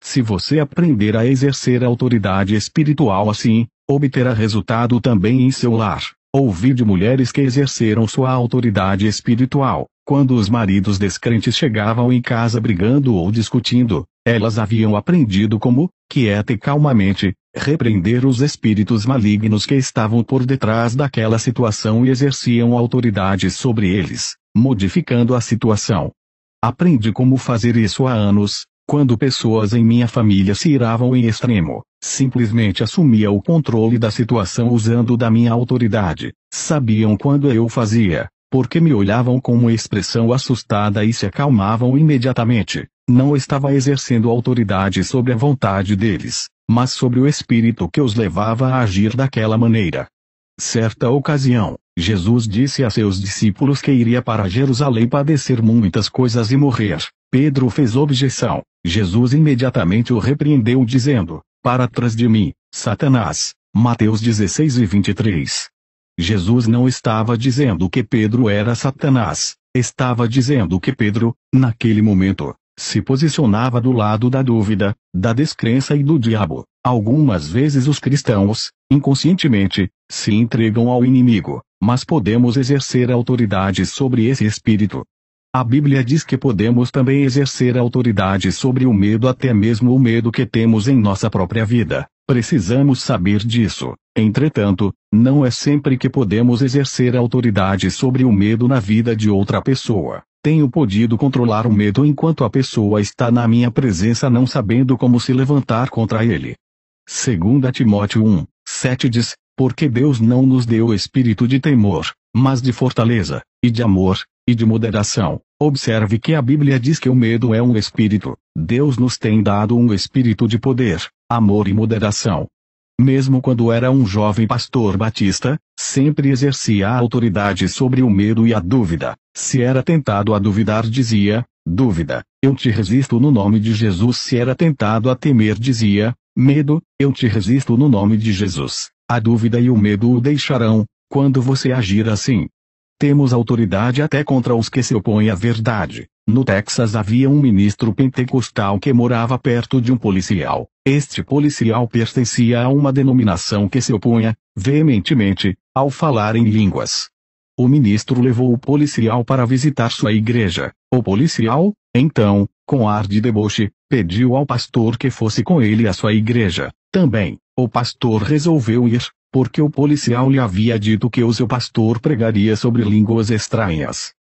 Se você aprender a exercer autoridade espiritual assim, obterá resultado também em seu lar. Ouvi de mulheres que exerceram sua autoridade espiritual. Quando os maridos descrentes chegavam em casa brigando ou discutindo, elas haviam aprendido como, quieta e calmamente, repreender os espíritos malignos que estavam por detrás daquela situação e exerciam autoridade sobre eles, modificando a situação. Aprendi como fazer isso há anos. Quando pessoas em minha família se iravam em extremo, simplesmente assumia o controle da situação usando da minha autoridade. Sabiam quando eu fazia, porque me olhavam com uma expressão assustada e se acalmavam imediatamente. Não estava exercendo autoridade sobre a vontade deles, mas sobre o espírito que os levava a agir daquela maneira. Certa ocasião, Jesus disse a seus discípulos que iria para Jerusalém padecer muitas coisas e morrer. Pedro fez objeção. Jesus imediatamente o repreendeu dizendo: "Para trás de mim, Satanás." Mateus 16:23. Jesus não estava dizendo que Pedro era Satanás, estava dizendo que Pedro, naquele momento, se posicionava do lado da dúvida, da descrença e do diabo. Algumas vezes os cristãos, inconscientemente, se entregam ao inimigo, mas podemos exercer autoridade sobre esse espírito. A Bíblia diz que podemos também exercer autoridade sobre o medo, até mesmo o medo que temos em nossa própria vida. Precisamos saber disso. Entretanto, não é sempre que podemos exercer autoridade sobre o medo na vida de outra pessoa. Tenho podido controlar o medo enquanto a pessoa está na minha presença, não sabendo como se levantar contra ele. 2 Timóteo 1:7 diz: "Porque Deus não nos deu espírito de temor, mas de fortaleza, e de amor, e de moderação." Observe que a Bíblia diz que o medo é um espírito. Deus nos tem dado um espírito de poder, amor e moderação. Mesmo quando era um jovem pastor batista, sempre exercia a autoridade sobre o medo e a dúvida. Se era tentado a duvidar, dizia: "Dúvida, eu te resisto no nome de Jesus." Se era tentado a temer, dizia: "Medo, eu te resisto no nome de Jesus." A dúvida e o medo o deixarão, quando você agir assim. Temos autoridade até contra os que se opõem à verdade. No Texas havia um ministro pentecostal que morava perto de um policial. Este policial pertencia a uma denominação que se opunha, veementemente, ao falar em línguas. O ministro levou o policial para visitar sua igreja. O policial, então, com ar de deboche, pediu ao pastor que fosse com ele à sua igreja. Também, o pastor resolveu ir, porque o policial lhe havia dito que o seu pastor pregaria sobre línguas estranhas.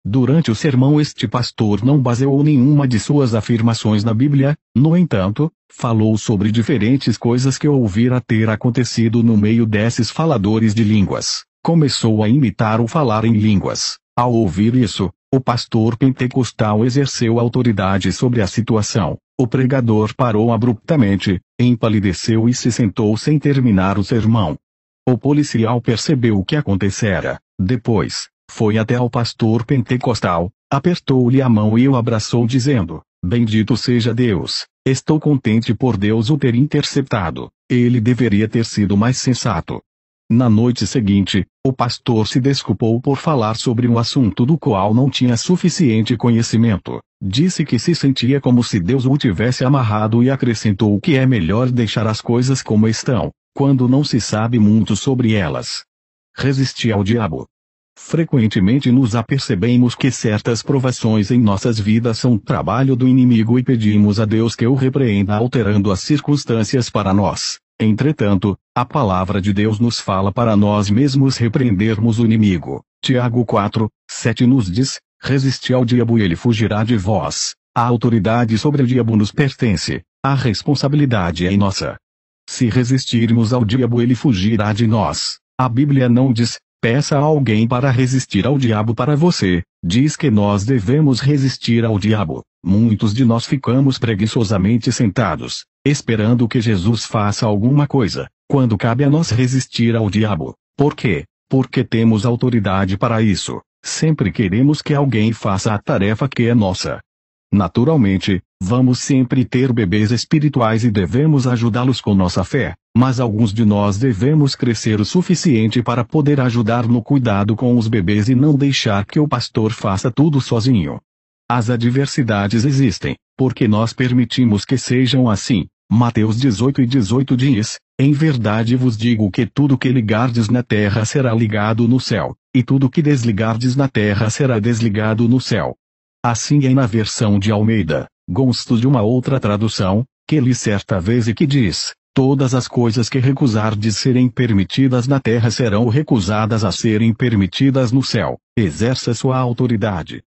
Durante o sermão, este pastor não baseou nenhuma de suas afirmações na Bíblia. No entanto, falou sobre diferentes coisas que ouvira ter acontecido no meio desses faladores de línguas. Começou a imitar o falar em línguas. Ao ouvir isso, o pastor pentecostal exerceu autoridade sobre a situação. O pregador parou abruptamente, empalideceu e se sentou sem terminar o sermão. O policial percebeu o que acontecera. Depois, foi até ao pastor pentecostal, apertou-lhe a mão e o abraçou dizendo: "Bendito seja Deus, estou contente por Deus o ter interceptado. Ele deveria ter sido mais sensato." Na noite seguinte, o pastor se desculpou por falar sobre um assunto do qual não tinha suficiente conhecimento. Disse que se sentia como se Deus o tivesse amarrado e acrescentou que é melhor deixar as coisas como estão, quando não se sabe muito sobre elas. Resistir ao diabo. Frequentemente nos apercebemos que certas provações em nossas vidas são trabalho do inimigo e pedimos a Deus que o repreenda alterando as circunstâncias para nós. Entretanto, a palavra de Deus nos fala para nós mesmos repreendermos o inimigo. Tiago 4:7 nos diz: "Resisti ao diabo e ele fugirá de vós." A autoridade sobre o diabo nos pertence, a responsabilidade é nossa. Se resistirmos ao diabo, ele fugirá de nós. A Bíblia não diz: "Peça a alguém para resistir ao diabo para você." Diz que nós devemos resistir ao diabo. Muitos de nós ficamos preguiçosamente sentados, esperando que Jesus faça alguma coisa, quando cabe a nós resistir ao diabo. Por quê? Porque temos autoridade para isso. Sempre queremos que alguém faça a tarefa que é nossa. Naturalmente, vamos sempre ter bebês espirituais e devemos ajudá-los com nossa fé, mas alguns de nós devemos crescer o suficiente para poder ajudar no cuidado com os bebês e não deixar que o pastor faça tudo sozinho. As adversidades existem, porque nós permitimos que sejam assim. Mateus 18:18 diz: "Em verdade vos digo que tudo que ligardes na terra será ligado no céu, e tudo que desligardes na terra será desligado no céu." Assim é na versão de Almeida. Gosto de uma outra tradução, que li certa vez e que diz: "Todas as coisas que recusardes serem permitidas na terra serão recusadas a serem permitidas no céu." Exerça sua autoridade.